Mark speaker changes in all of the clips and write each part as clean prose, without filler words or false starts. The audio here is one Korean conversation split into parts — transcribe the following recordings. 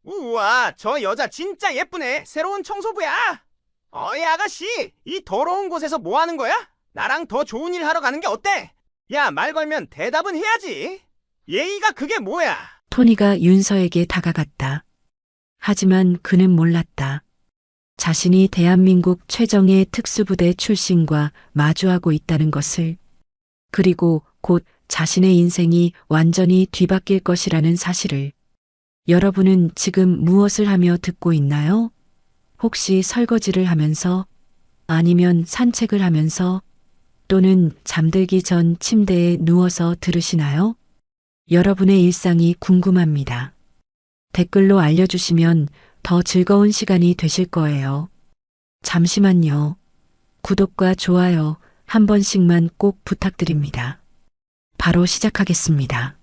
Speaker 1: 우와, 저 여자 진짜 예쁘네. 새로운 청소부야. 어이, 아가씨, 이 더러운 곳에서 뭐 하는 거야? 나랑 더 좋은 일 하러 가는 게 어때? 야, 말 걸면 대답은 해야지. 예의가 그게 뭐야?
Speaker 2: 토니가 윤서에게 다가갔다. 하지만 그는 몰랐다. 자신이 대한민국 최정예 특수부대 출신과 마주하고 있다는 것을, 그리고 곧 자신의 인생이 완전히 뒤바뀔 것이라는 사실을. 여러분은 지금 무엇을 하며 듣고 있나요? 혹시 설거지를 하면서, 아니면 산책을 하면서, 또는 잠들기 전 침대에 누워서 들으시나요? 여러분의 일상이 궁금합니다. 댓글로 알려주시면 더 즐거운 시간이 되실 거예요. 잠시만요. 구독과 좋아요 한 번씩만 꼭 부탁드립니다. 바로 시작하겠습니다.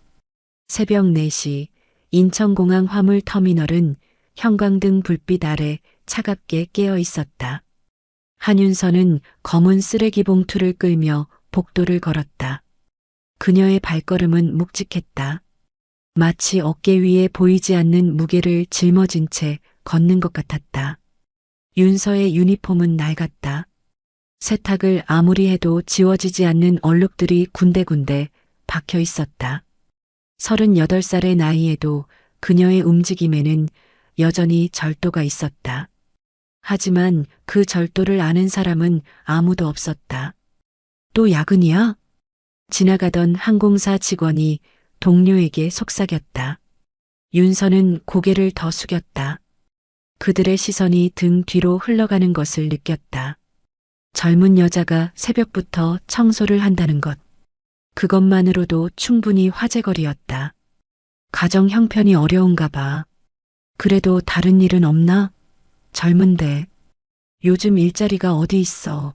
Speaker 2: 새벽 4시 인천공항 화물터미널은 형광등 불빛 아래 차갑게 깨어 있었다. 한윤서는 검은 쓰레기 봉투를 끌며 복도를 걸었다. 그녀의 발걸음은 묵직했다. 마치 어깨 위에 보이지 않는 무게를 짊어진 채 걷는 것 같았다. 윤서의 유니폼은 낡았다. 세탁을 아무리 해도 지워지지 않는 얼룩들이 군데군데 박혀 있었다. 38살의 나이에도 그녀의 움직임에는 여전히 절도가 있었다. 하지만 그 절도를 아는 사람은 아무도 없었다. 또 야근이야? 지나가던 항공사 직원이 동료에게 속삭였다. 윤서는 고개를 더 숙였다. 그들의 시선이 등 뒤로 흘러가는 것을 느꼈다. 젊은 여자가 새벽부터 청소를 한다는 것. 그것만으로도 충분히 화제거리였다. 가정 형편이 어려운가 봐. 그래도 다른 일은 없나? 젊은데. 요즘 일자리가 어디 있어.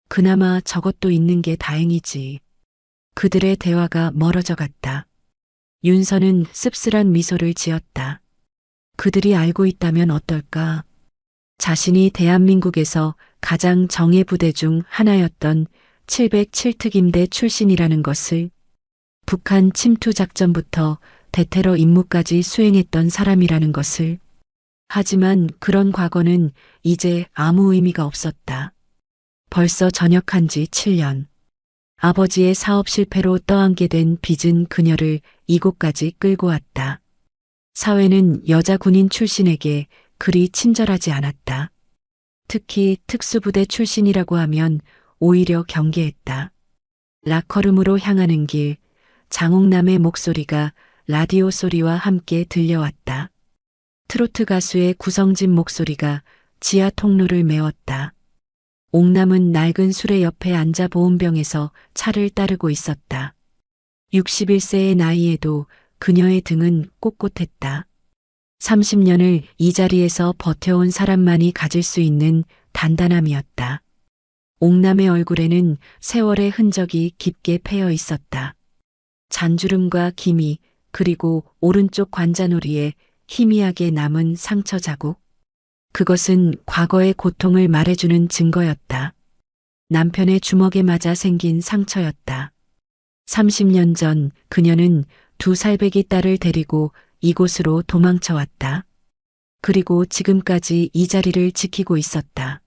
Speaker 2: 그나마 저것도 있는 게 다행이지. 그들의 대화가 멀어져 갔다. 윤서는 씁쓸한 미소를 지었다. 그들이 알고 있다면 어떨까? 자신이 대한민국에서 가장 정예 부대 중 하나였던 707특임대 출신이라는 것을, 북한 침투 작전부터 대테러 임무까지 수행했던 사람이라는 것을. 하지만 그런 과거는 이제 아무 의미가 없었다. 벌써 전역한 지 7년. 아버지의 사업 실패로 떠안게 된 빚은 그녀를 이곳까지 끌고 왔다. 사회는 여자 군인 출신에게 그리 친절하지 않았다. 특히 특수부대 출신이라고 하면 오히려 경계했다. 라커룸으로 향하는 길, 장옥남의 목소리가 라디오 소리와 함께 들려왔다. 트로트 가수의 구성진 목소리가 지하 통로를 메웠다. 옥남은 낡은 수레 옆에 앉아 보온병에서 차를 따르고 있었다. 61세의 나이에도 그녀의 등은 꼿꼿했다. 30년을 이 자리에서 버텨온 사람만이 가질 수 있는 단단함이었다. 옥남의 얼굴에는 세월의 흔적이 깊게 패여 있었다. 잔주름과 기미, 그리고 오른쪽 관자놀이에 희미하게 남은 상처 자국. 그것은 과거의 고통을 말해주는 증거였다. 남편의 주먹에 맞아 생긴 상처였다. 30년 전 그녀는 2살배기 딸을 데리고 이곳으로 도망쳐 왔다. 그리고 지금까지 이 자리를 지키고 있었다.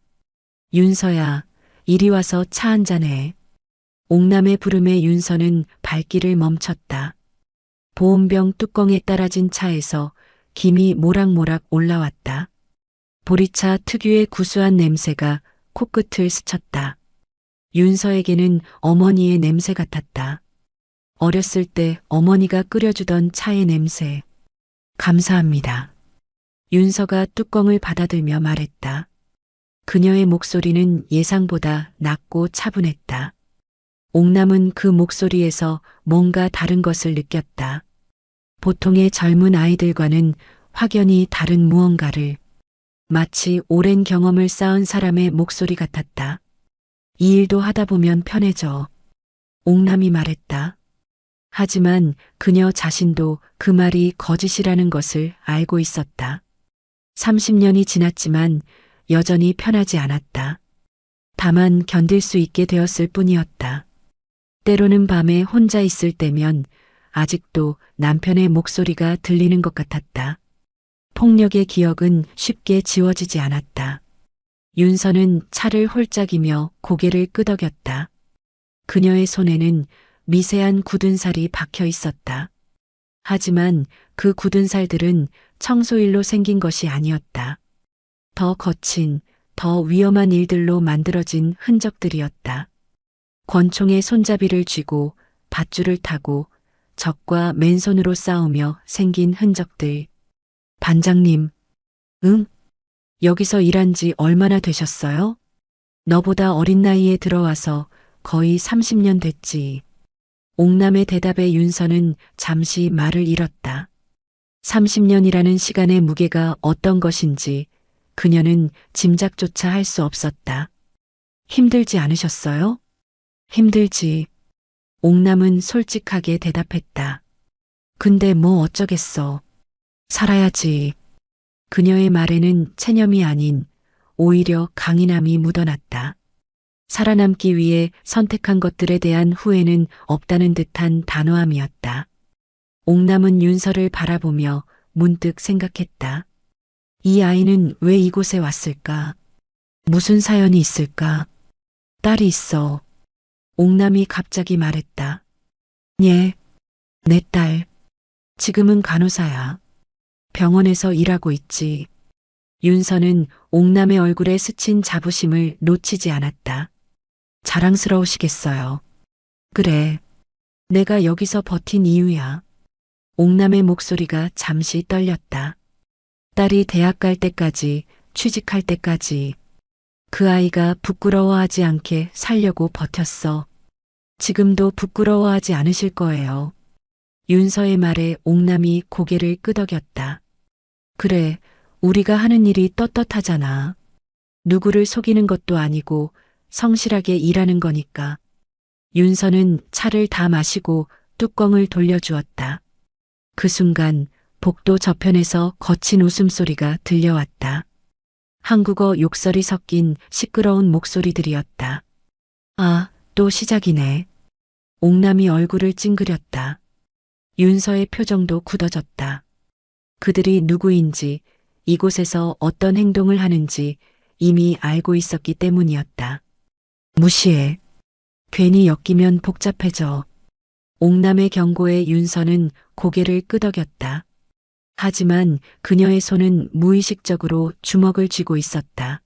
Speaker 2: 윤서야, 이리 와서 차 한잔해. 옥남의 부름에 윤서는 발길을 멈췄다. 보온병 뚜껑에 따라진 차에서 김이 모락모락 올라왔다. 보리차 특유의 구수한 냄새가 코끝을 스쳤다. 윤서에게는 어머니의 냄새 같았다. 어렸을 때 어머니가 끓여주던 차의 냄새. 감사합니다. 윤서가 뚜껑을 받아들며 말했다. 그녀의 목소리는 예상보다 낮고 차분했다. 옥남은 그 목소리에서 뭔가 다른 것을 느꼈다. 보통의 젊은 아이들과는 확연히 다른 무언가를. 마치 오랜 경험을 쌓은 사람의 목소리 같았다. 이 일도 하다 보면 편해져. 옥남이 말했다. 하지만 그녀 자신도 그 말이 거짓이라는 것을 알고 있었다. 30년이 지났지만 여전히 편하지 않았다. 다만 견딜 수 있게 되었을 뿐이었다. 때로는 밤에 혼자 있을 때면 아직도 남편의 목소리가 들리는 것 같았다. 폭력의 기억은 쉽게 지워지지 않았다. 윤서는 차를 홀짝이며 고개를 끄덕였다. 그녀의 손에는 미세한 굳은 살이 박혀 있었다. 하지만 그 굳은 살들은 청소일로 생긴 것이 아니었다. 더 거친, 더 위험한 일들로 만들어진 흔적들이었다. 권총의 손잡이를 쥐고 밧줄을 타고 적과 맨손으로 싸우며 생긴 흔적들. 반장님, 응? 여기서 일한 지 얼마나 되셨어요? 너보다 어린 나이에 들어와서 거의 30년 됐지. 옥남의 대답에 윤서는 잠시 말을 잃었다. 30년이라는 시간의 무게가 어떤 것인지 그녀는 짐작조차 할 수 없었다. 힘들지 않으셨어요? 힘들지. 옥남은 솔직하게 대답했다. 근데 뭐 어쩌겠어. 살아야지. 그녀의 말에는 체념이 아닌 오히려 강인함이 묻어났다. 살아남기 위해 선택한 것들에 대한 후회는 없다는 듯한 단호함이었다. 옥남은 윤서를 바라보며 문득 생각했다. 이 아이는 왜 이곳에 왔을까? 무슨 사연이 있을까? 딸이 있어. 옥남이 갑자기 말했다. 예, 내 딸. 지금은 간호사야. 병원에서 일하고 있지. 윤서는 옥남의 얼굴에 스친 자부심을 놓치지 않았다. 자랑스러우시겠어요. 그래. 내가 여기서 버틴 이유야. 옥남의 목소리가 잠시 떨렸다. 딸이 대학 갈 때까지, 취직할 때까지 그 아이가 부끄러워하지 않게 살려고 버텼어. 지금도 부끄러워하지 않으실 거예요. 윤서의 말에 옥남이 고개를 끄덕였다. 그래, 우리가 하는 일이 떳떳하잖아. 누구를 속이는 것도 아니고 성실하게 일하는 거니까. 윤서는 차를 다 마시고 뚜껑을 돌려주었다. 그 순간 복도 저편에서 거친 웃음소리가 들려왔다. 한국어 욕설이 섞인 시끄러운 목소리들이었다. 아, 또 시작이네. 옥남이 얼굴을 찡그렸다. 윤서의 표정도 굳어졌다. 그들이 누구인지, 이곳에서 어떤 행동을 하는지 이미 알고 있었기 때문이었다. 무시해. 괜히 엮이면 복잡해져. 옥남의 경고에 윤서는 고개를 끄덕였다. 하지만 그녀의 손은 무의식적으로 주먹을 쥐고 있었다.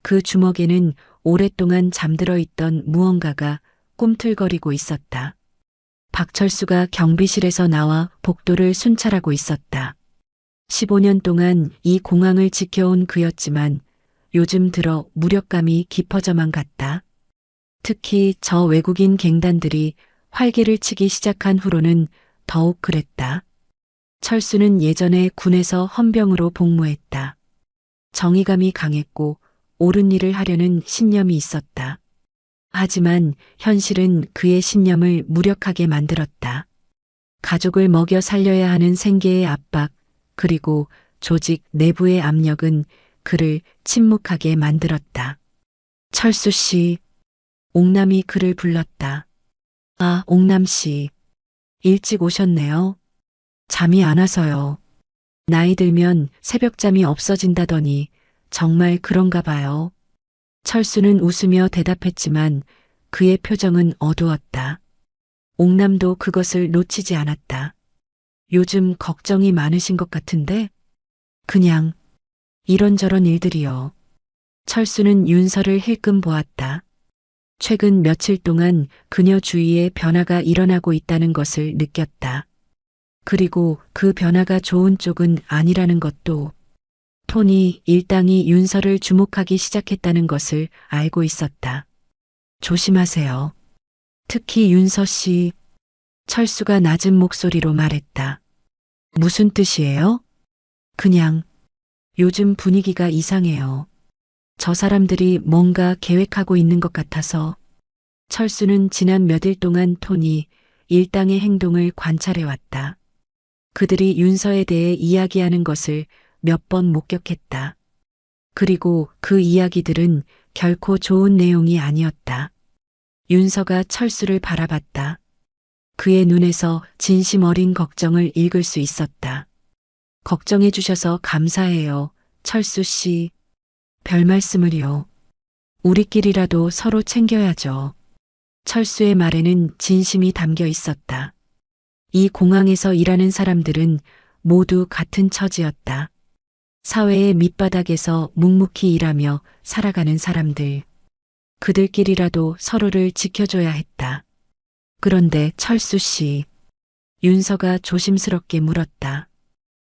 Speaker 2: 그 주먹에는 오랫동안 잠들어 있던 무언가가 꿈틀거리고 있었다. 박철수가 경비실에서 나와 복도를 순찰하고 있었다. 15년 동안 이 공항을 지켜온 그였지만 요즘 들어 무력감이 깊어져만 갔다. 특히 저 외국인 갱단들이 활개를 치기 시작한 후로는 더욱 그랬다. 철수는 예전에 군에서 헌병으로 복무했다. 정의감이 강했고 옳은 일을 하려는 신념이 있었다. 하지만 현실은 그의 신념을 무력하게 만들었다. 가족을 먹여 살려야 하는 생계의 압박, 그리고 조직 내부의 압력은 그를 침묵하게 만들었다. 철수 씨, 옥남이 그를 불렀다. 아, 옥남 씨. 일찍 오셨네요. 잠이 안 와서요. 나이 들면 새벽잠이 없어진다더니 정말 그런가 봐요. 철수는 웃으며 대답했지만 그의 표정은 어두웠다. 옥남도 그것을 놓치지 않았다. 요즘 걱정이 많으신 것 같은데? 그냥 이런저런 일들이요. 철수는 윤서를 힐끔 보았다. 최근 며칠 동안 그녀 주위에 변화가 일어나고 있다는 것을 느꼈다. 그리고 그 변화가 좋은 쪽은 아니라는 것도. 톤이 일당이 윤서를 주목하기 시작했다는 것을 알고 있었다. 조심하세요. 특히 윤서 씨. 철수가 낮은 목소리로 말했다. 무슨 뜻이에요? 그냥 요즘 분위기가 이상해요. 저 사람들이 뭔가 계획하고 있는 것 같아서. 철수는 지난 몇 일 동안 톤이 일당의 행동을 관찰해왔다. 그들이 윤서에 대해 이야기하는 것을 몇 번 목격했다. 그리고 그 이야기들은 결코 좋은 내용이 아니었다. 윤서가 철수를 바라봤다. 그의 눈에서 진심 어린 걱정을 읽을 수 있었다. 걱정해 주셔서 감사해요. 철수 씨. 별 말씀을요. 우리끼리라도 서로 챙겨야죠. 철수의 말에는 진심이 담겨 있었다. 이 공항에서 일하는 사람들은 모두 같은 처지였다. 사회의 밑바닥에서 묵묵히 일하며 살아가는 사람들. 그들끼리라도 서로를 지켜줘야 했다. 그런데 철수 씨. 윤서가 조심스럽게 물었다.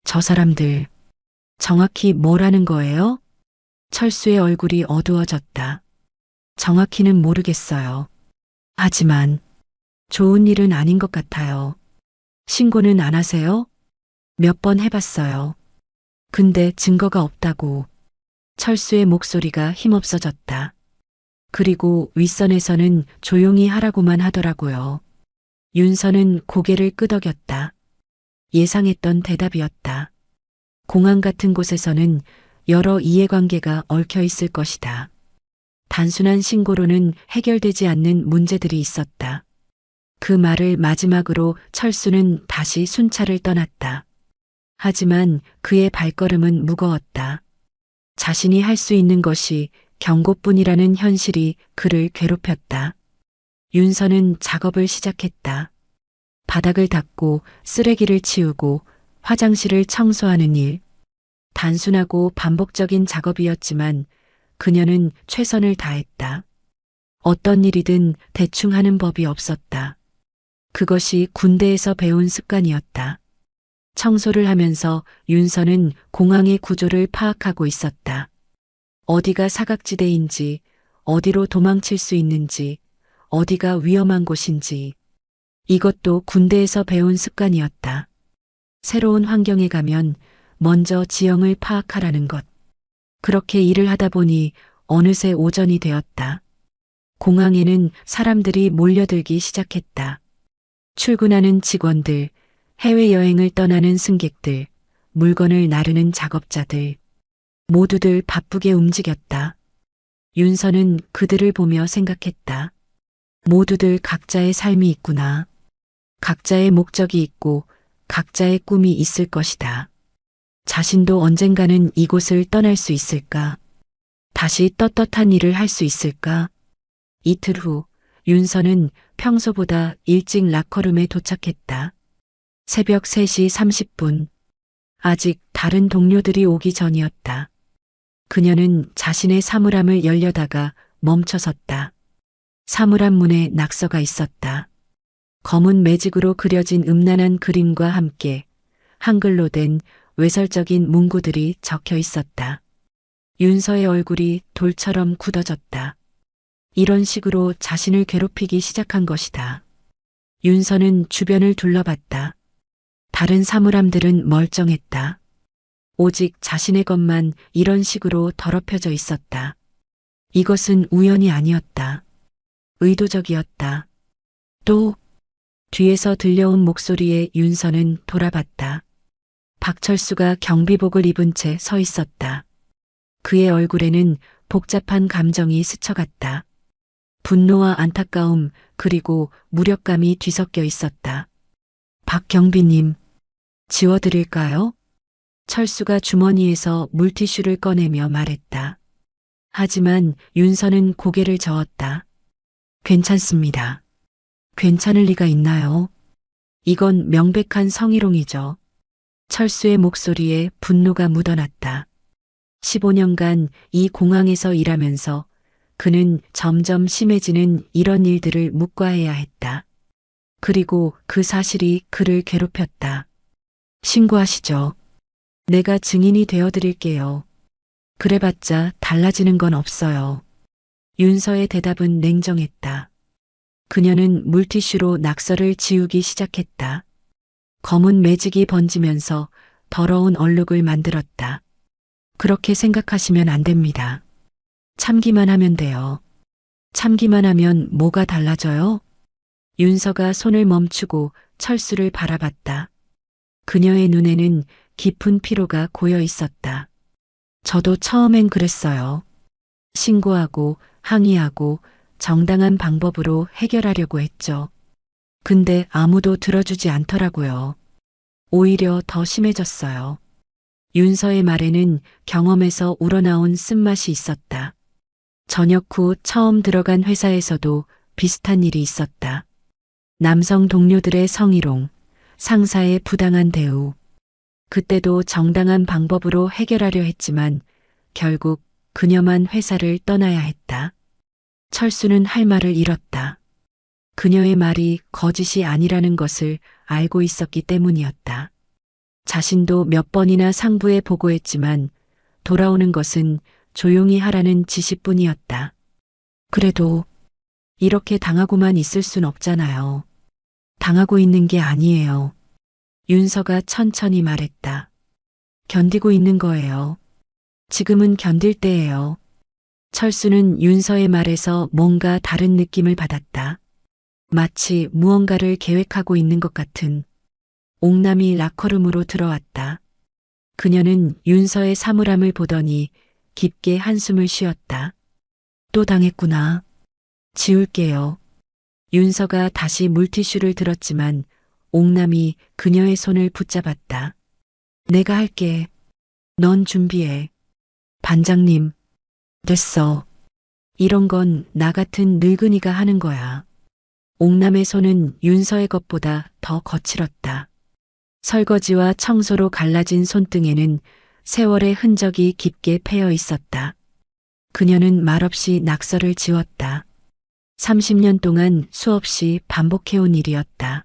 Speaker 2: 저 사람들, 정확히 뭘 하는 거예요? 철수의 얼굴이 어두워졌다. 정확히는 모르겠어요. 하지만 좋은 일은 아닌 것 같아요. 신고는 안 하세요? 몇 번 해봤어요. 근데 증거가 없다고. 철수의 목소리가 힘없어졌다. 그리고 윗선에서는 조용히 하라고만 하더라고요. 윤서는 고개를 끄덕였다. 예상했던 대답이었다. 공항 같은 곳에서는 여러 이해관계가 얽혀 있을 것이다. 단순한 신고로는 해결되지 않는 문제들이 있었다. 그 말을 마지막으로 철수는 다시 순찰을 떠났다. 하지만 그의 발걸음은 무거웠다. 자신이 할 수 있는 것이 경고뿐이라는 현실이 그를 괴롭혔다. 윤서는 작업을 시작했다. 바닥을 닦고 쓰레기를 치우고 화장실을 청소하는 일. 단순하고 반복적인 작업이었지만 그녀는 최선을 다했다. 어떤 일이든 대충 하는 법이 없었다. 그것이 군대에서 배운 습관이었다. 청소를 하면서 윤서는 공항의 구조를 파악하고 있었다. 어디가 사각지대인지, 어디로 도망칠 수 있는지, 어디가 위험한 곳인지. 이것도 군대에서 배운 습관이었다. 새로운 환경에 가면 먼저 지형을 파악하라는 것. 그렇게 일을 하다 보니 어느새 오전이 되었다. 공항에는 사람들이 몰려들기 시작했다. 출근하는 직원들, 해외여행을 떠나는 승객들, 물건을 나르는 작업자들. 모두들 바쁘게 움직였다. 윤서는 그들을 보며 생각했다. 모두들 각자의 삶이 있구나. 각자의 목적이 있고 각자의 꿈이 있을 것이다. 자신도 언젠가는 이곳을 떠날 수 있을까? 다시 떳떳한 일을 할 수 있을까? 이틀 후 윤서는 평소보다 일찍 라커룸에 도착했다. 새벽 3시 30분. 아직 다른 동료들이 오기 전이었다. 그녀는 자신의 사물함을 열려다가 멈춰섰다. 사물함 문에 낙서가 있었다. 검은 매직으로 그려진 음란한 그림과 함께 한글로 된 외설적인 문구들이 적혀 있었다. 윤서의 얼굴이 돌처럼 굳어졌다. 이런 식으로 자신을 괴롭히기 시작한 것이다. 윤서는 주변을 둘러봤다. 다른 사물함들은 멀쩡했다. 오직 자신의 것만 이런 식으로 더럽혀져 있었다. 이것은 우연이 아니었다. 의도적이었다. 또 뒤에서 들려온 목소리에 윤서는 돌아봤다. 박철수가 경비복을 입은 채 서 있었다. 그의 얼굴에는 복잡한 감정이 스쳐갔다. 분노와 안타까움 그리고 무력감이 뒤섞여 있었다. 박 경비님, 지워드릴까요? 철수가 주머니에서 물티슈를 꺼내며 말했다. 하지만 윤서는 고개를 저었다. 괜찮습니다. 괜찮을 리가 있나요? 이건 명백한 성희롱이죠. 철수의 목소리에 분노가 묻어났다. 15년간 이 공항에서 일하면서 그는 점점 심해지는 이런 일들을 묵과해야 했다. 그리고 그 사실이 그를 괴롭혔다. 신고하시죠. 내가 증인이 되어드릴게요. 그래봤자 달라지는 건 없어요. 윤서의 대답은 냉정했다. 그녀는 물티슈로 낙서를 지우기 시작했다. 검은 매직이 번지면서 더러운 얼룩을 만들었다. 그렇게 생각하시면 안 됩니다. 참기만 하면 돼요. 참기만 하면 뭐가 달라져요? 윤서가 손을 멈추고 철수를 바라봤다. 그녀의 눈에는 깊은 피로가 고여 있었다. 저도 처음엔 그랬어요. 신고하고 항의하고 정당한 방법으로 해결하려고 했죠. 근데 아무도 들어주지 않더라고요. 오히려 더 심해졌어요. 윤서의 말에는 경험에서 우러나온 쓴맛이 있었다. 저녁 후 처음 들어간 회사에서도 비슷한 일이 있었다. 남성 동료들의 성희롱, 상사의 부당한 대우. 그때도 정당한 방법으로 해결하려 했지만 결국 그녀만 회사를 떠나야 했다. 철수는 할 말을 잃었다. 그녀의 말이 거짓이 아니라는 것을 알고 있었기 때문이었다. 자신도 몇 번이나 상부에 보고했지만 돌아오는 것은 조용히 하라는 지시뿐이었다. 그래도 이렇게 당하고만 있을 순 없잖아요. 당하고 있는 게 아니에요. 윤서가 천천히 말했다. 견디고 있는 거예요. 지금은 견딜 때예요. 철수는 윤서의 말에서 뭔가 다른 느낌을 받았다. 마치 무언가를 계획하고 있는 것 같은. 옥남이 라커룸으로 들어왔다. 그녀는 윤서의 사물함을 보더니 깊게 한숨을 쉬었다. 또 당했구나. 지울게요. 윤서가 다시 물티슈를 들었지만 옥남이 그녀의 손을 붙잡았다. 내가 할게. 넌 준비해. 반장님. 됐어. 이런 건 나 같은 늙은이가 하는 거야. 옥남의 손은 윤서의 것보다 더 거칠었다. 설거지와 청소로 갈라진 손등에는 세월의 흔적이 깊게 패여 있었다. 그녀는 말없이 낙서를 지웠다. 30년 동안 수없이 반복해온 일이었다.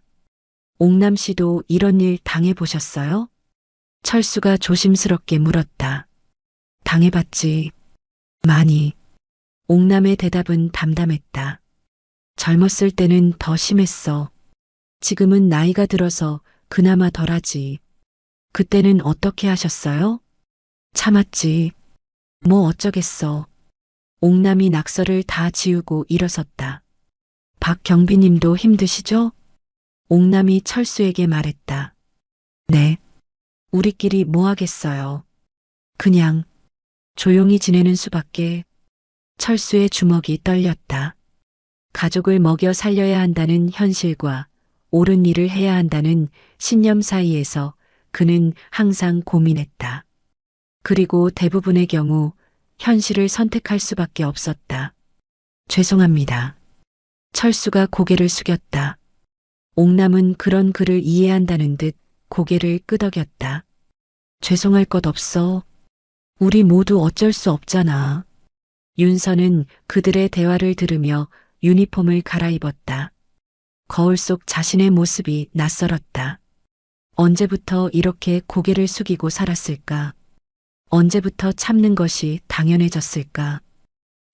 Speaker 2: 옥남 씨도 이런 일 당해보셨어요? 철수가 조심스럽게 물었다. 당해봤지. 많이. 옥남의 대답은 담담했다. 젊었을 때는 더 심했어. 지금은 나이가 들어서 그나마 덜하지. 그때는 어떻게 하셨어요? 참았지. 뭐 어쩌겠어. 옥남이 낙서를 다 지우고 일어섰다. 박경비님도 힘드시죠? 옥남이 철수에게 말했다. 네. 우리끼리 뭐 하겠어요. 그냥 조용히 지내는 수밖에. 철수의 주먹이 떨렸다. 가족을 먹여 살려야 한다는 현실과 옳은 일을 해야 한다는 신념 사이에서 그는 항상 고민했다. 그리고 대부분의 경우 현실을 선택할 수밖에 없었다. 죄송합니다. 철수가 고개를 숙였다. 옥남은 그런 그를 이해한다는 듯 고개를 끄덕였다. 죄송할 것 없어. 우리 모두 어쩔 수 없잖아. 윤서는 그들의 대화를 들으며 유니폼을 갈아입었다. 거울 속 자신의 모습이 낯설었다. 언제부터 이렇게 고개를 숙이고 살았을까? 언제부터 참는 것이 당연해졌을까?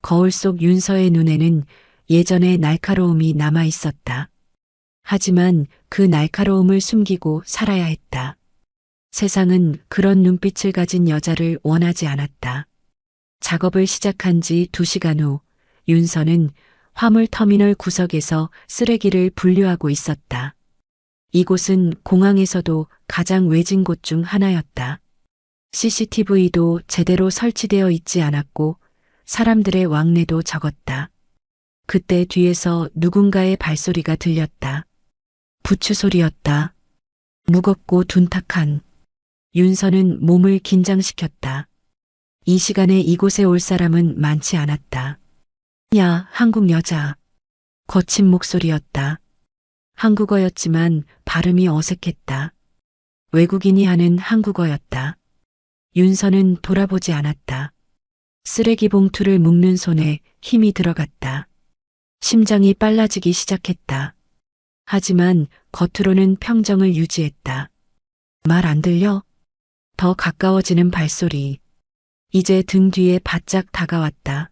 Speaker 2: 거울 속 윤서의 눈에는 예전의 날카로움이 남아 있었다. 하지만 그 날카로움을 숨기고 살아야 했다. 세상은 그런 눈빛을 가진 여자를 원하지 않았다. 작업을 시작한 지 2시간 후 윤서는 화물터미널 구석에서 쓰레기를 분류하고 있었다. 이곳은 공항에서도 가장 외진 곳 중 하나였다. CCTV도 제대로 설치되어 있지 않았고 사람들의 왕래도 적었다. 그때 뒤에서 누군가의 발소리가 들렸다. 부추 소리였다. 무겁고 둔탁한. 윤서는 몸을 긴장시켰다. 이 시간에 이곳에 올 사람은 많지 않았다. 야, 한국 여자. 거친 목소리였다. 한국어였지만 발음이 어색했다. 외국인이 하는 한국어였다. 윤서는 돌아보지 않았다. 쓰레기 봉투를 묶는 손에 힘이 들어갔다. 심장이 빨라지기 시작했다. 하지만 겉으로는 평정을 유지했다. 말 안 들려? 더 가까워지는 발소리. 이제 등 뒤에 바짝 다가왔다.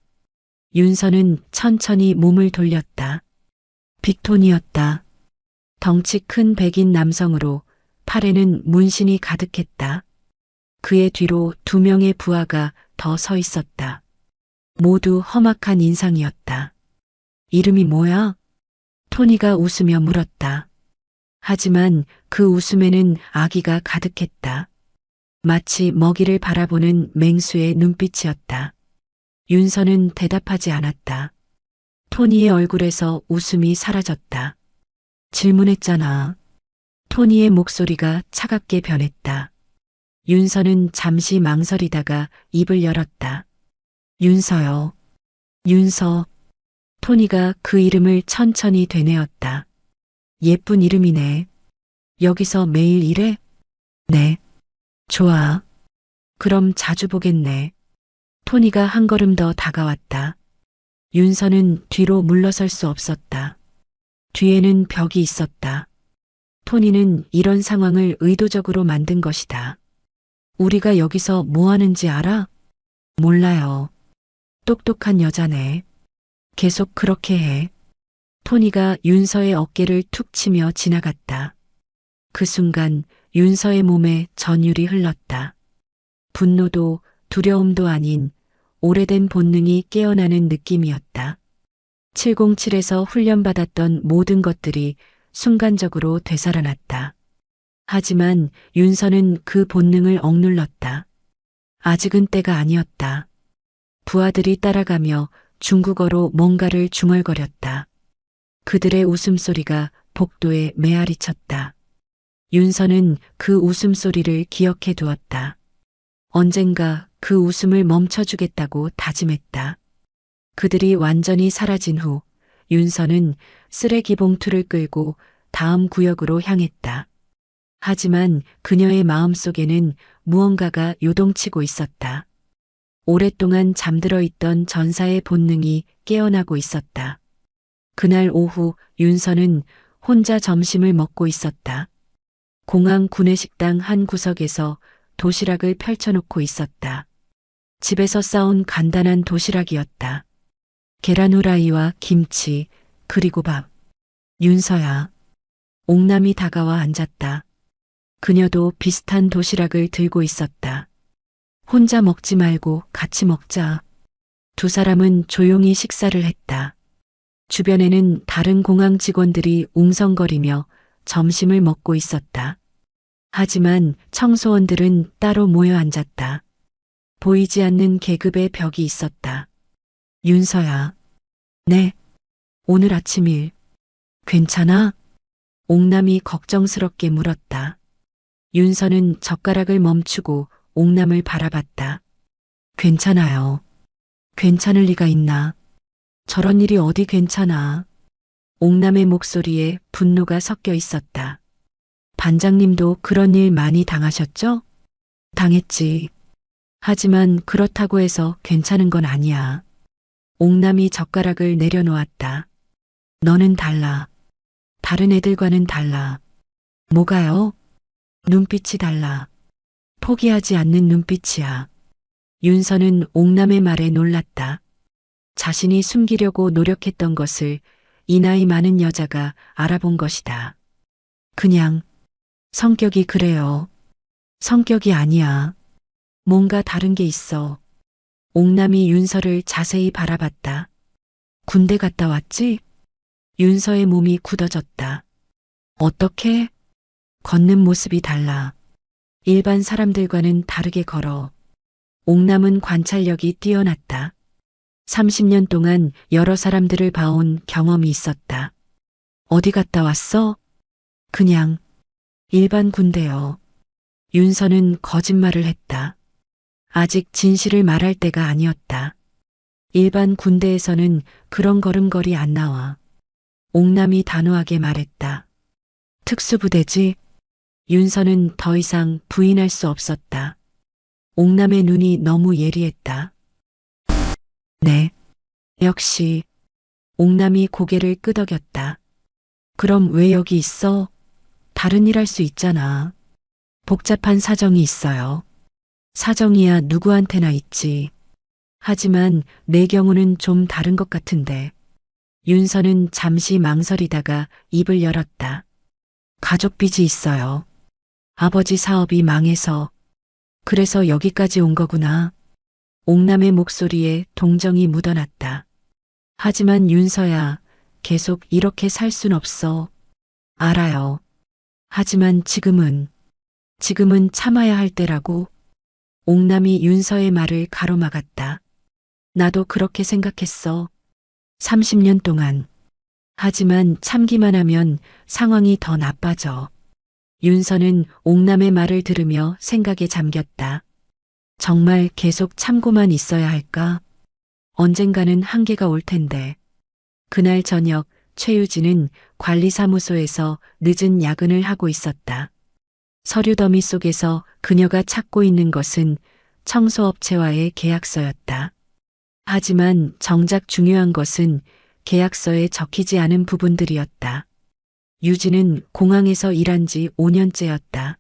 Speaker 2: 윤서는 천천히 몸을 돌렸다. 빅톤이었다. 덩치 큰 백인 남성으로 팔에는 문신이 가득했다. 그의 뒤로 2명의 부하가 더 서 있었다. 모두 험악한 인상이었다. 이름이 뭐야? 토니가 웃으며 물었다. 하지만 그 웃음에는 악의가 가득했다. 마치 먹이를 바라보는 맹수의 눈빛이었다. 윤서는 대답하지 않았다. 토니의 얼굴에서 웃음이 사라졌다. 질문했잖아. 토니의 목소리가 차갑게 변했다. 윤서는 잠시 망설이다가 입을 열었다. 윤서요. 윤서. 토니가 그 이름을 천천히 되뇌었다. 예쁜 이름이네. 여기서 매일 일해? 네. 좋아. 그럼 자주 보겠네. 토니가 한 걸음 더 다가왔다. 윤서는 뒤로 물러설 수 없었다. 뒤에는 벽이 있었다. 토니는 이런 상황을 의도적으로 만든 것이다. 우리가 여기서 뭐 하는지 알아? 몰라요. 똑똑한 여자네. 계속 그렇게 해. 토니가 윤서의 어깨를 툭 치며 지나갔다. 그 순간 윤서의 몸에 전율이 흘렀다. 분노도 두려움도 아닌 오래된 본능이 깨어나는 느낌이었다. 707에서 훈련받았던 모든 것들이 순간적으로 되살아났다. 하지만 윤서는 그 본능을 억눌렀다. 아직은 때가 아니었다. 부하들이 따라가며 중국어로 뭔가를 중얼거렸다. 그들의 웃음소리가 복도에 메아리쳤다. 윤서는 그 웃음소리를 기억해 두었다. 언젠가 그 웃음을 멈춰주겠다고 다짐했다. 그들이 완전히 사라진 후 윤서는 쓰레기 봉투를 끌고 다음 구역으로 향했다. 하지만 그녀의 마음속에는 무언가가 요동치고 있었다. 오랫동안 잠들어 있던 전사의 본능이 깨어나고 있었다. 그날 오후 윤서는 혼자 점심을 먹고 있었다. 공항 구내식당 한 구석에서 도시락을 펼쳐놓고 있었다. 집에서 싸온 간단한 도시락이었다. 계란 후라이와 김치, 그리고 밥. 윤서야. 옥남이 다가와 앉았다. 그녀도 비슷한 도시락을 들고 있었다. 혼자 먹지 말고 같이 먹자. 두 사람은 조용히 식사를 했다. 주변에는 다른 공항 직원들이 웅성거리며 점심을 먹고 있었다. 하지만 청소원들은 따로 모여 앉았다. 보이지 않는 계급의 벽이 있었다. 윤서야. 네. 오늘 아침 일. 괜찮아? 옥남이 걱정스럽게 물었다. 윤서는 젓가락을 멈추고 옥남을 바라봤다. 괜찮아요. 괜찮을 리가 있나? 저런 일이 어디 괜찮아. 옥남의 목소리에 분노가 섞여 있었다. 반장님도 그런 일 많이 당하셨죠? 당했지. 하지만 그렇다고 해서 괜찮은 건 아니야. 옥남이 젓가락을 내려놓았다. 너는 달라. 다른 애들과는 달라. 뭐가요? 눈빛이 달라. 포기하지 않는 눈빛이야. 윤서는 옥남의 말에 놀랐다. 자신이 숨기려고 노력했던 것을 이 나이 많은 여자가 알아본 것이다. 그냥 성격이 그래요. 성격이 아니야. 뭔가 다른 게 있어. 옥남이 윤서를 자세히 바라봤다. 군대 갔다 왔지? 윤서의 몸이 굳어졌다. 어떻게? 걷는 모습이 달라. 일반 사람들과는 다르게 걸어. 옥남은 관찰력이 뛰어났다. 30년 동안 여러 사람들을 봐온 경험이 있었다. 어디 갔다 왔어? 그냥 일반 군대요. 윤서는 거짓말을 했다. 아직 진실을 말할 때가 아니었다. 일반 군대에서는 그런 걸음걸이 안 나와. 옥남이 단호하게 말했다. 특수부대지? 윤서는 더 이상 부인할 수 없었다. 옥남의 눈이 너무 예리했다. 네. 역시. 옥남이 고개를 끄덕였다. 그럼 왜 여기 있어? 다른 일 할 수 있잖아. 복잡한 사정이 있어요. 사정이야 누구한테나 있지. 하지만 내 경우는 좀 다른 것 같은데. 윤서는 잠시 망설이다가 입을 열었다. 가족 빚이 있어요. 아버지 사업이 망해서. 그래서 여기까지 온 거구나. 옥남의 목소리에 동정이 묻어났다. 하지만 윤서야, 계속 이렇게 살 순 없어. 알아요. 하지만 지금은 참아야 할 때라고. 옥남이 윤서의 말을 가로막았다. 나도 그렇게 생각했어. 30년 동안. 하지만 참기만 하면 상황이 더 나빠져. 윤서는 옥남의 말을 들으며 생각에 잠겼다. 정말 계속 참고만 있어야 할까? 언젠가는 한계가 올 텐데. 그날 저녁 최유진은 관리사무소에서 늦은 야근을 하고 있었다. 서류 더미 속에서 그녀가 찾고 있는 것은 청소업체와의 계약서였다. 하지만 정작 중요한 것은 계약서에 적히지 않은 부분들이었다. 유진은 공항에서 일한 지 5년째였다.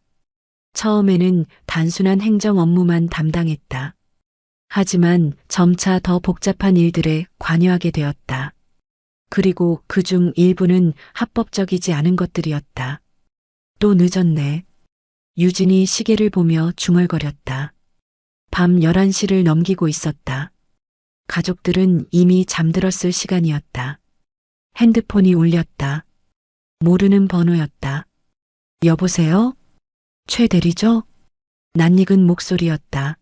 Speaker 2: 처음에는 단순한 행정 업무만 담당했다. 하지만 점차 더 복잡한 일들에 관여하게 되었다. 그리고 그중 일부는 합법적이지 않은 것들이었다. 또 늦었네. 유진이 시계를 보며 중얼거렸다. 밤 11시를 넘기고 있었다. 가족들은 이미 잠들었을 시간이었다. 핸드폰이 울렸다. 모르는 번호였다. 여보세요? 최 대리죠? 낯익은 목소리였다.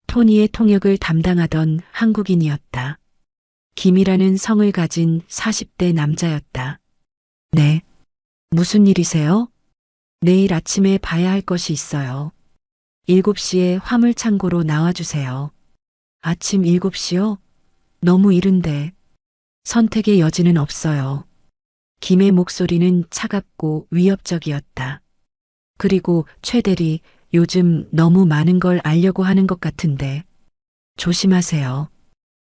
Speaker 2: 토니의 통역을 담당하던 한국인이었다. 김이라는 성을 가진 40대 남자였다. 네. 무슨 일이세요? 내일 아침에 봐야 할 것이 있어요. 7시에 화물창고로 나와주세요. 아침 7시요? 너무 이른데. 선택의 여지는 없어요. 김의 목소리는 차갑고 위협적이었다. 그리고 최 대리, 요즘 너무 많은 걸 알려고 하는 것 같은데. 조심하세요.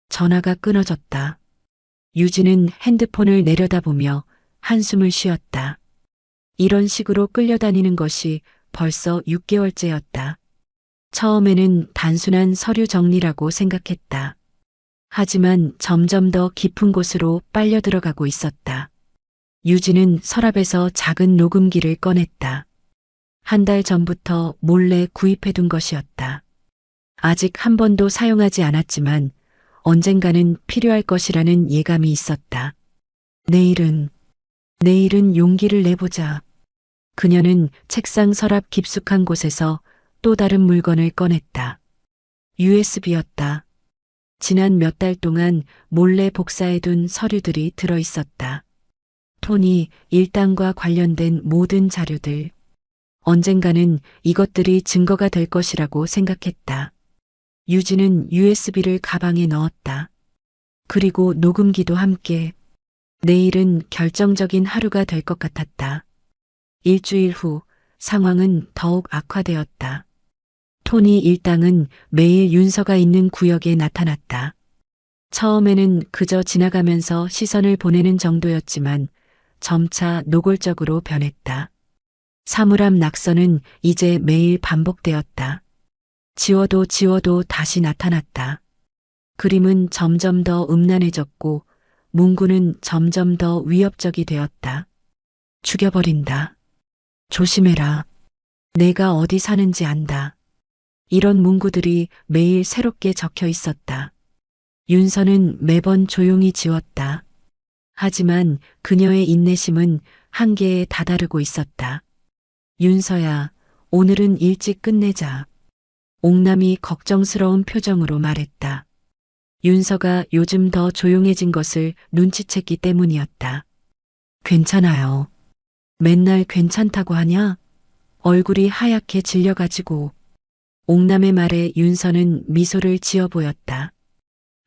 Speaker 2: 전화가 끊어졌다. 유진은 핸드폰을 내려다보며 한숨을 쉬었다. 이런 식으로 끌려다니는 것이 벌써 6개월째였다. 처음에는 단순한 서류 정리라고 생각했다. 하지만 점점 더 깊은 곳으로 빨려 들어가고 있었다. 유진은 서랍에서 작은 녹음기를 꺼냈다. 한 달 전부터 몰래 구입해둔 것이었다. 아직 한 번도 사용하지 않았지만 언젠가는 필요할 것이라는 예감이 있었다. 내일은 용기를 내보자. 그녀는 책상 서랍 깊숙한 곳에서 또 다른 물건을 꺼냈다. USB였다. 지난 몇 달 동안 몰래 복사해둔 서류들이 들어 있었다. 토니 일당과 관련된 모든 자료들. 언젠가는 이것들이 증거가 될 것이라고 생각했다. 유진은 USB를 가방에 넣었다. 그리고 녹음기도 함께. 내일은 결정적인 하루가 될 것 같았다. 일주일 후 상황은 더욱 악화되었다. 토니 일당은 매일 윤서가 있는 구역에 나타났다. 처음에는 그저 지나가면서 시선을 보내는 정도였지만 점차 노골적으로 변했다. 사물함 낙서는 이제 매일 반복되었다. 지워도 다시 나타났다. 그림은 점점 더 음란해졌고 문구는 점점 더 위협적이 되었다. 죽여버린다. 조심해라. 내가 어디 사는지 안다. 이런 문구들이 매일 새롭게 적혀 있었다. 윤서는 매번 조용히 지웠다. 하지만 그녀의 인내심은 한계에 다다르고 있었다. 윤서야, 오늘은 일찍 끝내자. 옥남이 걱정스러운 표정으로 말했다. 윤서가 요즘 더 조용해진 것을 눈치챘기 때문이었다. 괜찮아요. 맨날 괜찮다고 하냐? 얼굴이 하얗게 질려가지고. 옥남의 말에 윤서는 미소를 지어 보였다.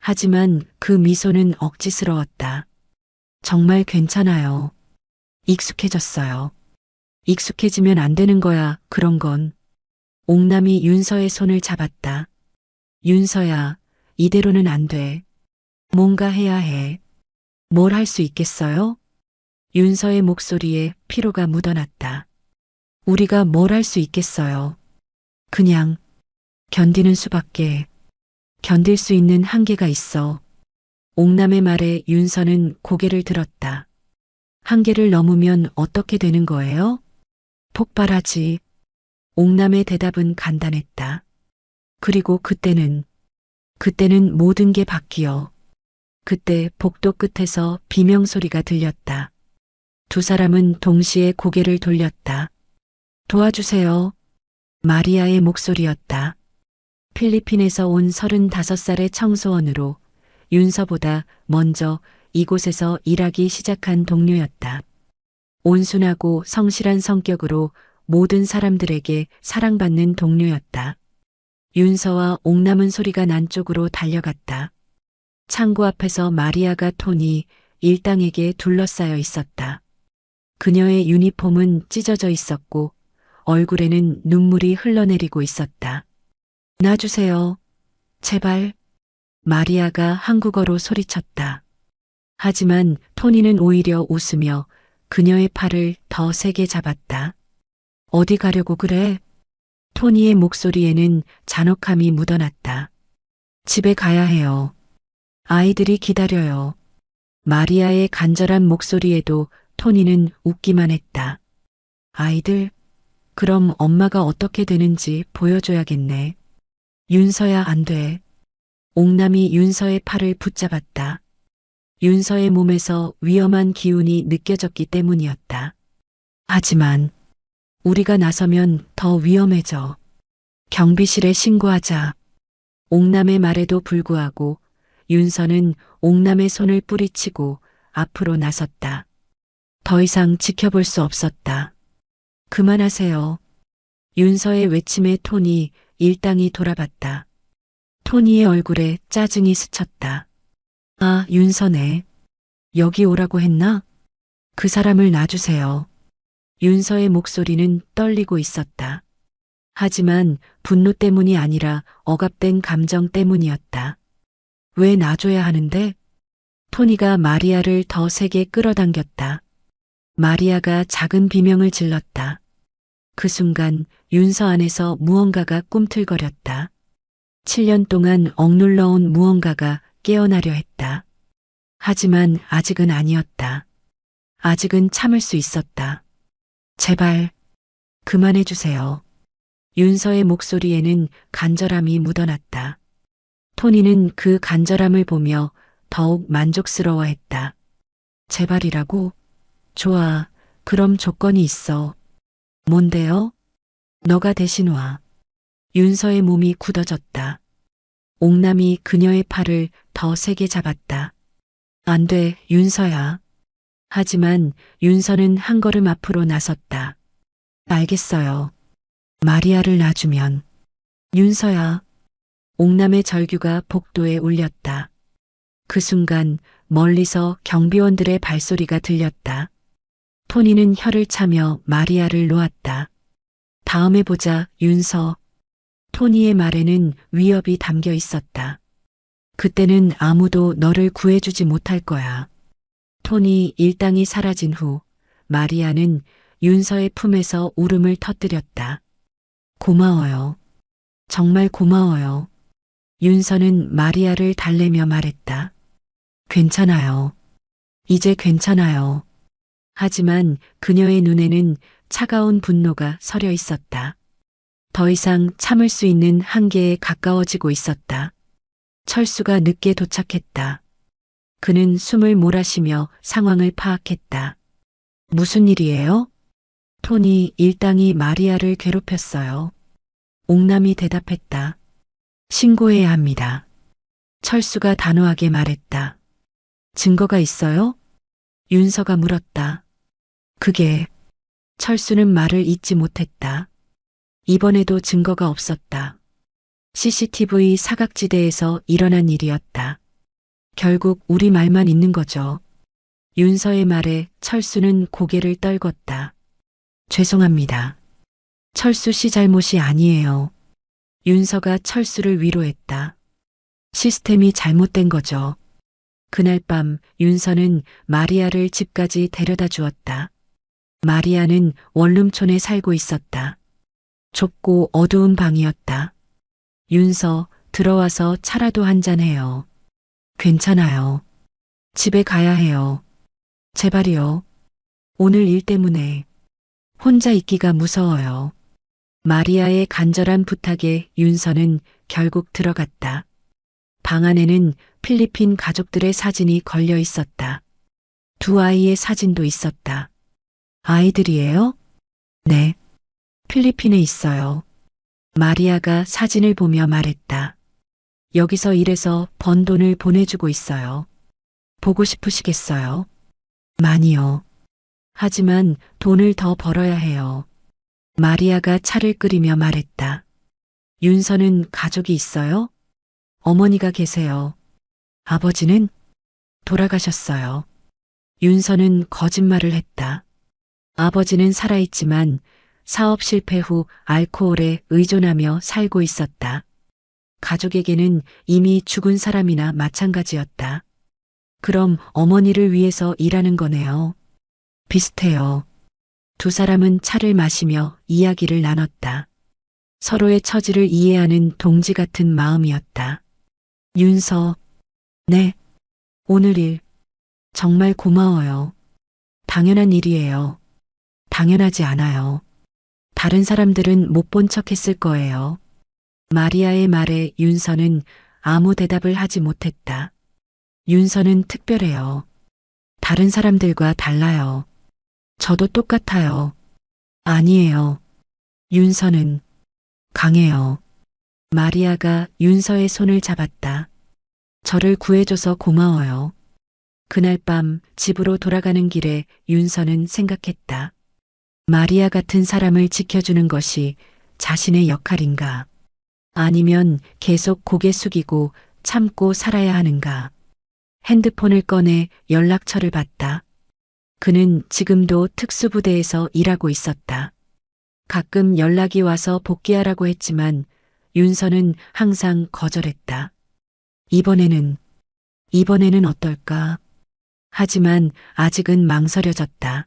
Speaker 2: 하지만 그 미소는 억지스러웠다. 정말 괜찮아요. 익숙해졌어요. 익숙해지면 안 되는 거야, 그런 건. 옥남이 윤서의 손을 잡았다. 윤서야, 이대로는 안 돼. 뭔가 해야 해. 뭘 할 수 있겠어요? 윤서의 목소리에 피로가 묻어났다. 우리가 뭘 할 수 있겠어요? 그냥 견디는 수밖에. 견딜 수 있는 한계가 있어. 옥남의 말에 윤서는 고개를 들었다. 한계를 넘으면 어떻게 되는 거예요? 폭발하지. 옥남의 대답은 간단했다. 그리고 그때는 모든 게 바뀌어. 그때 복도 끝에서 비명소리가 들렸다. 두 사람은 동시에 고개를 돌렸다. 도와주세요. 마리아의 목소리였다. 필리핀에서 온 35살의 청소원으로 윤서보다 먼저 이곳에서 일하기 시작한 동료였다. 온순하고 성실한 성격으로 모든 사람들에게 사랑받는 동료였다. 윤서와 옥남은 소리가 난 쪽으로 달려갔다. 창고 앞에서 마리아가 토니 일당에게 둘러싸여 있었다. 그녀의 유니폼은 찢어져 있었고 얼굴에는 눈물이 흘러내리고 있었다. 놔주세요. 제발. 마리아가 한국어로 소리쳤다. 하지만 토니는 오히려 웃으며 그녀의 팔을 더 세게 잡았다. 어디 가려고 그래? 토니의 목소리에는 잔혹함이 묻어났다. 집에 가야 해요. 아이들이 기다려요. 마리아의 간절한 목소리에도 토니는 웃기만 했다. 아이들? 그럼 엄마가 어떻게 되는지 보여줘야겠네. 윤서야 안 돼. 옥남이 윤서의 팔을 붙잡았다. 윤서의 몸에서 위험한 기운이 느껴졌기 때문이었다. 하지만 우리가 나서면 더 위험해져. 경비실에 신고하자. 옥남의 말에도 불구하고 윤서는 옥남의 손을 뿌리치고 앞으로 나섰다. 더 이상 지켜볼 수 없었다. 그만하세요. 윤서의 외침에 토니 일당이 돌아봤다. 토니의 얼굴에 짜증이 스쳤다. 아, 윤서네. 여기 오라고 했나? 그 사람을 놔주세요. 윤서의 목소리는 떨리고 있었다. 하지만 분노 때문이 아니라 억압된 감정 때문이었다. 왜 놔줘야 하는데? 토니가 마리아를 더 세게 끌어당겼다. 마리아가 작은 비명을 질렀다. 그 순간 윤서 안에서 무언가가 꿈틀거렸다. 7년 동안 억눌러온 무언가가 깨어나려 했다. 하지만 아직은 아니었다. 아직은 참을 수 있었다. 제발 그만해주세요. 윤서의 목소리에는 간절함이 묻어났다. 토니는 그 간절함을 보며 더욱 만족스러워했다. 제발이라고? 좋아, 그럼 조건이 있어. 뭔데요? 너가 대신 와. 윤서의 몸이 굳어졌다. 옥남이 그녀의 팔을 더 세게 잡았다. 안 돼, 윤서야. 하지만 윤서는 한 걸음 앞으로 나섰다. 알겠어요. 마리아를 놔주면. 윤서야. 옥남의 절규가 복도에 울렸다. 그 순간 멀리서 경비원들의 발소리가 들렸다. 토니는 혀를 차며 마리아를 놓았다. 다음에 보자, 윤서. 토니의 말에는 위협이 담겨 있었다. 그때는 아무도 너를 구해주지 못할 거야. 토니 일당이 사라진 후 마리아는 윤서의 품에서 울음을 터뜨렸다. 고마워요. 정말 고마워요. 윤서는 마리아를 달래며 말했다. 괜찮아요. 이제 괜찮아요. 하지만 그녀의 눈에는 차가운 분노가 서려 있었다. 더 이상 참을 수 있는 한계에 가까워지고 있었다. 철수가 늦게 도착했다. 그는 숨을 몰아쉬며 상황을 파악했다. 무슨 일이에요? 토니 일당이 마리아를 괴롭혔어요. 옥남이 대답했다. 신고해야 합니다. 철수가 단호하게 말했다. 증거가 있어요? 윤서가 물었다. 그게... 철수는 말을 잇지 못했다. 이번에도 증거가 없었다. CCTV 사각지대에서 일어난 일이었다. 결국 우리 말만 있는 거죠. 윤서의 말에 철수는 고개를 떨궜다. 죄송합니다. 철수 씨 잘못이 아니에요. 윤서가 철수를 위로했다. 시스템이 잘못된 거죠. 그날 밤 윤서는 마리아를 집까지 데려다 주었다. 마리아는 원룸촌에 살고 있었다. 좁고 어두운 방이었다. 윤서, 들어와서 차라도 한잔해요. 괜찮아요. 집에 가야 해요. 제발이요. 오늘 일 때문에 혼자 있기가 무서워요. 마리아의 간절한 부탁에 윤서는 결국 들어갔다. 방 안에는 필리핀 가족들의 사진이 걸려 있었다. 두 아이의 사진도 있었다. 아이들이에요? 네. 필리핀에 있어요. 마리아가 사진을 보며 말했다. 여기서 일해서 번 돈을 보내주고 있어요. 보고 싶으시겠어요? 많이요. 하지만 돈을 더 벌어야 해요. 마리아가 차를 끓이며 말했다. 윤서는 가족이 있어요? 어머니가 계세요. 아버지는 돌아가셨어요. 윤서는 거짓말을 했다. 아버지는 살아있지만 사업 실패 후 알코올에 의존하며 살고 있었다. 가족에게는 이미 죽은 사람이나 마찬가지였다. 그럼 어머니를 위해서 일하는 거네요. 비슷해요. 두 사람은 차를 마시며 이야기를 나눴다. 서로의 처지를 이해하는 동지 같은 마음이었다. 윤서, 네. 오늘 일 정말 고마워요. 당연한 일이에요. 당연하지 않아요. 다른 사람들은 못 본 척 했을 거예요. 마리아의 말에 윤서는 아무 대답을 하지 못했다. 윤서는 특별해요. 다른 사람들과 달라요. 저도 똑같아요. 아니에요. 윤서는 강해요. 마리아가 윤서의 손을 잡았다. 저를 구해줘서 고마워요. 그날 밤 집으로 돌아가는 길에 윤서는 생각했다. 마리아 같은 사람을 지켜주는 것이 자신의 역할인가? 아니면 계속 고개 숙이고 참고 살아야 하는가? 핸드폰을 꺼내 연락처를 받다. 그는 지금도 특수부대에서 일하고 있었다. 가끔 연락이 와서 복귀하라고 했지만 윤서는 항상 거절했다. 이번에는 어떨까? 하지만 아직은 망설여졌다.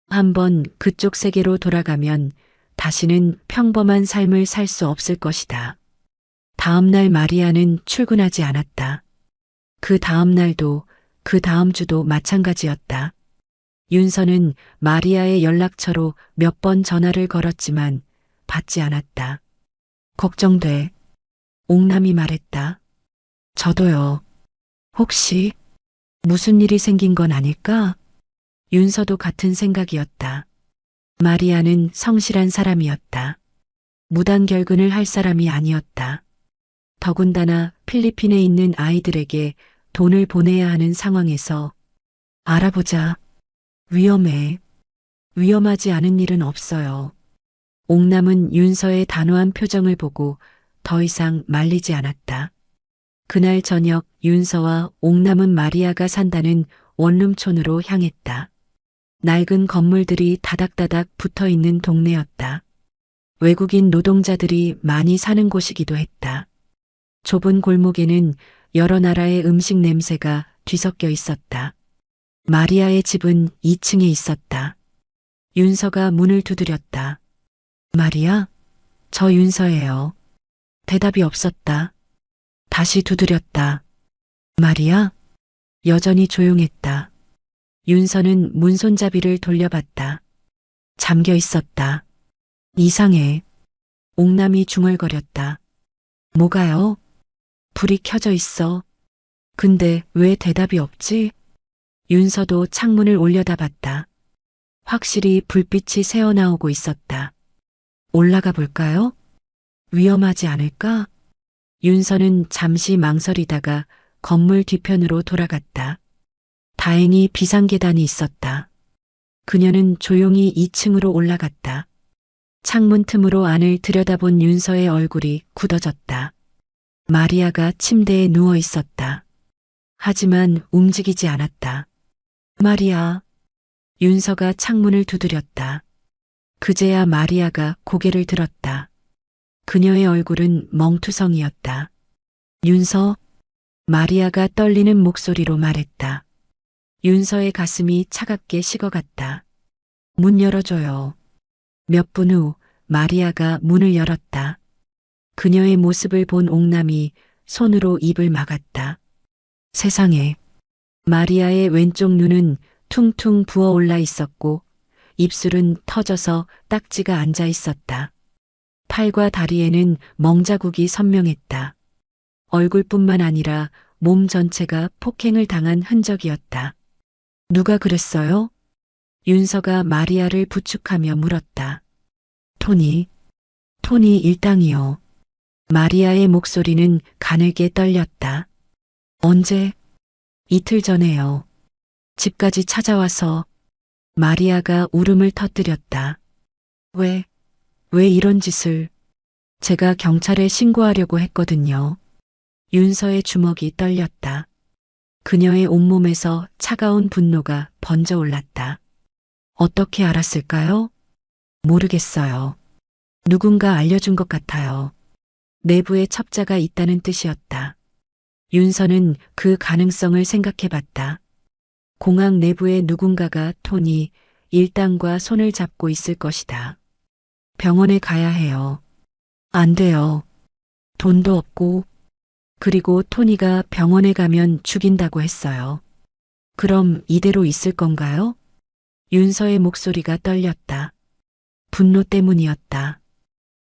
Speaker 2: 한번 그쪽 세계로 돌아가면 다시는 평범한 삶을 살 수 없을 것이다. 다음 날 마리아는 출근하지 않았다. 그 다음 날도 그 다음 주도 마찬가지였다. 윤서는 마리아의 연락처로 몇 번 전화를 걸었지만 받지 않았다. 걱정돼. 옥남이 말했다. 저도요. 혹시 무슨 일이 생긴 건 아닐까? 윤서도 같은 생각이었다. 마리아는 성실한 사람이었다. 무단결근을 할 사람이 아니었다. 더군다나 필리핀에 있는 아이들에게 돈을 보내야 하는 상황에서 알아보자. 위험해. 위험하지 않은 일은 없어요. 옥남은 윤서의 단호한 표정을 보고 더 이상 말리지 않았다. 그날 저녁 윤서와 옥남은 마리아가 산다는 원룸촌으로 향했다. 낡은 건물들이 다닥다닥 붙어 있는 동네였다. 외국인 노동자들이 많이 사는 곳이기도 했다. 좁은 골목에는 여러 나라의 음식 냄새가 뒤섞여 있었다. 마리아의 집은 2층에 있었다. 윤서가 문을 두드렸다. 마리아? 저 윤서예요. 대답이 없었다. 다시 두드렸다. 마리아? 여전히 조용했다. 윤서는 문손잡이를 돌려봤다. 잠겨 있었다. 이상해. 옥남이 중얼거렸다. 뭐가요? 불이 켜져 있어. 근데 왜 대답이 없지? 윤서도 창문을 올려다봤다. 확실히 불빛이 새어나오고 있었다. 올라가 볼까요? 위험하지 않을까? 윤서는 잠시 망설이다가 건물 뒤편으로 돌아갔다. 다행히 비상계단이 있었다. 그녀는 조용히 2층으로 올라갔다. 창문 틈으로 안을 들여다본 윤서의 얼굴이 굳어졌다. 마리아가 침대에 누워 있었다. 하지만 움직이지 않았다. 마리아. 윤서가 창문을 두드렸다. 그제야 마리아가 고개를 들었다. 그녀의 얼굴은 멍투성이었다. 윤서. 마리아가 떨리는 목소리로 말했다. 윤서의 가슴이 차갑게 식어갔다. 문 열어줘요. 몇 분 후 마리아가 문을 열었다. 그녀의 모습을 본 옥남이 손으로 입을 막았다. 세상에. 마리아의 왼쪽 눈은 퉁퉁 부어올라 있었고 입술은 터져서 딱지가 앉아 있었다. 팔과 다리에는 멍자국이 선명했다. 얼굴뿐만 아니라 몸 전체가 폭행을 당한 흔적이었다. 누가 그랬어요? 윤서가 마리아를 부축하며 물었다. 토니 일당이요. 마리아의 목소리는 가늘게 떨렸다. 언제? 이틀 전에요. 집까지 찾아와서. 마리아가 울음을 터뜨렸다. 왜 왜 이런 짓을? 제가 경찰에 신고하려고 했거든요. 윤서의 주먹이 떨렸다. 그녀의 온몸에서 차가운 분노가 번져 올랐다. 어떻게 알았을까요? 모르겠어요. 누군가 알려준 것 같아요. 내부에 첩자가 있다는 뜻이었다. 윤서는 그 가능성을 생각해 봤다. 공항 내부에 누군가가 토니 일당과 손을 잡고 있을 것이다. 병원에 가야 해요. 안 돼요. 돈도 없고, 그리고 토니가 병원에 가면 죽인다고 했어요. 그럼 이대로 있을 건가요? 윤서의 목소리가 떨렸다. 분노 때문이었다.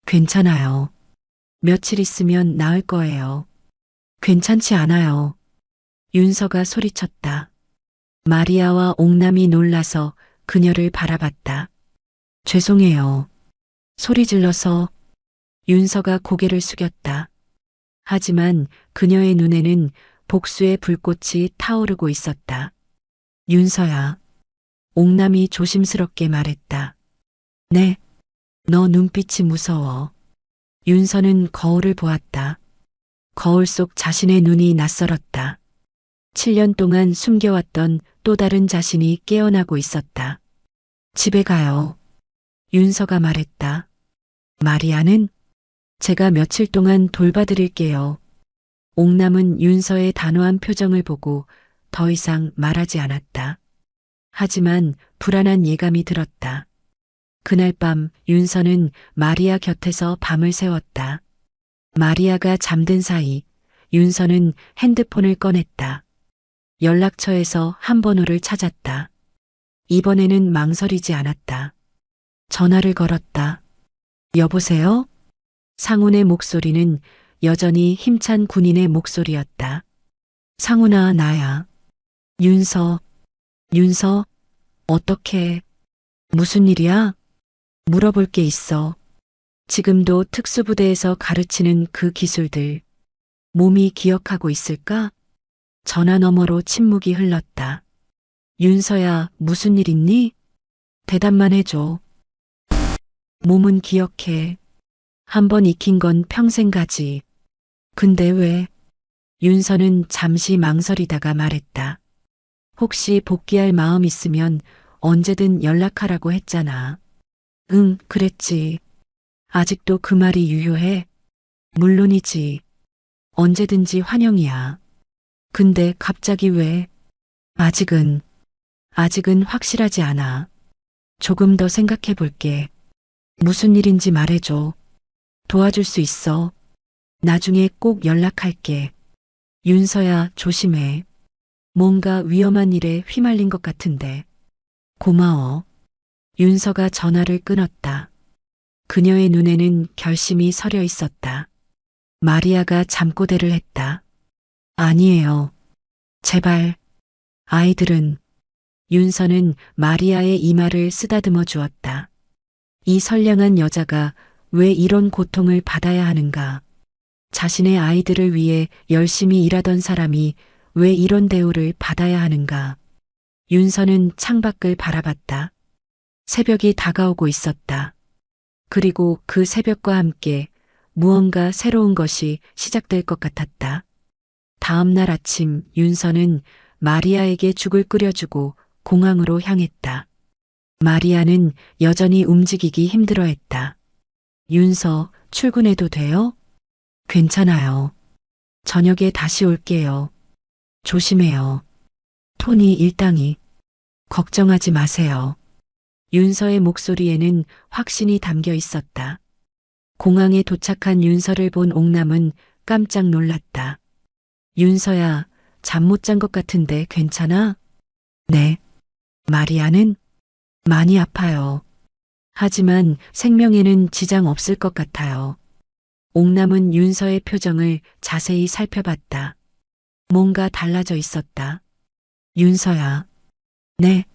Speaker 2: 괜찮아요. 며칠 있으면 나을 거예요. 괜찮지 않아요. 윤서가 소리쳤다. 마리아와 옥남이 놀라서 그녀를 바라봤다. 죄송해요. 소리 질러서. 윤서가 고개를 숙였다. 하지만 그녀의 눈에는 복수의 불꽃이 타오르고 있었다. 윤서야. 옥남이 조심스럽게 말했다. 네. 너 눈빛이 무서워. 윤서는 거울을 보았다. 거울 속 자신의 눈이 낯설었다. 7년 동안 숨겨왔던 또 다른 자신이 깨어나고 있었다. 집에 가요. 윤서가 말했다. 마리아는? 제가 며칠 동안 돌봐드릴게요. 옥남은 윤서의 단호한 표정을 보고 더 이상 말하지 않았다. 하지만 불안한 예감이 들었다. 그날 밤 윤서는 마리아 곁에서 밤을 새웠다. 마리아가 잠든 사이 윤서는 핸드폰을 꺼냈다. 연락처에서 한 번호를 찾았다. 이번에는 망설이지 않았다. 전화를 걸었다. 여보세요? 상훈의 목소리는 여전히 힘찬 군인의 목소리였다. 상훈아, 나야. 윤서, 어떻게, 무슨 일이야? 물어볼 게 있어. 지금도 특수부대에서 가르치는 그 기술들, 몸이 기억하고 있을까? 전화 너머로 침묵이 흘렀다. 윤서야, 무슨 일 있니? 대답만 해줘. 몸은 기억해. 한번 익힌 건 평생 가지. 근데 왜? 윤서는 잠시 망설이다가 말했다. 혹시 복귀할 마음 있으면 언제든 연락하라고 했잖아. 응, 그랬지. 아직도 그 말이 유효해? 물론이지. 언제든지 환영이야. 근데 갑자기 왜? 아직은 확실하지 않아. 조금 더 생각해 볼게. 무슨 일인지 말해줘. 도와줄 수 있어. 나중에 꼭 연락할게. 윤서야, 조심해. 뭔가 위험한 일에 휘말린 것 같은데. 고마워. 윤서가 전화를 끊었다. 그녀의 눈에는 결심이 서려 있었다. 마리아가 잠꼬대를 했다. 아니에요. 제발. 아이들은. 윤서는 마리아의 이마를 쓰다듬어 주었다. 이 선량한 여자가 왜 이런 고통을 받아야 하는가? 자신의 아이들을 위해 열심히 일하던 사람이 왜 이런 대우를 받아야 하는가? 윤서는 창밖을 바라봤다. 새벽이 다가오고 있었다. 그리고 그 새벽과 함께 무언가 새로운 것이 시작될 것 같았다. 다음 날 아침 윤서는 마리아에게 죽을 끓여주고 공항으로 향했다. 마리아는 여전히 움직이기 힘들어했다. 윤서, 출근해도 돼요? 괜찮아요. 저녁에 다시 올게요. 조심해요. 토니 일당이. 걱정하지 마세요. 윤서의 목소리에는 확신이 담겨 있었다. 공항에 도착한 윤서를 본 옥남은 깜짝 놀랐다. 윤서야, 잠 못 잔 것 같은데 괜찮아? 네. 마리아는? 많이 아파요. 하지만 생명에는 지장 없을 것 같아요. 옥남은 윤서의 표정을 자세히 살펴봤다. 뭔가 달라져 있었다. 윤서야. 네.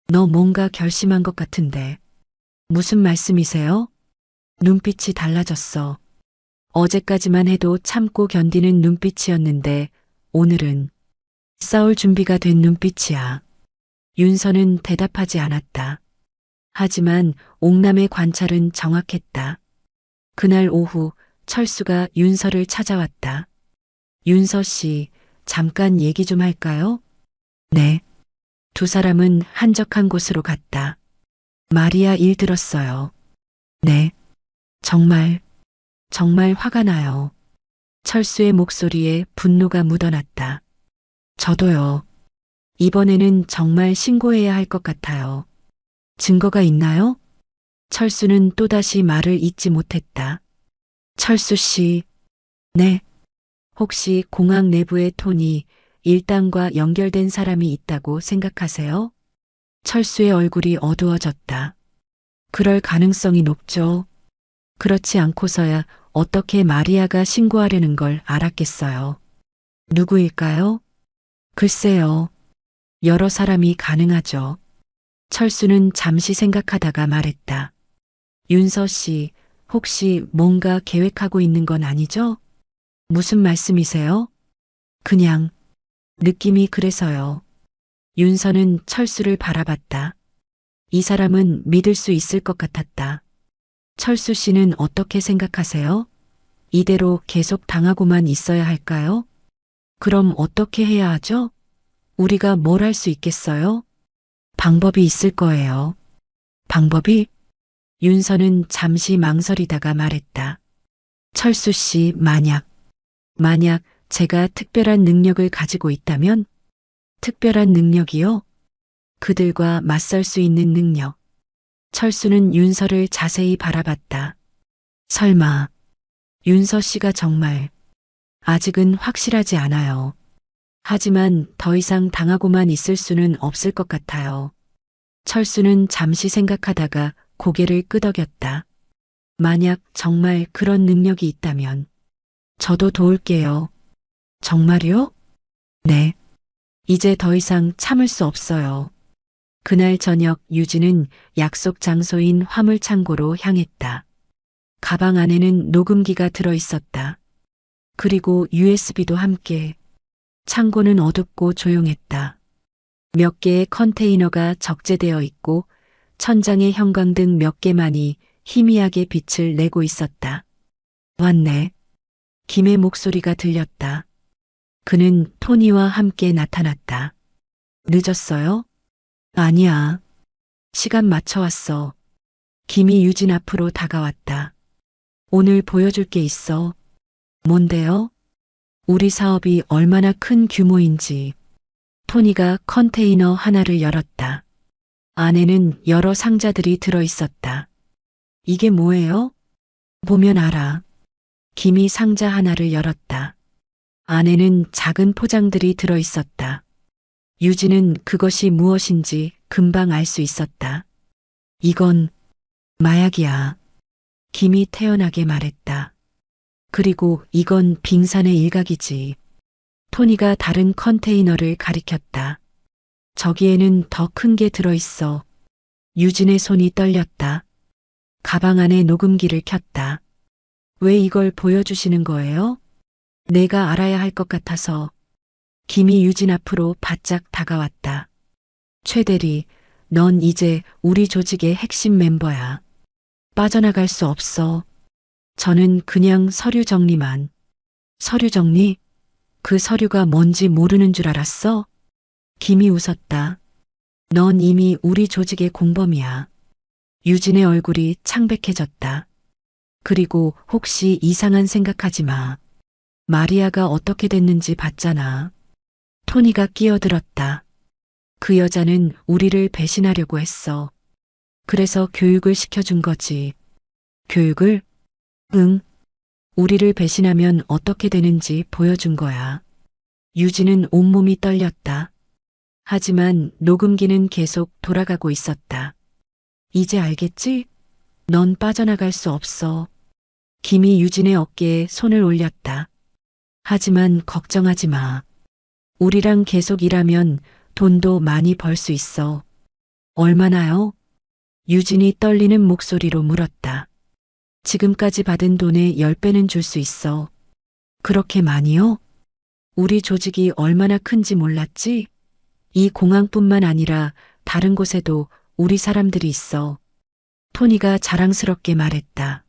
Speaker 2: 너 뭔가 결심한 것 같은데. 무슨 말씀이세요? 눈빛이 달라졌어. 어제까지만 해도 참고 견디는 눈빛이었는데 오늘은 싸울 준비가 된 눈빛이야. 윤서는 대답하지 않았다. 하지만 옥남의 관찰은 정확했다. 그날 오후 철수가 윤서를 찾아왔다. 윤서 씨, 잠깐 얘기 좀 할까요? 네. 두 사람은 한적한 곳으로 갔다. 마리아 일 들었어요. 네. 정말 화가 나요. 철수의 목소리에 분노가 묻어났다. 저도요. 이번에는 정말 신고해야 할 것 같아요. 증거가 있나요? 철수는 또다시 말을 잇지 못했다. 철수 씨. 네. 혹시 공항 내부의 톤이 일당과 연결된 사람이 있다고 생각하세요? 철수의 얼굴이 어두워졌다. 그럴 가능성이 높죠. 그렇지 않고서야 어떻게 마리아가 신고하려는 걸 알았겠어요. 누구일까요? 글쎄요. 여러 사람이 가능하죠. 철수는 잠시 생각하다가 말했다. 윤서 씨, 혹시 뭔가 계획하고 있는 건 아니죠? 무슨 말씀이세요? 그냥 느낌이 그래서요. 윤서는 철수를 바라봤다. 이 사람은 믿을 수 있을 것 같았다. 철수 씨는 어떻게 생각하세요? 이대로 계속 당하고만 있어야 할까요? 그럼 어떻게 해야 하죠? 우리가 뭘 할 수 있겠어요? 방법이 있을 거예요. 방법이? 윤서는 잠시 망설이다가 말했다. 철수 씨, 만약 제가 특별한 능력을 가지고 있다면? 특별한 능력이요? 그들과 맞설 수 있는 능력. 철수는 윤서를 자세히 바라봤다. 설마, 윤서 씨가 정말, 아직은 확실하지 않아요. 하지만 더 이상 당하고만 있을 수는 없을 것 같아요. 철수는 잠시 생각하다가 고개를 끄덕였다. 만약 정말 그런 능력이 있다면, 저도 도울게요. 정말요? 네. 이제 더 이상 참을 수 없어요. 그날 저녁 유진은 약속 장소인 화물창고로 향했다. 가방 안에는 녹음기가 들어 있었다. 그리고 USB도 함께. 창고는 어둡고 조용했다. 몇 개의 컨테이너가 적재되어 있고 천장에 형광등 몇 개만이 희미하게 빛을 내고 있었다. 왔네. 김의 목소리가 들렸다. 그는 토니와 함께 나타났다. 늦었어요? 아니야. 시간 맞춰 왔어. 김이 유진 앞으로 다가왔다. 오늘 보여줄 게 있어. 뭔데요? 우리 사업이 얼마나 큰 규모인지. 토니가 컨테이너 하나를 열었다. 안에는 여러 상자들이 들어 있었다. 이게 뭐예요? 보면 알아. 김이 상자 하나를 열었다. 안에는 작은 포장들이 들어 있었다. 유진은 그것이 무엇인지 금방 알 수 있었다. 이건 마약이야. 김이 태연하게 말했다. 그리고 이건 빙산의 일각이지. 토니가 다른 컨테이너를 가리켰다. 저기에는 더 큰 게 들어있어. 유진의 손이 떨렸다. 가방 안에 녹음기를 켰다. 왜 이걸 보여주시는 거예요? 내가 알아야 할 것 같아서. 김이 유진 앞으로 바짝 다가왔다. 최 대리, 넌 이제 우리 조직의 핵심 멤버야. 빠져나갈 수 없어. 저는 그냥 서류 정리만. 서류 정리? 그 서류가 뭔지 모르는 줄 알았어? 김이 웃었다. 넌 이미 우리 조직의 공범이야. 유진의 얼굴이 창백해졌다. 그리고 혹시 이상한 생각하지 마. 마리아가 어떻게 됐는지 봤잖아. 토니가 끼어들었다. 그 여자는 우리를 배신하려고 했어. 그래서 교육을 시켜준 거지. 교육을? 응. 우리를 배신하면 어떻게 되는지 보여준 거야. 유진은 온몸이 떨렸다. 하지만 녹음기는 계속 돌아가고 있었다. 이제 알겠지? 넌 빠져나갈 수 없어. 김이 유진의 어깨에 손을 올렸다. 하지만 걱정하지 마. 우리랑 계속 일하면 돈도 많이 벌 수 있어. 얼마나요? 유진이 떨리는 목소리로 물었다. 지금까지 받은 돈의 10배는 줄 수 있어. 그렇게 많이요? 우리 조직이 얼마나 큰지 몰랐지? 이 공항뿐만 아니라 다른 곳에도 우리 사람들이 있어. 토니가 자랑스럽게 말했다.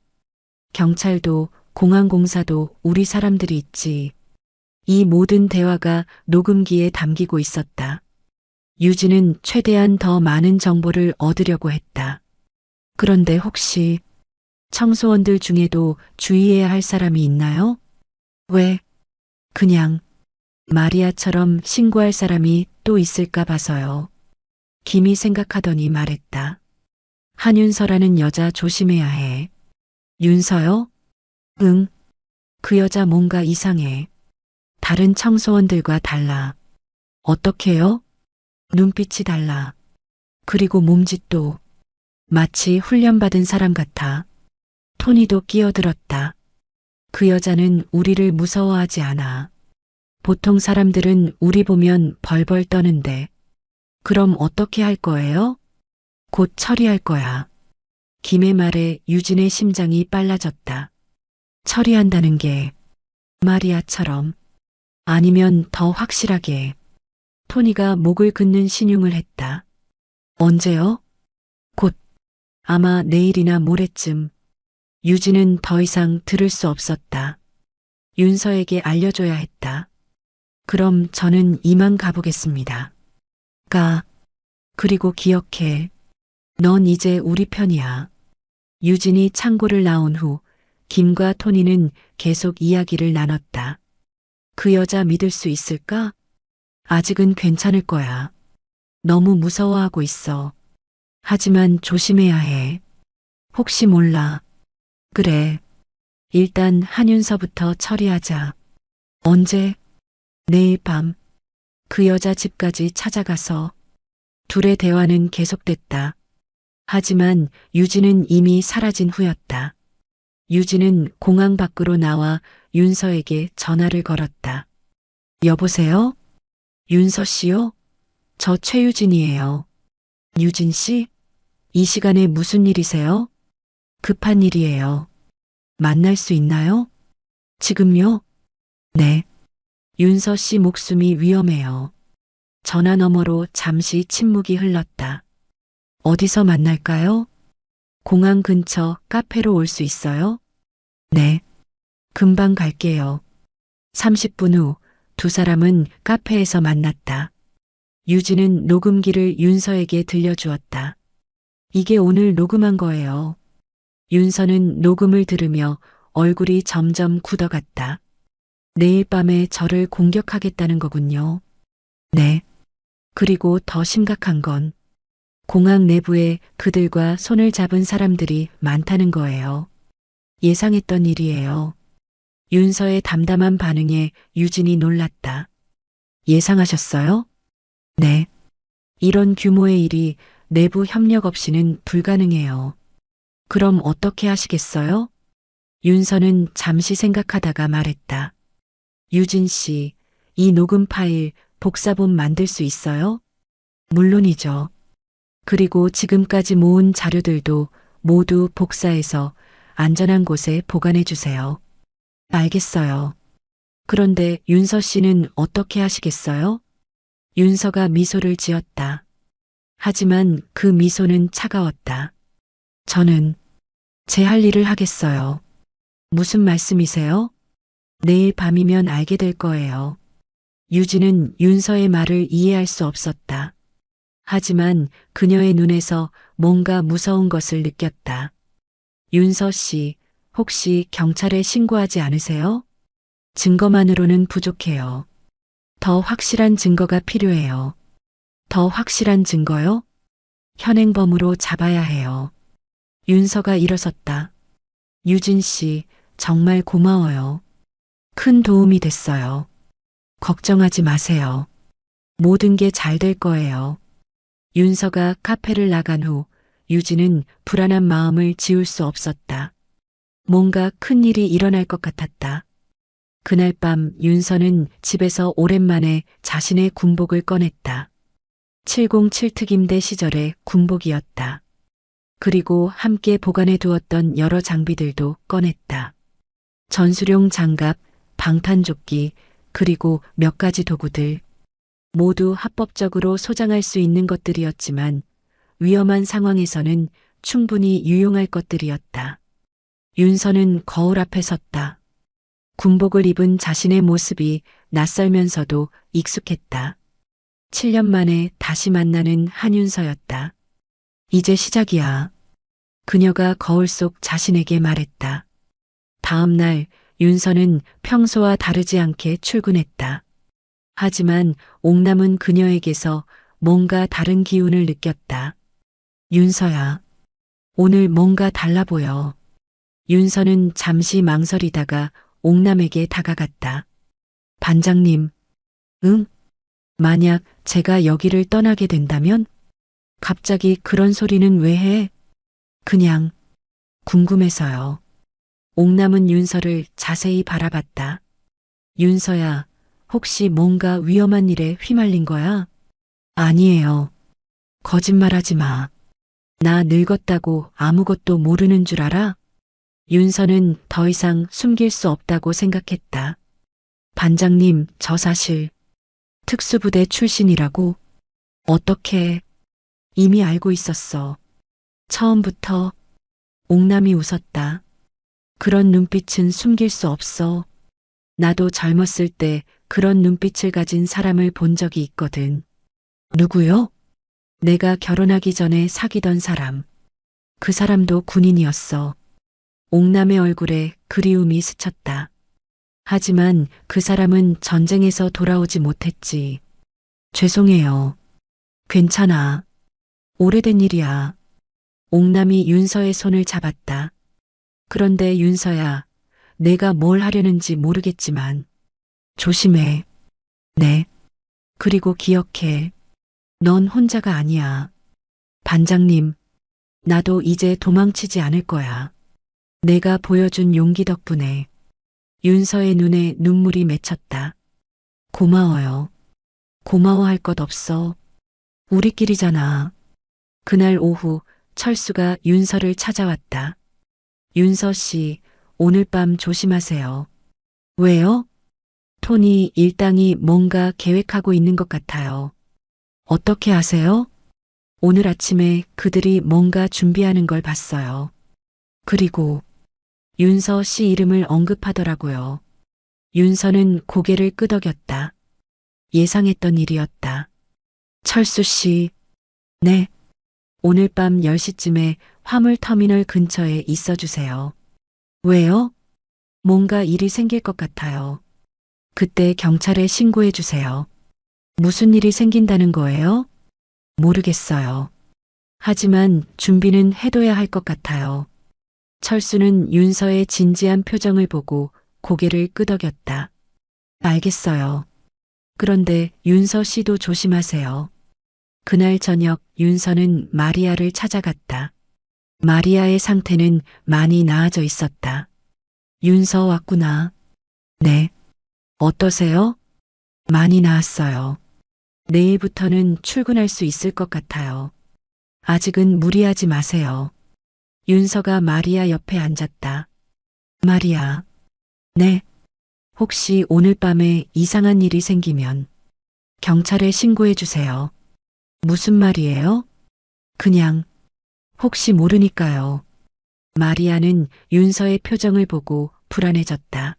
Speaker 2: 경찰도 공항공사도 우리 사람들이 있지. 이 모든 대화가 녹음기에 담기고 있었다. 유진은 최대한 더 많은 정보를 얻으려고 했다. 그런데 혹시 청소원들 중에도 주의해야 할 사람이 있나요? 왜? 그냥 마리아처럼 신고할 사람이 또 있을까 봐서요. 김이 생각하더니 말했다. 한윤서라는 여자 조심해야 해. 윤서요? 응. 그 여자 뭔가 이상해. 다른 청소원들과 달라. 어떻게요? 눈빛이 달라. 그리고 몸짓도 마치 훈련받은 사람 같아. 토니도 끼어들었다. 그 여자는 우리를 무서워하지 않아. 보통 사람들은 우리 보면 벌벌 떠는데. 그럼 어떻게 할 거예요? 곧 처리할 거야. 김의 말에 유진의 심장이 빨라졌다. 처리한다는 게 마리아처럼 아니면 더 확실하게. 토니가 목을 긋는 신용을 했다. 언제요? 곧. 아마 내일이나 모레쯤. 유진은 더 이상 들을 수 없었다. 윤서에게 알려줘야 했다. 그럼 저는 이만 가보겠습니다. 그리고 기억해. 넌 이제 우리 편이야. 유진이 창고를 나온 후 김과 토니는 계속 이야기를 나눴다. 그 여자 믿을 수 있을까? 아직은 괜찮을 거야. 너무 무서워하고 있어. 하지만 조심해야 해. 혹시 몰라. 그래. 일단 한윤서부터 처리하자. 언제? 내일 밤. 그 여자 집까지 찾아가서. 둘의 대화는 계속됐다. 하지만 유진은 이미 사라진 후였다. 유진은 공항 밖으로 나와 윤서에게 전화를 걸었다. 여보세요? 윤서 씨요? 저 최유진이에요. 유진 씨? 이 시간에 무슨 일이세요? 급한 일이에요. 만날 수 있나요? 지금요? 네. 윤서 씨 목숨이 위험해요. 전화 너머로 잠시 침묵이 흘렀다. 어디서 만날까요? 공항 근처 카페로 올 수 있어요? 네. 금방 갈게요. 30분 후 두 사람은 카페에서 만났다. 유진은 녹음기를 윤서에게 들려주었다. 이게 오늘 녹음한 거예요. 윤서는 녹음을 들으며 얼굴이 점점 굳어갔다. 내일 밤에 저를 공격하겠다는 거군요. 네. 그리고 더 심각한 건 공항 내부에 그들과 손을 잡은 사람들이 많다는 거예요. 예상했던 일이에요. 윤서의 담담한 반응에 유진이 놀랐다. 예상하셨어요? 네. 이런 규모의 일이 내부 협력 없이는 불가능해요. 그럼 어떻게 하시겠어요? 윤서는 잠시 생각하다가 말했다. 유진 씨, 이 녹음 파일 복사본 만들 수 있어요? 물론이죠. 그리고 지금까지 모은 자료들도 모두 복사해서 안전한 곳에 보관해 주세요. 알겠어요. 그런데 윤서 씨는 어떻게 하시겠어요? 윤서가 미소를 지었다. 하지만 그 미소는 차가웠다. 저는 제 할 일을 하겠어요. 무슨 말씀이세요? 내일 밤이면 알게 될 거예요. 유진은 윤서의 말을 이해할 수 없었다. 하지만 그녀의 눈에서 뭔가 무서운 것을 느꼈다. 윤서 씨, 혹시 경찰에 신고하지 않으세요? 증거만으로는 부족해요. 더 확실한 증거가 필요해요. 더 확실한 증거요? 현행범으로 잡아야 해요. 윤서가 일어섰다. 유진 씨, 정말 고마워요. 큰 도움이 됐어요. 걱정하지 마세요. 모든 게 잘 될 거예요. 윤서가 카페를 나간 후 유진은 불안한 마음을 지울 수 없었다. 뭔가 큰 일이 일어날 것 같았다. 그날 밤 윤서는 집에서 오랜만에 자신의 군복을 꺼냈다. 707 특임대 시절의 군복이었다. 그리고 함께 보관해 두었던 여러 장비들도 꺼냈다. 전술용 장갑, 방탄조끼, 그리고 몇 가지 도구들. 모두 합법적으로 소장할 수 있는 것들이었지만 위험한 상황에서는 충분히 유용할 것들이었다. 윤서는 거울 앞에 섰다. 군복을 입은 자신의 모습이 낯설면서도 익숙했다. 7년 만에 다시 만나는 한윤서였다. 이제 시작이야. 그녀가 거울 속 자신에게 말했다. 다음 날 윤서는 평소와 다르지 않게 출근했다. 하지만 옥남은 그녀에게서 뭔가 다른 기운을 느꼈다. 윤서야, 오늘 뭔가 달라 보여. 윤서는 잠시 망설이다가 옥남에게 다가갔다. 반장님, 응? 만약 제가 여기를 떠나게 된다면? 갑자기 그런 소리는 왜 해? 그냥 궁금해서요. 옥남은 윤서를 자세히 바라봤다. 윤서야, 혹시 뭔가 위험한 일에 휘말린 거야? 아니에요. 거짓말하지 마. 나 늙었다고 아무것도 모르는 줄 알아? 윤서는 더 이상 숨길 수 없다고 생각했다. 반장님, 저 사실 특수부대 출신이라고. 어떻게? 이미 알고 있었어. 처음부터. 옥남이 웃었다. 그런 눈빛은 숨길 수 없어. 나도 젊었을 때 그런 눈빛을 가진 사람을 본 적이 있거든. 누구요? 내가 결혼하기 전에 사귀던 사람. 그 사람도 군인이었어. 옥남의 얼굴에 그리움이 스쳤다. 하지만 그 사람은 전쟁에서 돌아오지 못했지. 죄송해요. 괜찮아. 오래된 일이야. 옥남이 윤서의 손을 잡았다. 그런데 윤서야, 내가 뭘 하려는지 모르겠지만 조심해. 네. 그리고 기억해. 넌 혼자가 아니야. 반장님, 나도 이제 도망치지 않을 거야. 내가 보여준 용기 덕분에. 윤서의 눈에 눈물이 맺혔다. 고마워요. 고마워할 것 없어. 우리끼리잖아. 그날 오후 철수가 윤서를 찾아왔다. 윤서 씨, 오늘 밤 조심하세요. 왜요? 톤이 일당이 뭔가 계획하고 있는 것 같아요. 어떻게 아세요? 오늘 아침에 그들이 뭔가 준비하는 걸 봤어요. 그리고 윤서 씨 이름을 언급하더라고요. 윤서는 고개를 끄덕였다. 예상했던 일이었다. 철수 씨, 네. 오늘 밤 10시쯤에 화물터미널 근처에 있어 주세요. 왜요? 뭔가 일이 생길 것 같아요. 그때 경찰에 신고해 주세요. 무슨 일이 생긴다는 거예요? 모르겠어요. 하지만 준비는 해둬야 할 것 같아요. 철수는 윤서의 진지한 표정을 보고 고개를 끄덕였다. 알겠어요. 그런데 윤서 씨도 조심하세요. 그날 저녁 윤서는 마리아를 찾아갔다. 마리아의 상태는 많이 나아져 있었다. 윤서 왔구나. 네. 어떠세요? 많이 나았어요. 내일부터는 출근할 수 있을 것 같아요. 아직은 무리하지 마세요. 윤서가 마리아 옆에 앉았다. 마리아. 네. 혹시 오늘 밤에 이상한 일이 생기면 경찰에 신고해 주세요. 무슨 말이에요? 그냥 혹시 모르니까요. 마리아는 윤서의 표정을 보고 불안해졌다.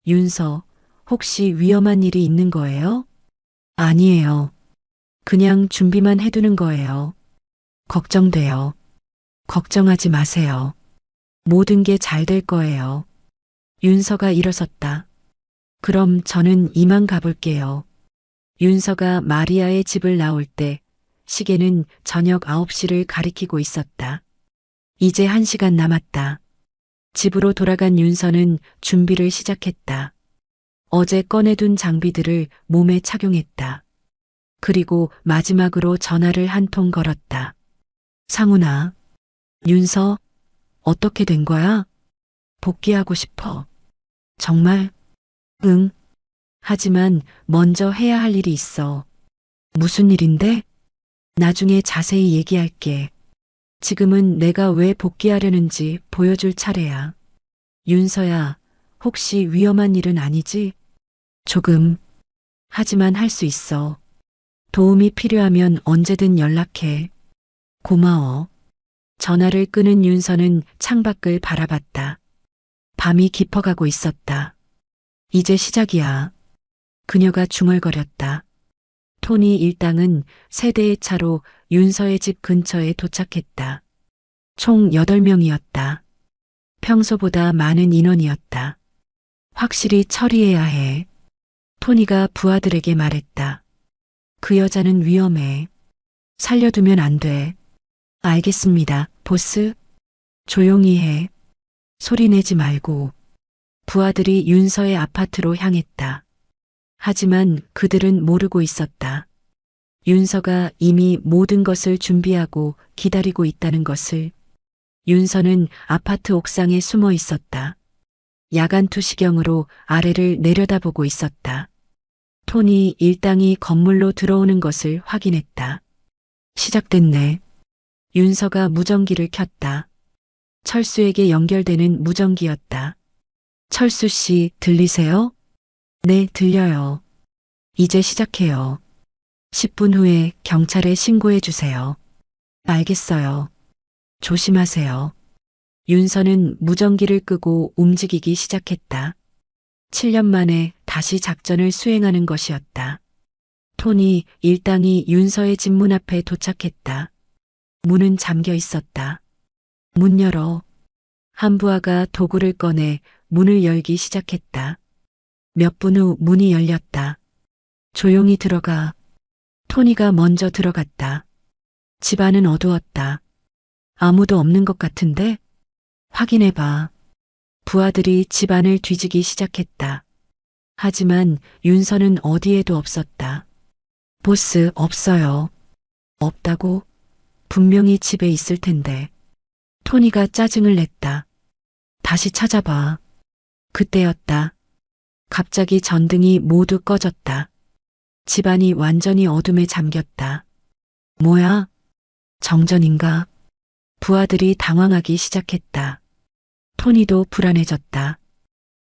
Speaker 2: 윤서, 혹시 위험한 일이 있는 거예요? 아니에요. 그냥 준비만 해두는 거예요. 걱정돼요. 걱정하지 마세요. 모든 게 잘 될 거예요. 윤서가 일어섰다. 그럼 저는 이만 가볼게요. 윤서가 마리아의 집을 나올 때 시계는 저녁 9시를 가리키고 있었다. 이제 1시간 남았다. 집으로 돌아간 윤서는 준비를 시작했다. 어제 꺼내둔 장비들을 몸에 착용했다. 그리고 마지막으로 전화를 한 통 걸었다. 상훈아, 윤서, 어떻게 된 거야? 복귀하고 싶어. 정말? 응. 하지만 먼저 해야 할 일이 있어. 무슨 일인데? 나중에 자세히 얘기할게. 지금은 내가 왜 복귀하려는지 보여줄 차례야. 윤서야, 혹시 위험한 일은 아니지? 조금. 하지만 할 수 있어. 도움이 필요하면 언제든 연락해. 고마워. 전화를 끄는 윤서는 창밖을 바라봤다. 밤이 깊어가고 있었다. 이제 시작이야. 그녀가 중얼거렸다. 토니 일당은 세 대의 차로 윤서의 집 근처에 도착했다. 총 8명이었다. 평소보다 많은 인원이었다. 확실히 처리해야 해. 토니가 부하들에게 말했다. 그 여자는 위험해. 살려두면 안 돼. 알겠습니다, 보스. 조용히 해. 소리 내지 말고. 부하들이 윤서의 아파트로 향했다. 하지만 그들은 모르고 있었다. 윤서가 이미 모든 것을 준비하고 기다리고 있다는 것을. 윤서는 아파트 옥상에 숨어 있었다. 야간 투시경으로 아래를 내려다보고 있었다. 토니 일당이 건물로 들어오는 것을 확인했다. 시작됐네. 윤서가 무전기를 켰다. 철수에게 연결되는 무전기였다. 철수 씨, 들리세요? 네, 들려요. 이제 시작해요. 10분 후에 경찰에 신고해 주세요. 알겠어요. 조심하세요. 윤서는 무전기를 끄고 움직이기 시작했다. 7년 만에 다시 작전을 수행하는 것이었다. 토니 일당이 윤서의 집 문 앞에 도착했다. 문은 잠겨 있었다. 문 열어. 한 부하가 도구를 꺼내 문을 열기 시작했다. 몇 분 후 문이 열렸다. 조용히 들어가. 토니가 먼저 들어갔다. 집 안은 어두웠다. 아무도 없는 것 같은데? 확인해봐. 부하들이 집 안을 뒤지기 시작했다. 하지만 윤서는 어디에도 없었다. 보스, 없어요. 없다고? 분명히 집에 있을 텐데. 토니가 짜증을 냈다. 다시 찾아봐. 그때였다. 갑자기 전등이 모두 꺼졌다. 집안이 완전히 어둠에 잠겼다. 뭐야? 정전인가? 부하들이 당황하기 시작했다. 토니도 불안해졌다.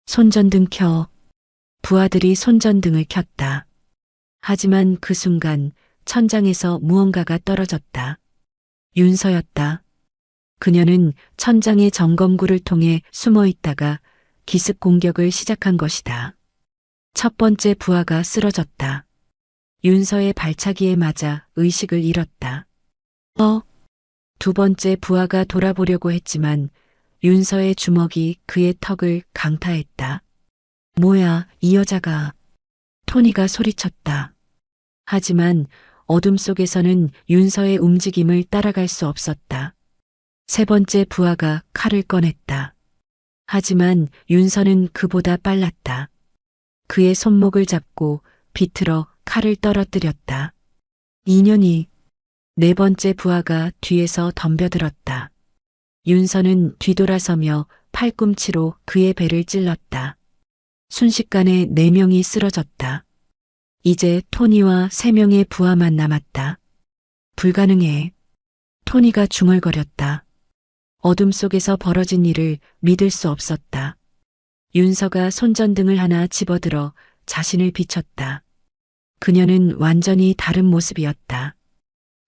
Speaker 2: 손전등 켜. 부하들이 손전등을 켰다. 하지만 그 순간 천장에서 무언가가 떨어졌다. 윤서였다. 그녀는 천장의 점검구를 통해 숨어 있다가 기습 공격을 시작한 것이다. 첫 번째 부하가 쓰러졌다. 윤서의 발차기에 맞아 의식을 잃었다. 두 번째 부하가 돌아보려고 했지만 윤서의 주먹이 그의 턱을 강타했다. 뭐야, 이 여자가. 토니가 소리쳤다. 하지만 어둠 속에서는 윤서의 움직임을 따라갈 수 없었다. 세 번째 부하가 칼을 꺼냈다. 하지만 윤서는 그보다 빨랐다. 그의 손목을 잡고 비틀어 칼을 떨어뜨렸다. 인연이. 네 번째 부하가 뒤에서 덤벼들었다. 윤서는 뒤돌아서며 팔꿈치로 그의 배를 찔렀다. 순식간에 4명이 쓰러졌다. 이제 토니와 3명의 부하만 남았다. 불가능해. 토니가 중얼거렸다. 어둠 속에서 벌어진 일을 믿을 수 없었다. 윤서가 손전등을 하나 집어들어 자신을 비췄다. 그녀는 완전히 다른 모습이었다.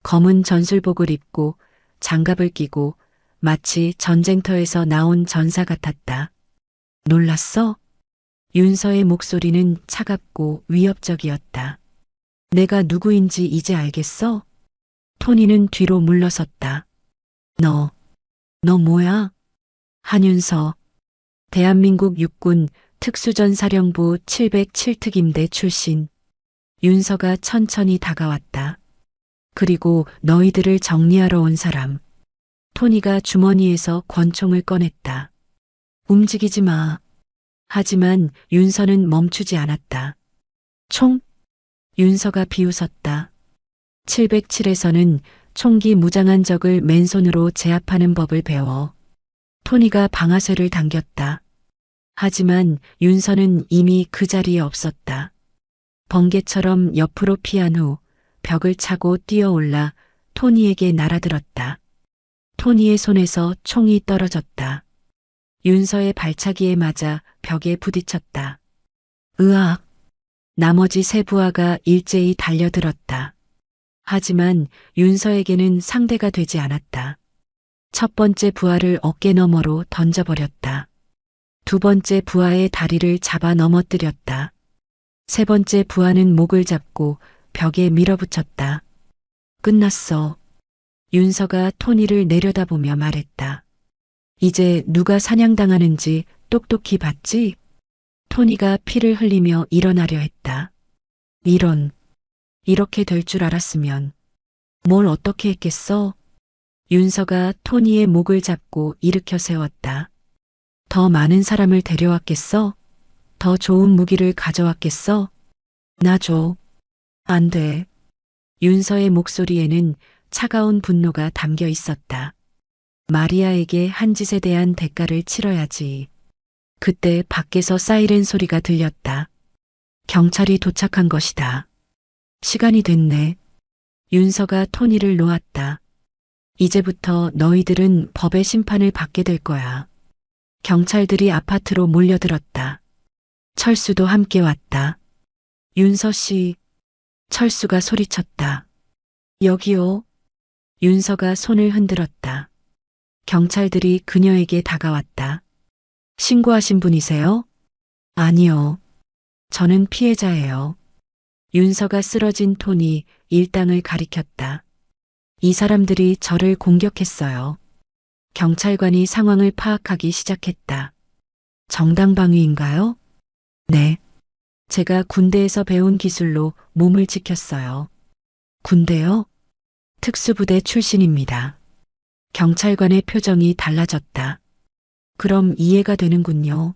Speaker 2: 검은 전술복을 입고 장갑을 끼고 마치 전쟁터에서 나온 전사 같았다. 놀랐어? 윤서의 목소리는 차갑고 위협적이었다. 내가 누구인지 이제 알겠어? 토니는 뒤로 물러섰다. 너 뭐야? 한윤서. 대한민국 육군 특수전사령부 707특임대 출신. 윤서가 천천히 다가왔다. 그리고 너희들을 정리하러 온 사람. 토니가 주머니에서 권총을 꺼냈다. 움직이지 마. 하지만 윤서는 멈추지 않았다. 총? 윤서가 비웃었다. 707에서는 총기 무장한 적을 맨손으로 제압하는 법을 배워. 토니가 방아쇠를 당겼다. 하지만 윤서는 이미 그 자리에 없었다. 번개처럼 옆으로 피한 후 벽을 차고 뛰어올라 토니에게 날아들었다. 토니의 손에서 총이 떨어졌다. 윤서의 발차기에 맞아 벽에 부딪혔다. 으악! 나머지 3 부하가 일제히 달려들었다. 하지만 윤서에게는 상대가 되지 않았다. 첫 번째 부하를 어깨 너머로 던져버렸다. 두 번째 부하의 다리를 잡아 넘어뜨렸다. 세 번째 부하는 목을 잡고 벽에 밀어붙였다. 끝났어. 윤서가 토니를 내려다보며 말했다. 이제 누가 사냥당하는지 똑똑히 봤지? 토니가 피를 흘리며 일어나려 했다. 이렇게 될 줄 알았으면 뭘 어떻게 했겠어? 윤서가 토니의 목을 잡고 일으켜 세웠다. 더 많은 사람을 데려왔겠어? 더 좋은 무기를 가져왔겠어? 나 줘. 안 돼. 윤서의 목소리에는 차가운 분노가 담겨 있었다. 마리아에게 한 짓에 대한 대가를 치러야지. 그때 밖에서 사이렌 소리가 들렸다. 경찰이 도착한 것이다. 시간이 됐네. 윤서가 토니를 놓았다. 이제부터 너희들은 법의 심판을 받게 될 거야. 경찰들이 아파트로 몰려들었다. 철수도 함께 왔다. 윤서 씨. 철수가 소리쳤다. 여기요. 윤서가 손을 흔들었다. 경찰들이 그녀에게 다가왔다. 신고하신 분이세요? 아니요. 저는 피해자예요. 윤서가 쓰러진 토니 일당을 가리켰다. 이 사람들이 저를 공격했어요. 경찰관이 상황을 파악하기 시작했다. 정당방위인가요? 네. 제가 군대에서 배운 기술로 몸을 지켰어요. 군대요? 특수부대 출신입니다. 경찰관의 표정이 달라졌다. 그럼 이해가 되는군요.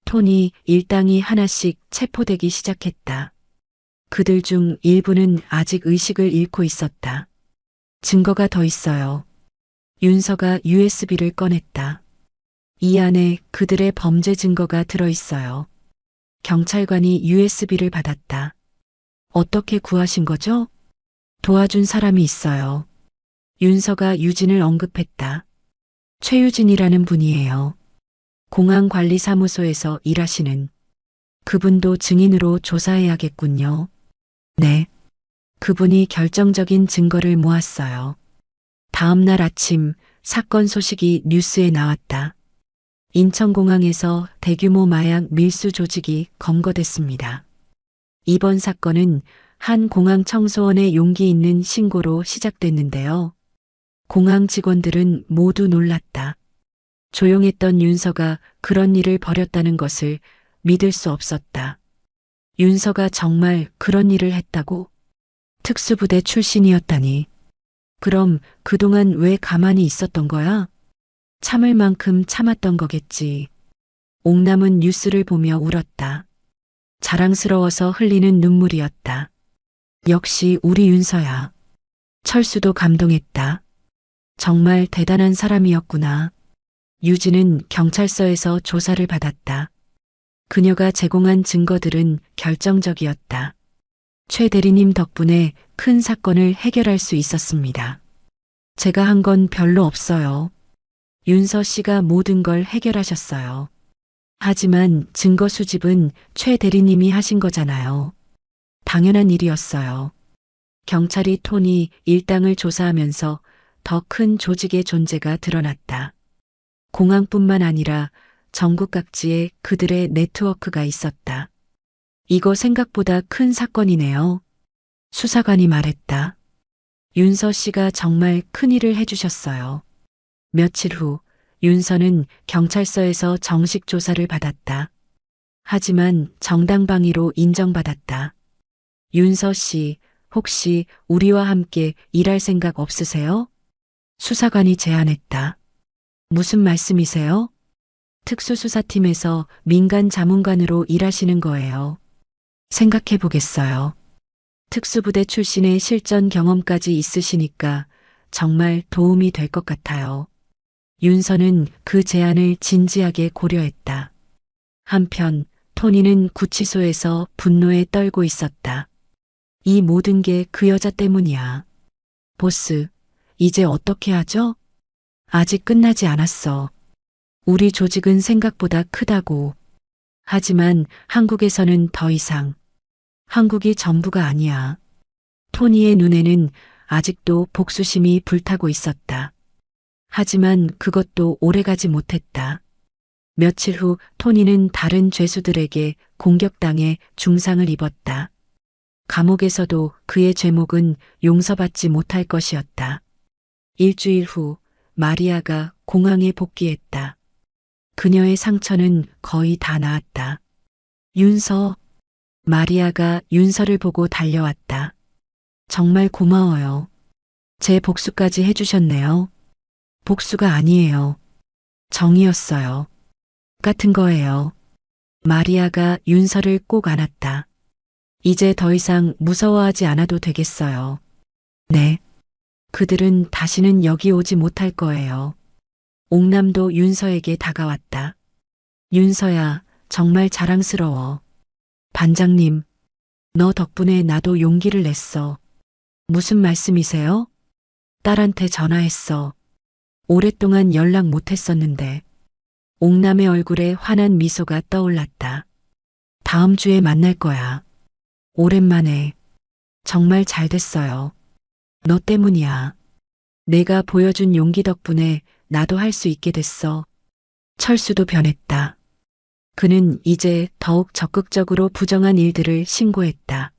Speaker 2: 토니 일당이 하나씩 체포되기 시작했다. 그들 중 일부는 아직 의식을 잃고 있었다. 증거가 더 있어요. 윤서가 USB를 꺼냈다. 이 안에 그들의 범죄 증거가 들어있어요. 경찰관이 USB를 받았다. 어떻게 구하신 거죠? 도와준 사람이 있어요. 윤서가 유진을 언급했다. 최유진이라는 분이에요. 공항관리사무소에서 일하시는. 그분도 증인으로 조사해야겠군요. 네. 그분이 결정적인 증거를 모았어요. 다음 날 아침 사건 소식이 뉴스에 나왔다. 인천공항에서 대규모 마약 밀수 조직이 검거됐습니다. 이번 사건은 한 공항 청소원의 용기 있는 신고로 시작됐는데요. 공항 직원들은 모두 놀랐다. 조용했던 윤서가 그런 일을 벌였다는 것을 믿을 수 없었다. 윤서가 정말 그런 일을 했다고? 특수부대 출신이었다니. 그럼 그동안 왜 가만히 있었던 거야? 참을 만큼 참았던 거겠지. 옥남은 뉴스를 보며 울었다. 자랑스러워서 흘리는 눈물이었다. 역시 우리 윤서야. 철수도 감동했다. 정말 대단한 사람이었구나. 유진은 경찰서에서 조사를 받았다. 그녀가 제공한 증거들은 결정적이었다. 최 대리님 덕분에 큰 사건을 해결할 수 있었습니다. 제가 한 건 별로 없어요. 윤서 씨가 모든 걸 해결하셨어요. 하지만 증거 수집은 최 대리님이 하신 거잖아요. 당연한 일이었어요. 경찰이 토니 일당을 조사하면서 더 큰 조직의 존재가 드러났다. 공항뿐만 아니라 전국 각지에 그들의 네트워크가 있었다. 이거 생각보다 큰 사건이네요. 수사관이 말했다. 윤서 씨가 정말 큰 일을 해주셨어요. 며칠 후 윤서는 경찰서에서 정식 조사를 받았다. 하지만 정당방위로 인정받았다. 윤서 씨, 혹시 우리와 함께 일할 생각 없으세요? 수사관이 제안했다. 무슨 말씀이세요? 특수수사팀에서 민간 자문관으로 일하시는 거예요. 생각해 보겠어요. 특수부대 출신의 실전 경험까지 있으시니까 정말 도움이 될 것 같아요. 윤서는 그 제안을 진지하게 고려했다. 한편 토니는 구치소에서 분노에 떨고 있었다. 이 모든 게 그 여자 때문이야. 보스, 이제 어떻게 하죠? 아직 끝나지 않았어. 우리 조직은 생각보다 크다고. 하지만 한국에서는 더 이상. 한국이 전부가 아니야. 토니의 눈에는 아직도 복수심이 불타고 있었다. 하지만 그것도 오래가지 못했다. 며칠 후 토니는 다른 죄수들에게 공격당해 중상을 입었다. 감옥에서도 그의 죄목은 용서받지 못할 것이었다. 일주일 후 마리아가 공항에 복귀했다. 그녀의 상처는 거의 다 나았다. 윤서, 마리아가 윤서를 보고 달려왔다. 정말 고마워요. 제 복수까지 해주셨네요. 복수가 아니에요. 정이었어요. 같은 거예요. 마리아가 윤서를 꼭 안았다. 이제 더 이상 무서워하지 않아도 되겠어요. 네. 그들은 다시는 여기 오지 못할 거예요. 옥남도 윤서에게 다가왔다. 윤서야, 정말 자랑스러워. 반장님, 너 덕분에 나도 용기를 냈어. 무슨 말씀이세요? 딸한테 전화했어. 오랫동안 연락 못했었는데. 옥남의 얼굴에 환한 미소가 떠올랐다. 다음 주에 만날 거야. 오랜만에. 정말 잘 됐어요. 너 때문이야. 내가 보여준 용기 덕분에 나도 할 수 있게 됐어. 철수도 변했다. 그는 이제 더욱 적극적으로 부정한 일들을 신고했다.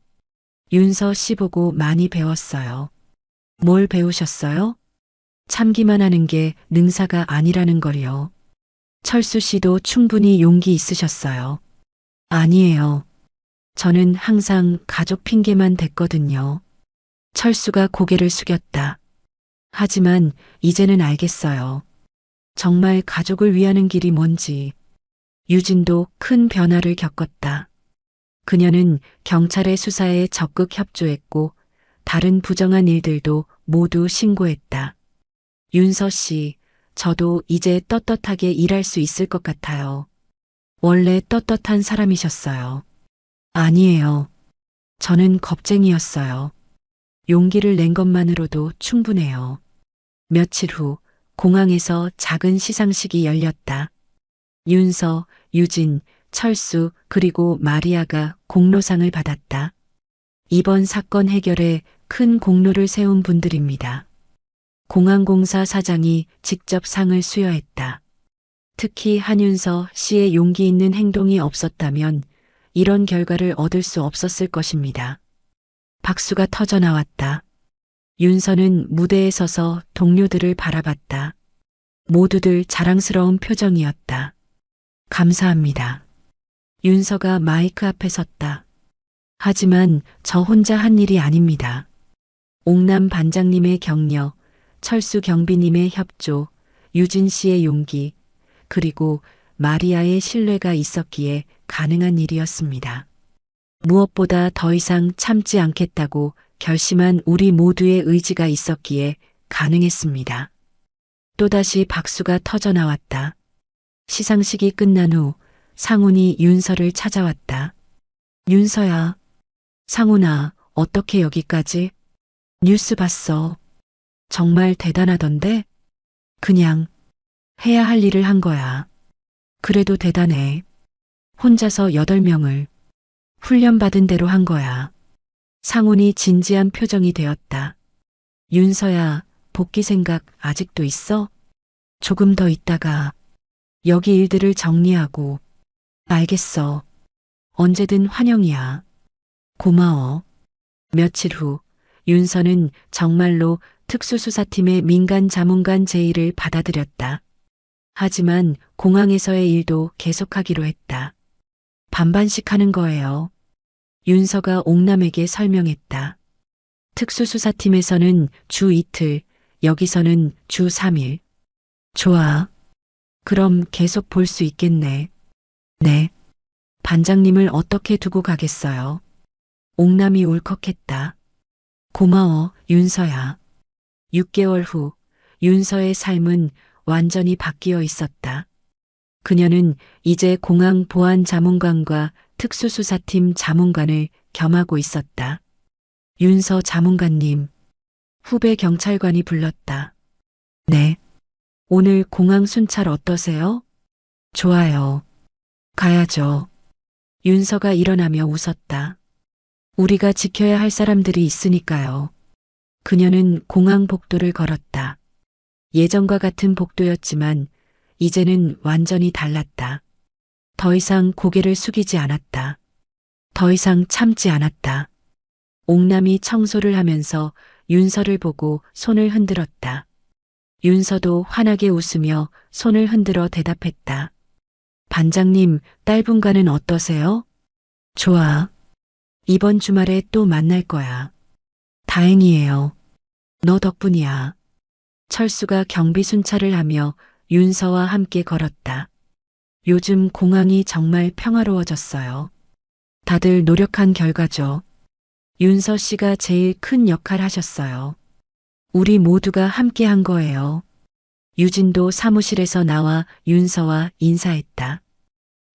Speaker 2: 윤서 씨 보고 많이 배웠어요. 뭘 배우셨어요? 참기만 하는 게 능사가 아니라는 걸요. 철수 씨도 충분히 용기 있으셨어요. 아니에요. 저는 항상 가족 핑계만 댔거든요. 철수가 고개를 숙였다. 하지만 이제는 알겠어요. 정말 가족을 위하는 길이 뭔지. 유진도 큰 변화를 겪었다. 그녀는 경찰의 수사에 적극 협조했고 다른 부정한 일들도 모두 신고했다. 윤서 씨, 저도 이제 떳떳하게 일할 수 있을 것 같아요. 원래 떳떳한 사람이셨어요. 아니에요. 저는 겁쟁이였어요. 용기를 낸 것만으로도 충분해요. 며칠 후 공항에서 작은 시상식이 열렸다. 윤서, 유진, 철수 그리고 마리아가 공로상을 받았다. 이번 사건 해결에 큰 공로를 세운 분들입니다. 공항공사 사장이 직접 상을 수여했다. 특히 한윤서 씨의 용기 있는 행동이 없었다면 이런 결과를 얻을 수 없었을 것입니다. 박수가 터져 나왔다. 윤서는 무대에 서서 동료들을 바라봤다. 모두들 자랑스러운 표정이었다. 감사합니다. 윤서가 마이크 앞에 섰다. 하지만 저 혼자 한 일이 아닙니다. 옥남 반장님의 격려, 철수 경비님의 협조, 유진 씨의 용기, 그리고 마리아의 신뢰가 있었기에 가능한 일이었습니다. 무엇보다 더 이상 참지 않겠다고 결심한 우리 모두의 의지가 있었기에 가능했습니다. 또다시 박수가 터져 나왔다. 시상식이 끝난 후 상훈이 윤서를 찾아왔다. 윤서야. 상훈아, 어떻게 여기까지? 뉴스 봤어. 정말 대단하던데? 그냥 해야 할 일을 한 거야. 그래도 대단해. 혼자서 8명을 훈련받은 대로 한 거야. 상훈이 진지한 표정이 되었다. 윤서야, 복귀 생각 아직도 있어? 조금 더 있다가 여기 일들을 정리하고. 알겠어. 언제든 환영이야. 고마워. 며칠 후 윤서는 정말로 특수수사팀의 민간 자문관 제의를 받아들였다. 하지만 공항에서의 일도 계속하기로 했다. 반반씩 하는 거예요. 윤서가 옥남에게 설명했다. 특수수사팀에서는 주 이틀, 여기서는 주 3일. 좋아. 그럼 계속 볼 수 있겠네. 네. 반장님을 어떻게 두고 가겠어요? 옥남이 울컥했다. 고마워, 윤서야. 6개월 후 윤서의 삶은 완전히 바뀌어 있었다. 그녀는 이제 공항 보안 자문관과 특수수사팀 자문관을 겸하고 있었다. 윤서 자문관님, 후배 경찰관이 불렀다. 네. 오늘 공항 순찰 어떠세요? 좋아요. 가야죠. 윤서가 일어나며 웃었다. 우리가 지켜야 할 사람들이 있으니까요. 그녀는 공항 복도를 걸었다. 예전과 같은 복도였지만 이제는 완전히 달랐다. 더 이상 고개를 숙이지 않았다. 더 이상 참지 않았다. 옥남이 청소를 하면서 윤서를 보고 손을 흔들었다. 윤서도 환하게 웃으며 손을 흔들어 대답했다. 반장님, 딸분과는 어떠세요? 좋아. 이번 주말에 또 만날 거야. 다행이에요. 너 덕분이야. 철수가 경비 순찰을 하며 윤서와 함께 걸었다. 요즘 공항이 정말 평화로워졌어요. 다들 노력한 결과죠. 윤서 씨가 제일 큰 역할 하셨어요. 우리 모두가 함께 한 거예요. 유진도 사무실에서 나와 윤서와 인사했다.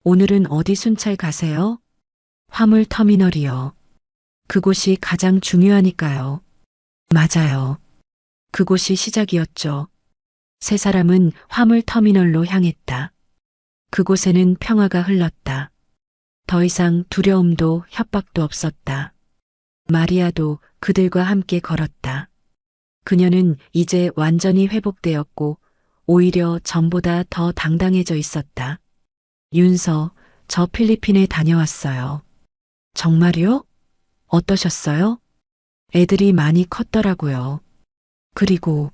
Speaker 2: 오늘은 어디 순찰 가세요? 화물 터미널이요. 그곳이 가장 중요하니까요. 맞아요. 그곳이 시작이었죠. 세 사람은 화물 터미널로 향했다. 그곳에는 평화가 흘렀다. 더 이상 두려움도 협박도 없었다. 마리아도 그들과 함께 걸었다. 그녀는 이제 완전히 회복되었고 오히려 전보다 더 당당해져 있었다. 윤서, 저 필리핀에 다녀왔어요. 정말요? 어떠셨어요? 애들이 많이 컸더라고요. 그리고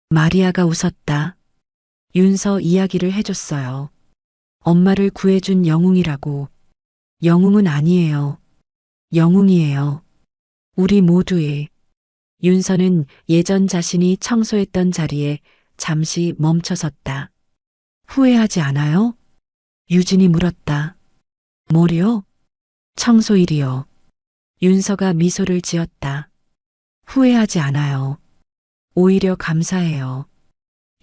Speaker 2: 마리아가 웃었다. 윤서 이야기를 해줬어요. 엄마를 구해준 영웅이라고. 영웅은 아니에요. 영웅이에요. 우리 모두의. 윤서는 예전 자신이 청소했던 자리에 잠시 멈춰섰다. 후회하지 않아요? 유진이 물었다. 뭐요? 청소일이요. 윤서가 미소를 지었다. 후회하지 않아요. 오히려 감사해요.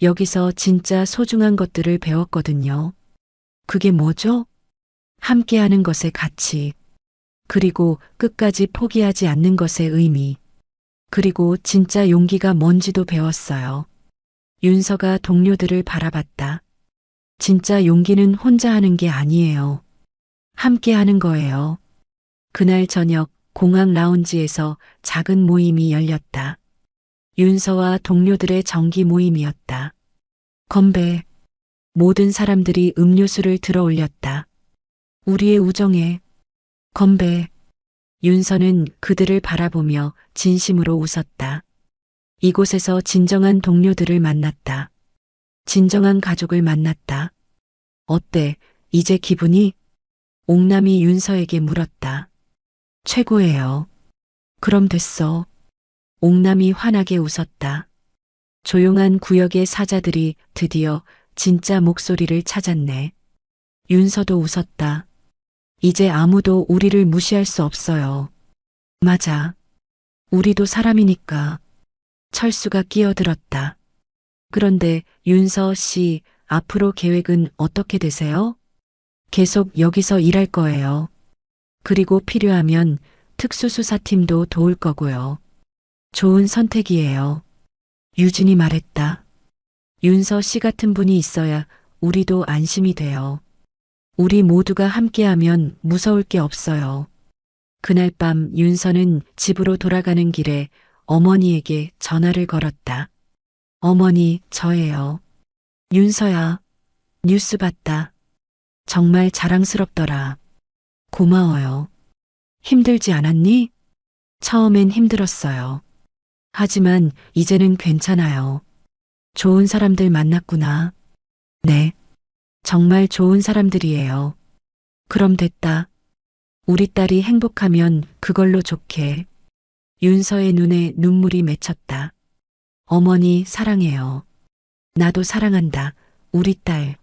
Speaker 2: 여기서 진짜 소중한 것들을 배웠거든요. 그게 뭐죠? 함께하는 것의 가치. 그리고 끝까지 포기하지 않는 것의 의미. 그리고 진짜 용기가 뭔지도 배웠어요. 윤서가 동료들을 바라봤다. 진짜 용기는 혼자 하는 게 아니에요. 함께 하는 거예요. 그날 저녁 공항 라운지에서 작은 모임이 열렸다. 윤서와 동료들의 정기 모임이었다. 건배. 모든 사람들이 음료수를 들어 올렸다. 우리의 우정에 건배. 윤서는 그들을 바라보며 진심으로 웃었다. 이곳에서 진정한 동료들을 만났다. 진정한 가족을 만났다. 어때? 이제 기분이? 옥남이 윤서에게 물었다. 최고예요. 그럼 됐어. 옥남이 환하게 웃었다. 조용한 구역의 사자들이 드디어 진짜 목소리를 찾았네. 윤서도 웃었다. 이제 아무도 우리를 무시할 수 없어요. 맞아. 우리도 사람이니까. 철수가 끼어들었다. 그런데 윤서 씨, 앞으로 계획은 어떻게 되세요? 계속 여기서 일할 거예요. 그리고 필요하면 특수수사팀도 도울 거고요. 좋은 선택이에요. 유진이 말했다. 윤서 씨 같은 분이 있어야 우리도 안심이 돼요. 우리 모두가 함께하면 무서울 게 없어요. 그날 밤 윤서는 집으로 돌아가는 길에 어머니에게 전화를 걸었다. 어머니, 저예요. 윤서야, 뉴스 봤다. 정말 자랑스럽더라. 고마워요. 힘들지 않았니? 처음엔 힘들었어요. 하지만 이제는 괜찮아요. 좋은 사람들 만났구나. 네. 정말 좋은 사람들이에요. 그럼 됐다. 우리 딸이 행복하면 그걸로 좋게. 윤서의 눈에 눈물이 맺혔다. 어머니 사랑해요. 나도 사랑한다. 우리 딸.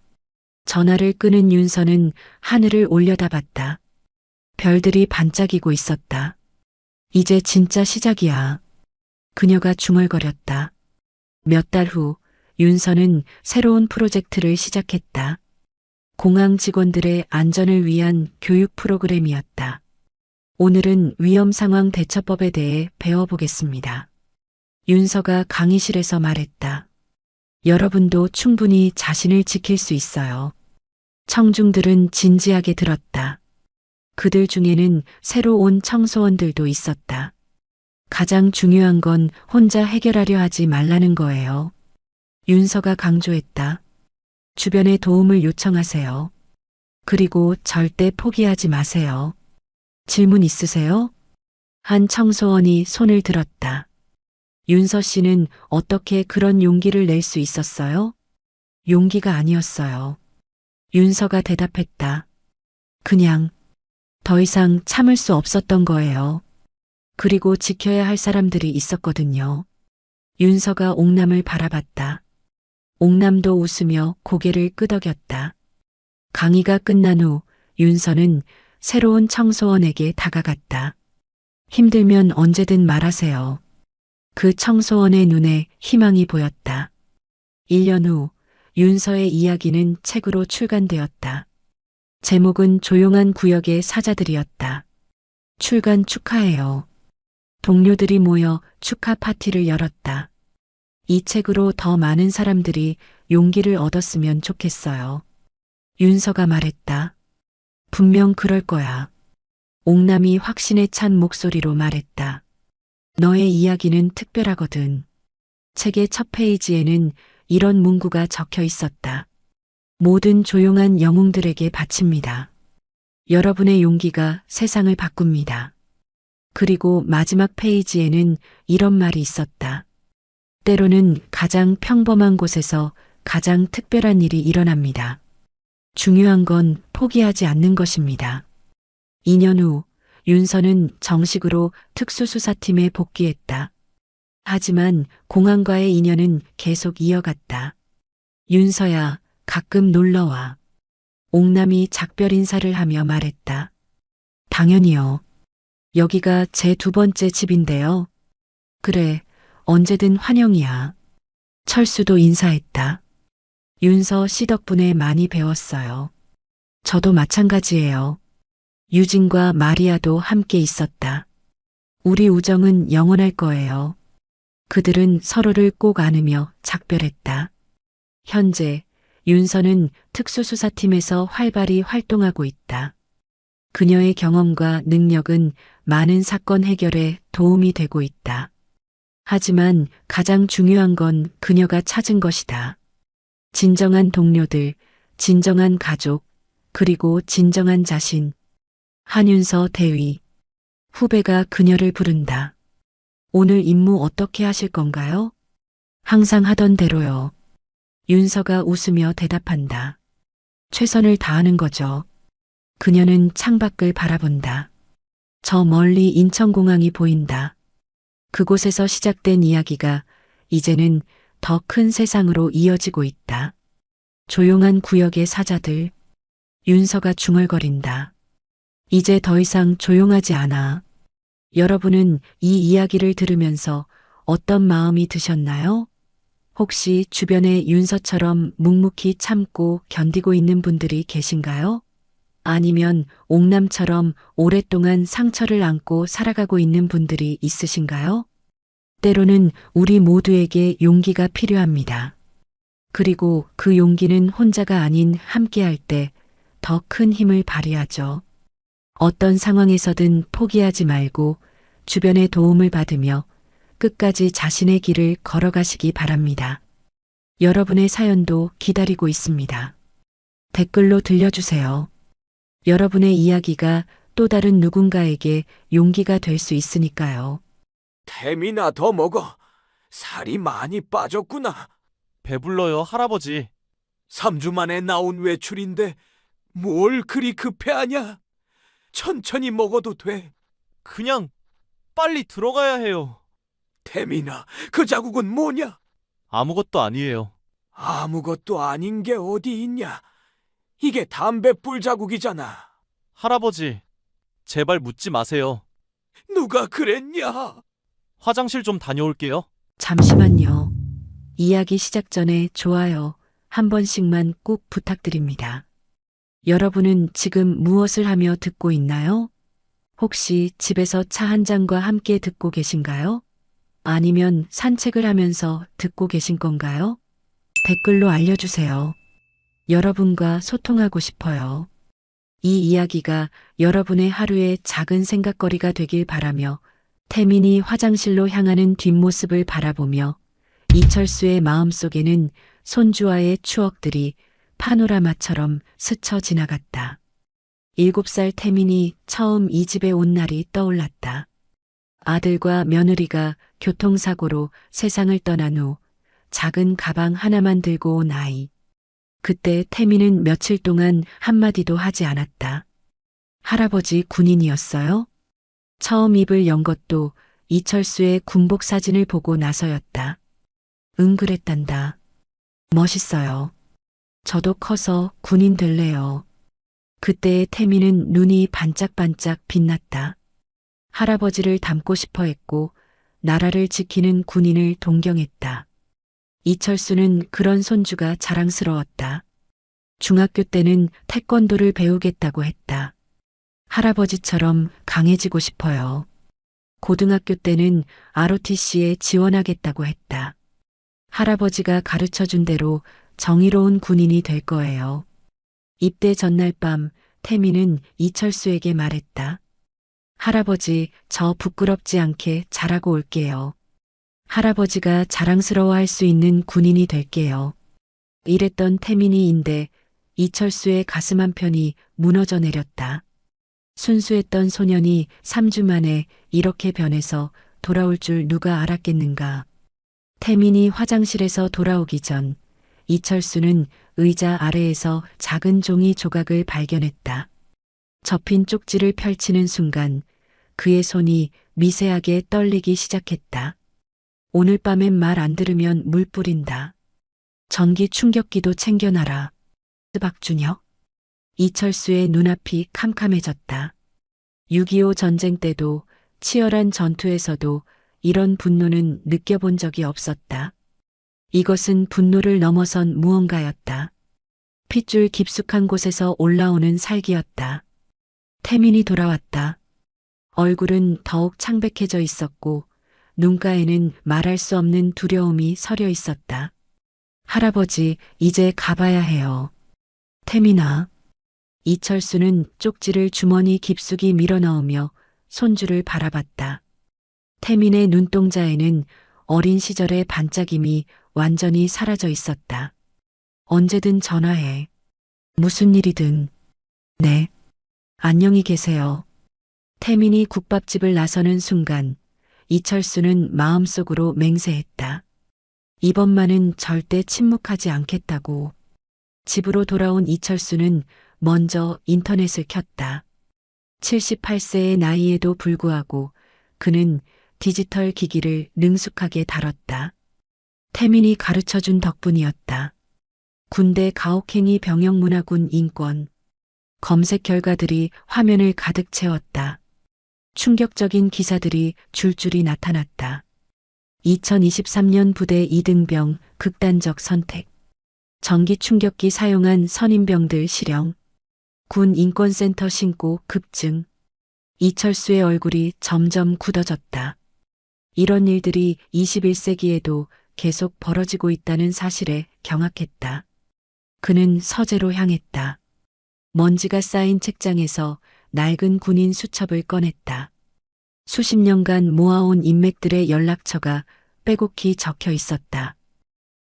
Speaker 2: 전화를 끊은 윤서는 하늘을 올려다봤다. 별들이 반짝이고 있었다. 이제 진짜 시작이야. 그녀가 중얼거렸다. 몇 달 후 윤서는 새로운 프로젝트를 시작했다. 공항 직원들의 안전을 위한 교육 프로그램이었다. 오늘은 위험 상황 대처법에 대해 배워보겠습니다. 윤서가 강의실에서 말했다. 여러분도 충분히 자신을 지킬 수 있어요. 청중들은 진지하게 들었다. 그들 중에는 새로 온 청소원들도 있었다. 가장 중요한 건 혼자 해결하려 하지 말라는 거예요. 윤서가 강조했다. 주변에 도움을 요청하세요. 그리고 절대 포기하지 마세요. 질문 있으세요? 한 청소원이 손을 들었다. 윤서 씨는 어떻게 그런 용기를 낼 수 있었어요? 용기가 아니었어요. 윤서가 대답했다. 그냥 더 이상 참을 수 없었던 거예요. 그리고 지켜야 할 사람들이 있었거든요. 윤서가 옥남을 바라봤다. 옥남도 웃으며 고개를 끄덕였다. 강의가 끝난 후 윤서는 새로운 청소원에게 다가갔다. 힘들면 언제든 말하세요. 그 청소원의 눈에 희망이 보였다. 1년 후 윤서의 이야기는 책으로 출간되었다. 제목은 조용한 구역의 사자들이었다. 출간 축하해요. 동료들이 모여 축하 파티를 열었다. 이 책으로 더 많은 사람들이 용기를 얻었으면 좋겠어요. 윤서가 말했다. 분명 그럴 거야. 옥남이 확신에 찬 목소리로 말했다. 너의 이야기는 특별하거든. 책의 첫 페이지에는 이런 문구가 적혀 있었다. 모든 조용한 영웅들에게 바칩니다. 여러분의 용기가 세상을 바꿉니다. 그리고 마지막 페이지에는 이런 말이 있었다. 때로는 가장 평범한 곳에서 가장 특별한 일이 일어납니다. 중요한 건 포기하지 않는 것입니다. 2년 후 윤서는 정식으로 특수수사팀에 복귀했다. 하지만 공항과의 인연은 계속 이어갔다. 윤서야, 가끔 놀러와. 옥남이 작별 인사를 하며 말했다. 당연히요. 여기가 제 2번째 집인데요. 그래, 언제든 환영이야. 철수도 인사했다. 윤서 씨 덕분에 많이 배웠어요. 저도 마찬가지예요. 유진과 마리아도 함께 있었다. 우리 우정은 영원할 거예요. 그들은 서로를 꼭 안으며 작별했다. 현재 윤서는 특수수사팀에서 활발히 활동하고 있다. 그녀의 경험과 능력은 많은 사건 해결에 도움이 되고 있다. 하지만 가장 중요한 건 그녀가 찾은 것이다. 진정한 동료들, 진정한 가족, 그리고 진정한 자신. 한윤서 대위. 후배가 그녀를 부른다. 오늘 임무 어떻게 하실 건가요? 항상 하던 대로요. 윤서가 웃으며 대답한다. 최선을 다하는 거죠. 그녀는 창밖을 바라본다. 저 멀리 인천공항이 보인다. 그곳에서 시작된 이야기가 이제는 더 큰 세상으로 이어지고 있다. 조용한 구역의 사자들. 윤서가 중얼거린다. 이제 더 이상 조용하지 않아. 여러분은 이 이야기를 들으면서 어떤 마음이 드셨나요? 혹시 주변에 윤서처럼 묵묵히 참고 견디고 있는 분들이 계신가요? 아니면 옥남처럼 오랫동안 상처를 안고 살아가고 있는 분들이 있으신가요? 때로는 우리 모두에게 용기가 필요합니다. 그리고 그 용기는 혼자가 아닌 함께할 때 더 큰 힘을 발휘하죠. 어떤 상황에서든 포기하지 말고 주변의 도움을 받으며 끝까지 자신의 길을 걸어가시기 바랍니다. 여러분의 사연도 기다리고 있습니다. 댓글로 들려주세요. 여러분의 이야기가 또 다른 누군가에게 용기가 될 수 있으니까요.
Speaker 3: 태민아, 더 먹어. 살이 많이 빠졌구나.
Speaker 4: 배불러요, 할아버지.
Speaker 3: 3주 만에 나온 외출인데 뭘 그리 급해하냐? 천천히 먹어도 돼.
Speaker 4: 그냥 빨리 들어가야 해요.
Speaker 3: 태민아, 그 자국은 뭐냐?
Speaker 4: 아무것도 아니에요.
Speaker 3: 아무것도 아닌 게 어디 있냐? 이게 담뱃불 자국이잖아.
Speaker 4: 할아버지, 제발 묻지 마세요.
Speaker 3: 누가 그랬냐?
Speaker 4: 화장실 좀 다녀올게요.
Speaker 2: 잠시만요. 이야기 시작 전에 좋아요 한 번씩만 꼭 부탁드립니다. 여러분은 지금 무엇을 하며 듣고 있나요? 혹시 집에서 차 한 잔과 함께 듣고 계신가요? 아니면 산책을 하면서 듣고 계신 건가요? 댓글로 알려주세요. 여러분과 소통하고 싶어요. 이 이야기가 여러분의 하루의 작은 생각거리가 되길 바라며 태민이 화장실로 향하는 뒷모습을 바라보며 이철수의 마음속에는 손주와의 추억들이 파노라마처럼 스쳐 지나갔다. 7살 태민이 처음 이 집에 온 날이 떠올랐다. 아들과 며느리가 교통사고로 세상을 떠난 후 작은 가방 하나만 들고 온 아이. 그때 태민은 며칠 동안 한마디도 하지 않았다. 할아버지 군인이었어요? 처음 입을 연 것도 이철수의 군복 사진을 보고 나서였다. 응, 그랬단다. 멋있어요. 저도 커서 군인 될래요. 그때의 태민은 눈이 반짝반짝 빛났다. 할아버지를 닮고 싶어 했고 나라를 지키는 군인을 동경했다. 이철수는 그런 손주가 자랑스러웠다. 중학교 때는 태권도를 배우겠다고 했다. 할아버지처럼 강해지고 싶어요. 고등학교 때는 ROTC에 지원하겠다고 했다. 할아버지가 가르쳐준 대로 정의로운 군인이 될 거예요. 입대 전날 밤 태민은 이철수에게 말했다. 할아버지, 저 부끄럽지 않게 잘하고 올게요. 할아버지가 자랑스러워할 수 있는 군인이 될게요. 이랬던 태민이인데 이철수의 가슴 한편이 무너져 내렸다. 순수했던 소년이 3주 만에 이렇게 변해서 돌아올 줄 누가 알았겠는가. 태민이 화장실에서 돌아오기 전 이철수는 의자 아래에서 작은 종이 조각을 발견했다. 접힌 쪽지를 펼치는 순간 그의 손이 미세하게 떨리기 시작했다. 오늘 밤엔 말 안 들으면 물 뿌린다. 전기 충격기도 챙겨놔라. 박준혁. 이철수의 눈앞이 캄캄해졌다. 6.25 전쟁 때도 치열한 전투에서도 이런 분노는 느껴본 적이 없었다. 이것은 분노를 넘어선 무언가였다. 핏줄 깊숙한 곳에서 올라오는 살기였다. 태민이 돌아왔다. 얼굴은 더욱 창백해져 있었고 눈가에는 말할 수 없는 두려움이 서려 있었다. 할아버지, 이제 가봐야 해요. 태민아. 이철수는 쪽지를 주머니 깊숙이 밀어넣으며 손주를 바라봤다. 태민의 눈동자에는 어린 시절의 반짝임이 완전히 사라져 있었다. 언제든 전화해. 무슨 일이든. 네. 안녕히 계세요. 태민이 국밥집을 나서는 순간 이철수는 마음속으로 맹세했다. 이번만은 절대 침묵하지 않겠다고. 집으로 돌아온 이철수는 먼저 인터넷을 켰다. 78세의 나이에도 불구하고 그는 디지털 기기를 능숙하게 다뤘다. 태민이 가르쳐준 덕분이었다. 군대 가혹행위 병영문화군 인권. 검색 결과들이 화면을 가득 채웠다. 충격적인 기사들이 줄줄이 나타났다. 2023년 부대 이등병 극단적 선택. 전기 충격기 사용한 선임병들 실형. 군 인권센터 신고 급증. 이철수의 얼굴이 점점 굳어졌다. 이런 일들이 21세기에도 계속 벌어지고 있다는 사실에 경악했다. 그는 서재로 향했다. 먼지가 쌓인 책장에서 낡은 군인 수첩을 꺼냈다. 수십 년간 모아온 인맥들의 연락처가 빼곡히 적혀 있었다.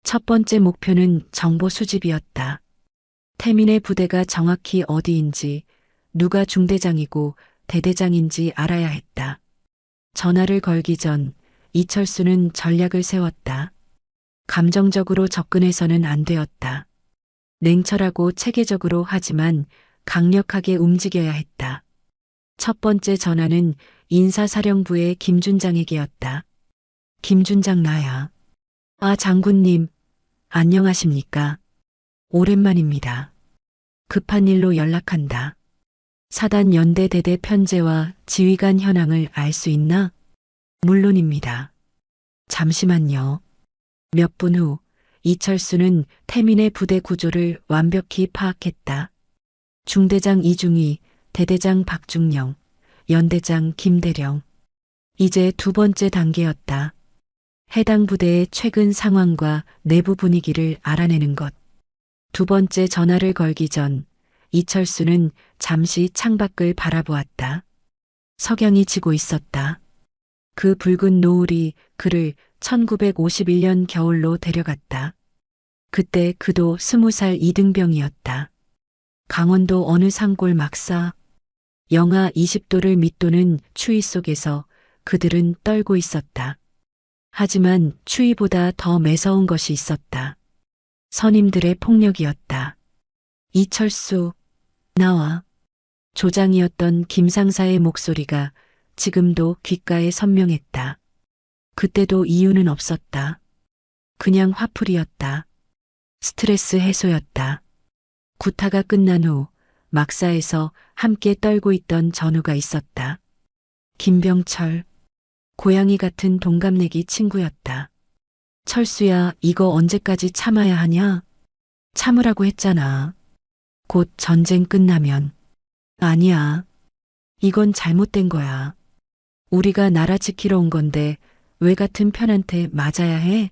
Speaker 2: 첫 번째 목표는 정보 수집이었다. 태민의 부대가 정확히 어디인지, 누가 중대장이고 대대장인지 알아야 했다. 전화를 걸기 전 이철수는 전략을 세웠다. 감정적으로 접근해서는 안 되었다. 냉철하고 체계적으로 하지만 강력하게 움직여야 했다. 첫 번째 전화는 인사사령부의 김준장에게였다. 김준장 나야. 아, 장군님. 안녕하십니까. 오랜만입니다. 급한 일로 연락한다. 사단 연대 대대 편제와 지휘관 현황을 알 수 있나? 물론입니다. 잠시만요. 몇 분 후 이철수는 태민의 부대 구조를 완벽히 파악했다. 중대장 이중희, 대대장 박중영, 연대장 김대령. 이제 두 번째 단계였다. 해당 부대의 최근 상황과 내부 분위기를 알아내는 것. 두 번째 전화를 걸기 전 이철수는 잠시 창밖을 바라보았다. 석양이 지고 있었다. 그 붉은 노을이 그를 1951년 겨울로 데려갔다. 그때 그도 20살 이등병이었다. 강원도 어느 산골 막사. 영하 20도를 밑도는 추위 속에서 그들은 떨고 있었다. 하지만 추위보다 더 매서운 것이 있었다. 선임들의 폭력이었다. 이철수, 나와. 조장이었던 김상사의 목소리가 지금도 귓가에 선명했다. 그때도 이유는 없었다. 그냥 화풀이였다. 스트레스 해소였다. 구타가 끝난 후 막사에서 함께 떨고 있던 전우가 있었다. 김병철. 고양이 같은 동갑내기 친구였다. 철수야, 이거 언제까지 참아야 하냐? 참으라고 했잖아. 곧 전쟁 끝나면. 아니야. 이건 잘못된 거야. 우리가 나라 지키러 온 건데 왜 같은 편한테 맞아야 해?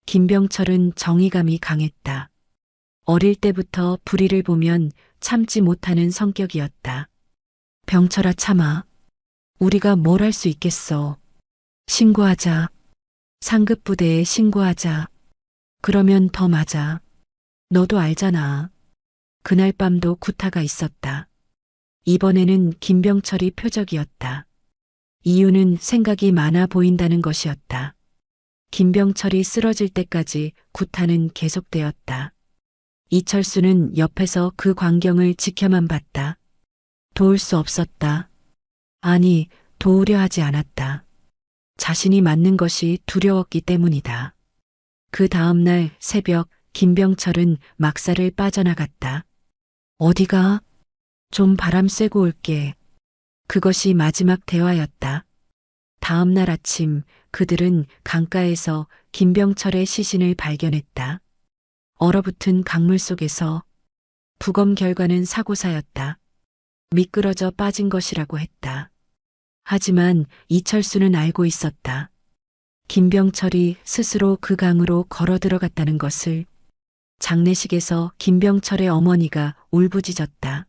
Speaker 2: 김병철은 정의감이 강했다. 어릴 때부터 불의를 보면 참지 못하는 성격이었다. 병철아, 참아. 우리가 뭘 할 수 있겠어. 신고하자. 상급 부대에 신고하자. 그러면 더 맞아. 너도 알잖아. 그날 밤도 구타가 있었다. 이번에는 김병철이 표적이었다. 이유는 생각이 많아 보인다는 것이었다. 김병철이 쓰러질 때까지 구타는 계속되었다. 이철수는 옆에서 그 광경을 지켜만 봤다. 도울 수 없었다. 아니, 도우려 하지 않았다. 자신이 맞는 것이 두려웠기 때문이다. 그 다음 날 새벽 김병철은 막사를 빠져나갔다. 어디가? 좀 바람 쐬고 올게. 그것이 마지막 대화였다. 다음 날 아침 그들은 강가에서 김병철의 시신을 발견했다. 얼어붙은 강물 속에서. 부검 결과는 사고사였다. 미끄러져 빠진 것이라고 했다. 하지만 이철수는 알고 있었다. 김병철이 스스로 그 강으로 걸어 들어갔다는 것을. 장례식에서 김병철의 어머니가 울부짖었다.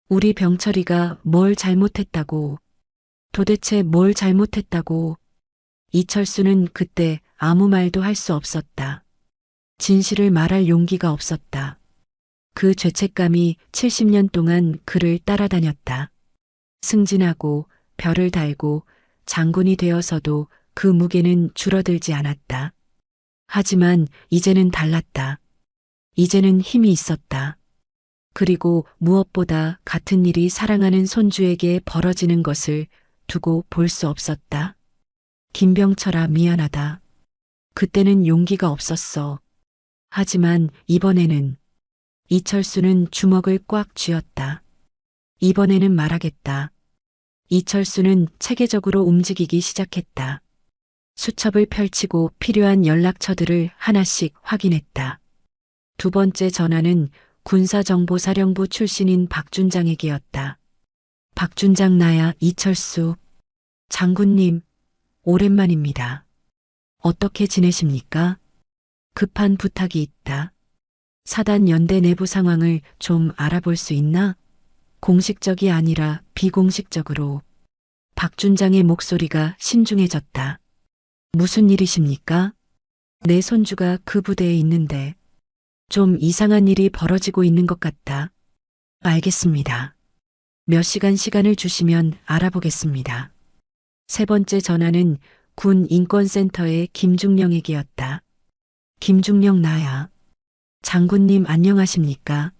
Speaker 2: 우리 병철이가 뭘 잘못했다고. 도대체 뭘 잘못했다고. 이철수는 그때 아무 말도 할 수 없었다. 진실을 말할 용기가 없었다. 그 죄책감이 70년 동안 그를 따라다녔다. 승진하고 별을 달고 장군이 되어서도 그 무게는 줄어들지 않았다. 하지만 이제는 달랐다. 이제는 힘이 있었다. 그리고 무엇보다 같은 일이 사랑하는 손주에게 벌어지는 것을 두고 볼 수 없었다. 김병철아, 미안하다. 그때는 용기가 없었어. 하지만 이번에는. 이철수는 주먹을 꽉 쥐었다. 이번에는 말하겠다. 이철수는 체계적으로 움직이기 시작했다. 수첩을 펼치고 필요한 연락처들을 하나씩 확인했다. 두 번째 전화는 군사정보사령부 출신인 박준장에게였다. 박준장, 나야, 이철수. 장군님, 오랜만입니다. 어떻게 지내십니까? 급한 부탁이 있다. 사단 연대 내부 상황을 좀 알아볼 수 있나? 공식적이 아니라 비공식적으로. 박준장의 목소리가 신중해졌다. 무슨 일이십니까? 내 손주가 그 부대에 있는데 좀 이상한 일이 벌어지고 있는 것 같다. 알겠습니다. 몇 시간을 주시면 알아보겠습니다. 세 번째 전화는 군 인권센터의 김중령에게였다. 김중령, 나야. 장군님, 안녕하십니까?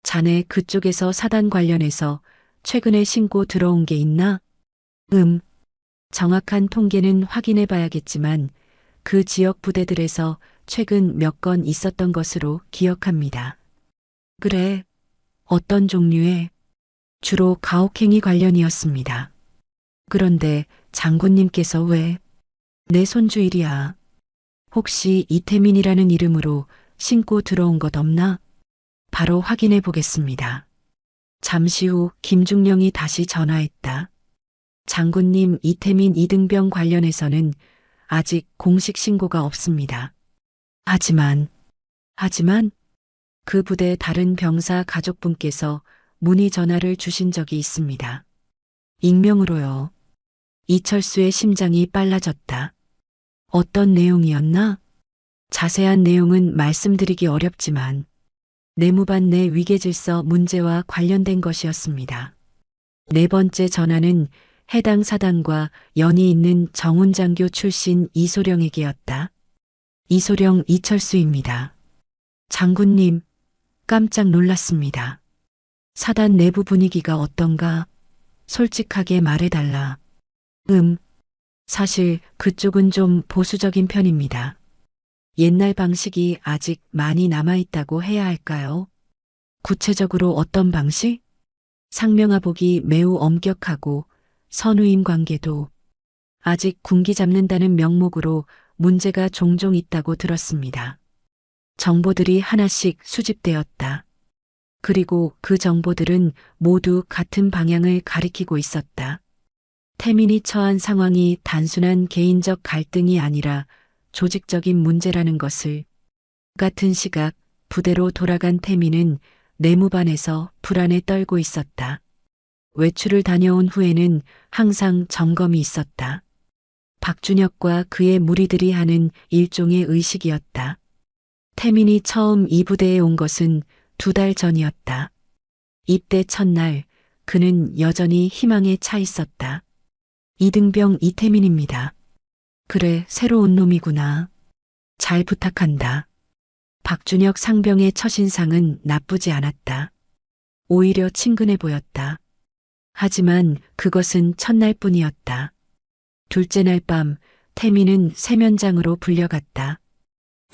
Speaker 2: 자네 그쪽에서 사단 관련해서 최근에 신고 들어온 게 있나? 정확한 통계는 확인해 봐야겠지만 그 지역 부대들에서 최근 몇 건 있었던 것으로 기억합니다. 그래. 어떤 종류의? 주로 가혹행위 관련이었습니다. 그런데 장군님께서 왜? 내 손주 일이야. 혹시 이태민이라는 이름으로 신고 들어온 것 없나? 바로 확인해 보겠습니다. 잠시 후 김중령이 다시 전화했다. 장군님, 이태민 이등병 관련해서는 아직 공식 신고가 없습니다. 하지만 그 부대 다른 병사 가족분께서 문의 전화를 주신 적이 있습니다. 익명으로요. 이철수의 심장이 빨라졌다. 어떤 내용이었나? 자세한 내용은 말씀드리기 어렵지만 내무반 내 위계질서 문제와 관련된 것이었습니다. 네 번째 전화는 해당 사단과 연이 있는 정운장교 출신 이소령에게였다. 이소령 이철수입니다. 장군님, 깜짝 놀랐습니다. 사단 내부 분위기가 어떤가? 솔직하게 말해달라. 사실 그쪽은 좀 보수적인 편입니다. 옛날 방식이 아직 많이 남아있다고 해야 할까요? 구체적으로 어떤 방식? 상명하복이 매우 엄격하고 선후임 관계도 아직 군기 잡는다는 명목으로 문제가 종종 있다고 들었습니다. 정보들이 하나씩 수집되었다. 그리고 그 정보들은 모두 같은 방향을 가리키고 있었다. 태민이 처한 상황이 단순한 개인적 갈등이 아니라 조직적인 문제라는 것을 같은 시각 부대로 돌아간 태민은 내무반에서 불안에 떨고 있었다. 외출을 다녀온 후에는 항상 점검이 있었다. 박준혁과 그의 무리들이 하는 일종의 의식이었다. 태민이 처음 이 부대에 온 것은 2달 전이었다. 입대 첫날 그는 여전히 희망에 차 있었다. 이등병 이태민입니다. 그래, 새로 온 놈이구나. 잘 부탁한다. 박준혁 상병의 첫인상은 나쁘지 않았다. 오히려 친근해 보였다. 하지만 그것은 첫날뿐이었다. 둘째 날 밤 태민은 세면장으로 불려갔다.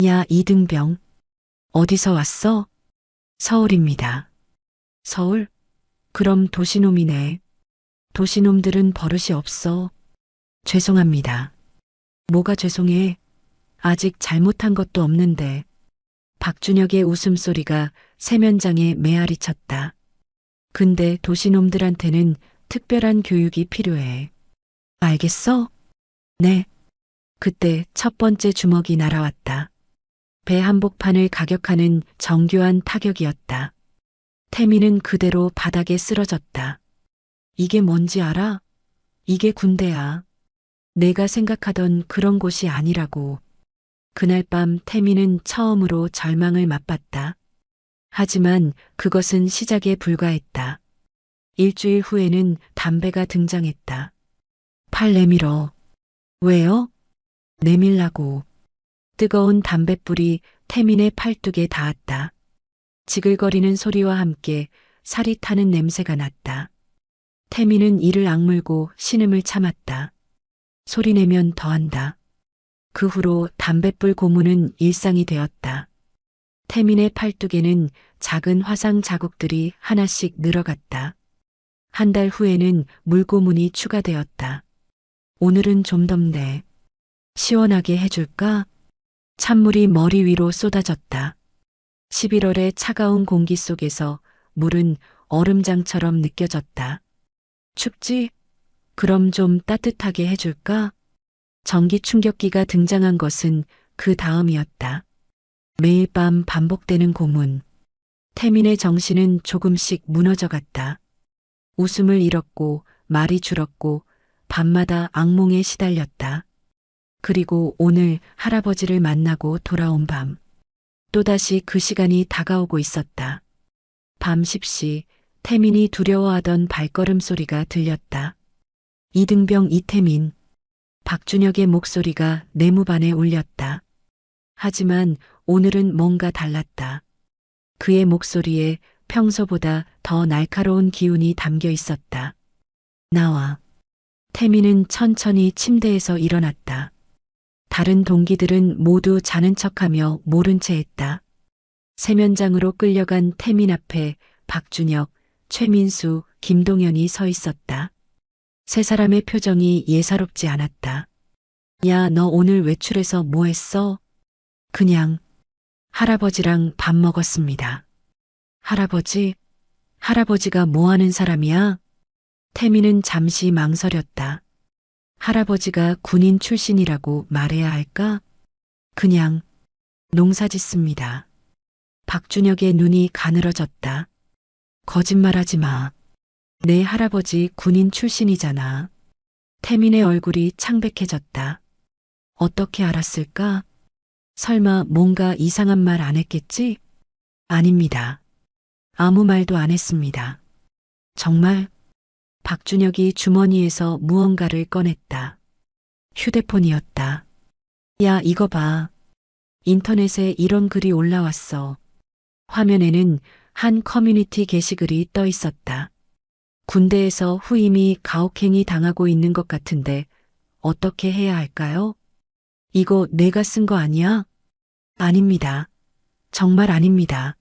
Speaker 2: 야, 이등병. 어디서 왔어? 서울입니다. 서울? 그럼 도시놈이네. 도시놈들은 버릇이 없어. 죄송합니다. 뭐가 죄송해? 아직 잘못한 것도 없는데. 박준혁의 웃음소리가 세면장에 메아리 쳤다. 근데 도시놈들한테는 특별한 교육이 필요해. 알겠어? 네. 그때 첫 번째 주먹이 날아왔다. 배 한복판을 가격하는 정교한 타격이었다. 태민은 그대로 바닥에 쓰러졌다. 이게 뭔지 알아? 이게 군대야. 내가 생각하던 그런 곳이 아니라고. 그날 밤 태민은 처음으로 절망을 맛봤다. 하지만 그것은 시작에 불과했다. 일주일 후에는 담배가 등장했다. 팔 내밀어. 왜요? 내밀라고. 뜨거운 담뱃불이 태민의 팔뚝에 닿았다. 지글거리는 소리와 함께 살이 타는 냄새가 났다. 태민은 이를 악물고 신음을 참았다. 소리내면 더한다. 그 후로 담뱃불 고문은 일상이 되었다. 태민의 팔뚝에는 작은 화상 자국들이 하나씩 늘어갔다. 한 달 후에는 물고문이 추가되었다. 오늘은 좀 덥네. 시원하게 해줄까? 찬물이 머리 위로 쏟아졌다. 11월의 차가운 공기 속에서 물은 얼음장처럼 느껴졌다. 춥지? 그럼 좀 따뜻하게 해줄까? 전기 충격기가 등장한 것은 그 다음이었다. 매일 밤 반복되는 고문. 태민의 정신은 조금씩 무너져갔다. 웃음을 잃었고 말이 줄었고 밤마다 악몽에 시달렸다. 그리고 오늘 할아버지를 만나고 돌아온 밤. 또다시 그 시간이 다가오고 있었다. 밤 10시 태민이 두려워하던 발걸음 소리가 들렸다. 이등병 이태민. 박준혁의 목소리가 내무반에 울렸다. 하지만 오늘은 뭔가 달랐다. 그의 목소리에 평소보다 더 날카로운 기운이 담겨 있었다. 나와. 태민은 천천히 침대에서 일어났다. 다른 동기들은 모두 자는 척하며 모른 채 했다. 세면장으로 끌려간 태민 앞에 박준혁, 최민수, 김동현이 서 있었다. 세 사람의 표정이 예사롭지 않았다. 야, 너 오늘 외출해서 뭐 했어? 그냥 할아버지랑 밥 먹었습니다. 할아버지? 할아버지가 뭐 하는 사람이야? 태민은 잠시 망설였다. 할아버지가 군인 출신이라고 말해야 할까? 그냥 농사짓습니다. 박준혁의 눈이 가늘어졌다. 거짓말하지 마. 내 할아버지 군인 출신이잖아. 태민의 얼굴이 창백해졌다. 어떻게 알았을까? 설마 뭔가 이상한 말 안 했겠지? 아닙니다. 아무 말도 안 했습니다. 정말 박준혁이 주머니에서 무언가를 꺼냈다. 휴대폰이었다. 야, 이거 봐. 인터넷에 이런 글이 올라왔어. 화면에는 한 커뮤니티 게시글이 떠 있었다. 군대에서 후임이 가혹행위 당하고 있는 것 같은데 어떻게 해야 할까요? 이거 내가 쓴 거 아니야? 아닙니다. 정말 아닙니다.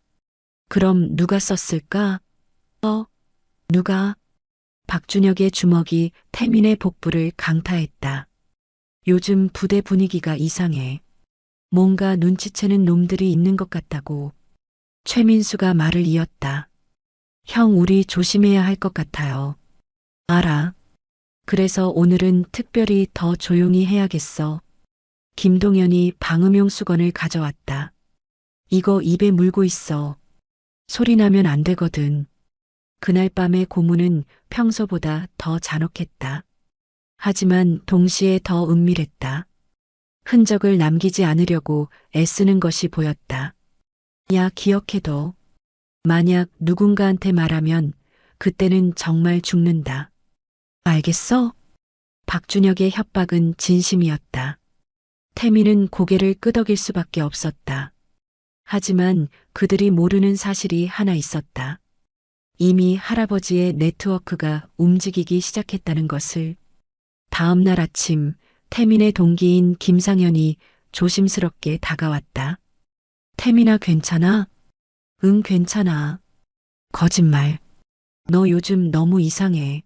Speaker 2: 그럼 누가 썼을까? 누가? 박준혁의 주먹이 태민의 복부를 강타했다. 요즘 부대 분위기가 이상해. 뭔가 눈치채는 놈들이 있는 것 같다고. 최민수가 말을 이었다. 형, 우리 조심해야 할 것 같아요. 알아. 그래서 오늘은 특별히 더 조용히 해야겠어. 김동현이 방음용 수건을 가져왔다. 이거 입에 물고 있어. 소리 나면 안 되거든. 그날 밤의 고문은 평소보다 더 잔혹했다. 하지만 동시에 더 은밀했다. 흔적을 남기지 않으려고 애쓰는 것이 보였다. 야, 기억해둬. 만약 누군가한테 말하면 그때는 정말 죽는다. 알겠어? 박준혁의 협박은 진심이었다. 태민은 고개를 끄덕일 수밖에 없었다. 하지만 그들이 모르는 사실이 하나 있었다. 이미 할아버지의 네트워크가 움직이기 시작했다는 것을. 다음 날 아침 태민의 동기인 김상현이 조심스럽게 다가왔다. 태민아, 괜찮아? 응, 괜찮아. 거짓말. 너 요즘 너무 이상해.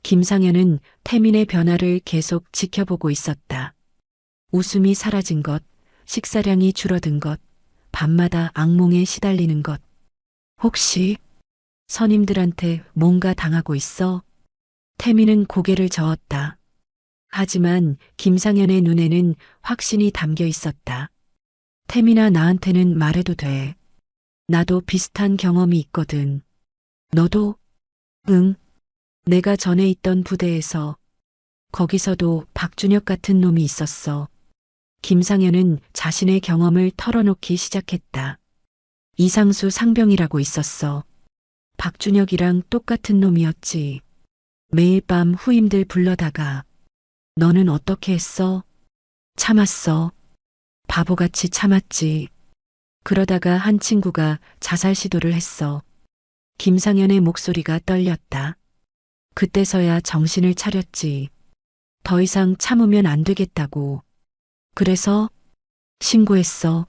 Speaker 2: 김상현은 태민의 변화를 계속 지켜보고 있었다. 웃음이 사라진 것, 식사량이 줄어든 것, 밤마다 악몽에 시달리는 것. 혹시 선임들한테 뭔가 당하고 있어? 태민은 고개를 저었다. 하지만 김상현의 눈에는 확신이 담겨 있었다. 태민아, 나한테는 말해도 돼. 나도 비슷한 경험이 있거든. 너도? 응. 내가 전에 있던 부대에서 거기서도 박준혁 같은 놈이 있었어. 김상현은 자신의 경험을 털어놓기 시작했다. 이상수 상병이라고 있었어. 박준혁이랑 똑같은 놈이었지. 매일 밤 후임들 불러다가 너는 어떻게 했어? 참았어. 바보같이 참았지. 그러다가 한 친구가 자살 시도를 했어. 김상현의 목소리가 떨렸다. 그때서야 정신을 차렸지. 더 이상 참으면 안 되겠다고. 그래서 신고했어.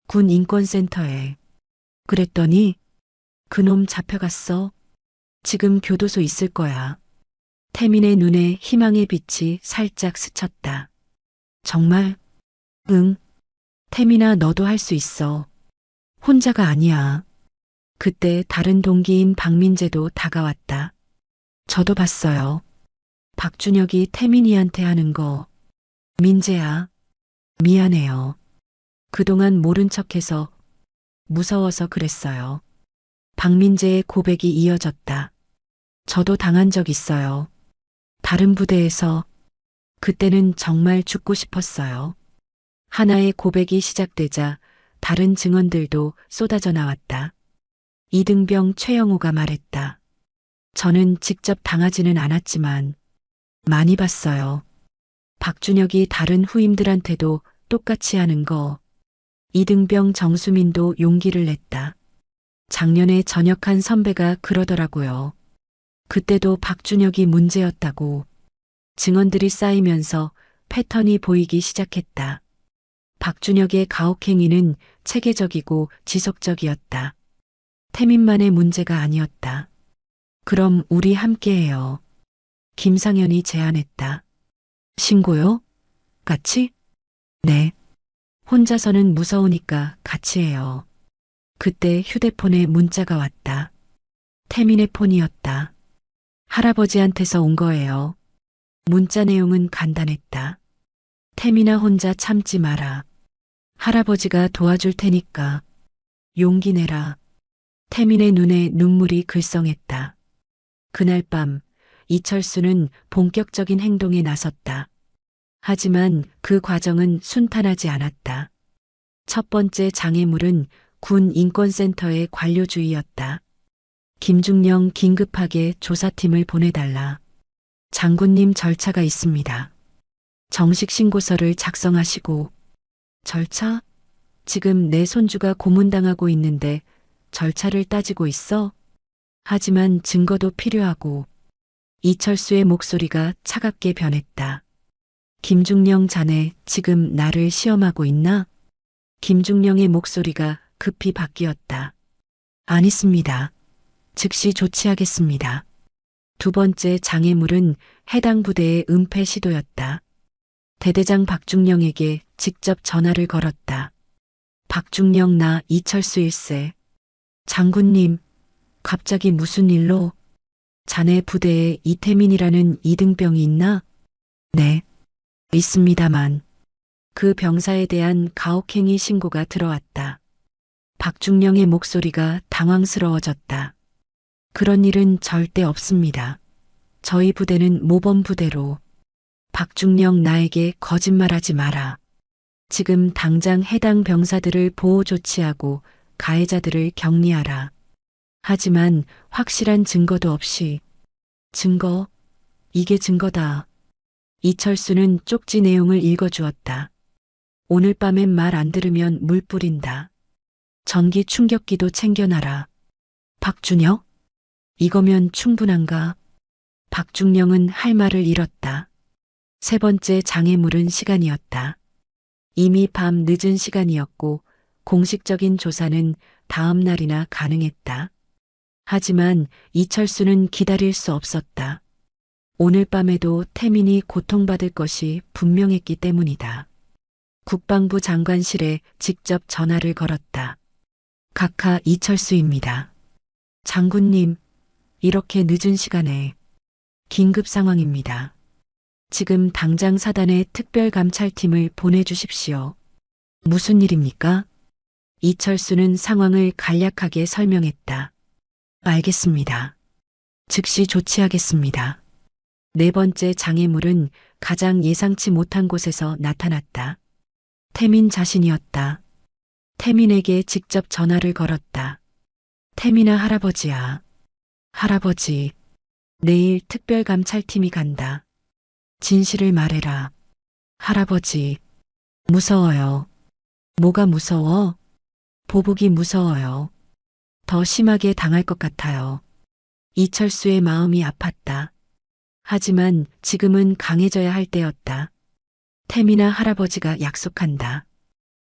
Speaker 2: 군 인권센터에. 그랬더니 그놈 잡혀갔어. 지금 교도소 있을 거야. 태민의 눈에 희망의 빛이 살짝 스쳤다. 정말? 응. 태민아, 너도 할 수 있어. 혼자가 아니야. 그때 다른 동기인 박민재도 다가왔다. 저도 봤어요. 박준혁이 태민이한테 하는 거. 민재야, 미안해요. 그동안 모른 척해서 무서워서 그랬어요. 박민재의 고백이 이어졌다. 저도 당한 적 있어요. 다른 부대에서. 그때는 정말 죽고 싶었어요. 하나의 고백이 시작되자 다른 증언들도 쏟아져 나왔다. 이등병 최영호가 말했다. 저는 직접 당하지는 않았지만 많이 봤어요. 박준혁이 다른 후임들한테도 똑같이 하는 거. 이등병 정수민도 용기를 냈다. 작년에 전역한 선배가 그러더라고요. 그때도 박준혁이 문제였다고. 증언들이 쌓이면서 패턴이 보이기 시작했다. 박준혁의 가혹행위는 체계적이고 지속적이었다. 태민만의 문제가 아니었다. 그럼 우리 함께해요. 김상현이 제안했다. 신고요? 같이? 네. 혼자서는 무서우니까 같이 해요. 그때 휴대폰에 문자가 왔다. 태민의 폰이었다. 할아버지한테서 온 거예요. 문자 내용은 간단했다. 태민아, 혼자 참지 마라. 할아버지가 도와줄 테니까. 용기 내라. 태민의 눈에 눈물이 글썽했다. 그날 밤 이철수는 본격적인 행동에 나섰다. 하지만 그 과정은 순탄하지 않았다. 첫 번째 장애물은 군 인권센터의 관료주의였다. 김중령 긴급하게 조사팀을 보내달라. 장군님 절차가 있습니다. 정식 신고서를 작성하시고. 절차? 지금 내 손주가 고문당하고 있는데 절차를 따지고 있어? 하지만 증거도 필요하고. 이철수의 목소리가 차갑게 변했다. 김중령 자네 지금 나를 시험하고 있나? 김중령의 목소리가 급히 바뀌었다. 아니습니다. 즉시 조치하겠습니다. 두 번째 장애물은 해당 부대의 은폐 시도였다. 대대장 박중령에게 직접 전화를 걸었다. 박중령 나 이철수 일세. 장군님, 갑자기 무슨 일로? 자네 부대에 이태민이라는 이등병이 있나? 네, 있습니다만. 그 병사에 대한 가혹행위 신고가 들어왔다. 박중령의 목소리가 당황스러워졌다. 그런 일은 절대 없습니다. 저희 부대는 모범 부대로. 박중령 나에게 거짓말하지 마라. 지금 당장 해당 병사들을 보호 조치하고 가해자들을 격리하라. 하지만 확실한 증거도 없이. 증거? 이게 증거다. 이철수는 쪽지 내용을 읽어주었다. 오늘 밤엔 말 안 들으면 물 뿌린다. 전기 충격기도 챙겨놔라. 박준혁? 이거면 충분한가? 박중령은 할 말을 잃었다. 세 번째 장애물은 시간이었다. 이미 밤 늦은 시간이었고 공식적인 조사는 다음 날이나 가능했다. 하지만 이철수는 기다릴 수 없었다. 오늘 밤에도 태민이 고통받을 것이 분명했기 때문이다. 국방부 장관실에 직접 전화를 걸었다. 각하 이철수입니다. 장군님, 이렇게 늦은 시간에 긴급 상황입니다. 지금 당장 사단의 특별감찰팀을 보내주십시오. 무슨 일입니까? 이철수는 상황을 간략하게 설명했다. 알겠습니다. 즉시 조치하겠습니다. 네 번째 장애물은 가장 예상치 못한 곳에서 나타났다. 태민 자신이었다. 태민에게 직접 전화를 걸었다. 태민아 할아버지야. 할아버지, 내일 특별감찰팀이 간다. 진실을 말해라. 할아버지, 무서워요. 뭐가 무서워? 보복이 무서워요. 더 심하게 당할 것 같아요. 이철수의 마음이 아팠다. 하지만 지금은 강해져야 할 때였다. 태민아 할아버지가 약속한다.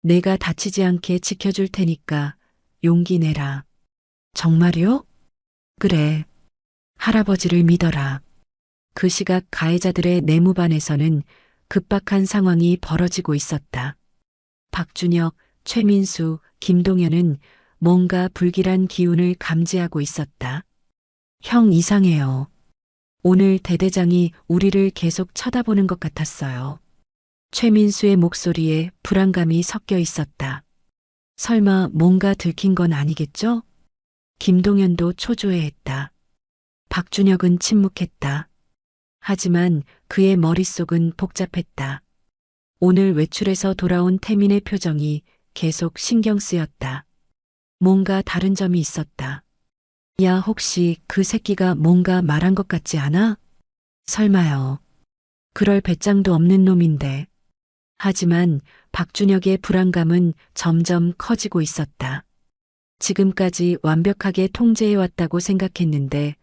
Speaker 2: 내가 다치지 않게 지켜줄 테니까 용기 내라. 정말요? 그래. 할아버지를 믿어라. 그 시각 가해자들의 내무반에서는 급박한 상황이 벌어지고 있었다. 박준혁, 최민수, 김동현은 뭔가 불길한 기운을 감지하고 있었다. 형 이상해요. 오늘 대대장이 우리를 계속 쳐다보는 것 같았어요. 최민수의 목소리에 불안감이 섞여 있었다. 설마 뭔가 들킨 건 아니겠죠? 김동현도 초조해했다. 박준혁은 침묵했다. 하지만 그의 머릿속은 복잡했다. 오늘 외출해서 돌아온 태민의 표정이 계속 신경 쓰였다. 뭔가 다른 점이 있었다. 야, 혹시 그 새끼가 뭔가 말한 것 같지 않아? 설마요. 그럴 배짱도 없는 놈인데. 하지만 박준혁의 불안감은 점점 커지고 있었다. 지금까지 완벽하게 통제해왔다고 생각했는데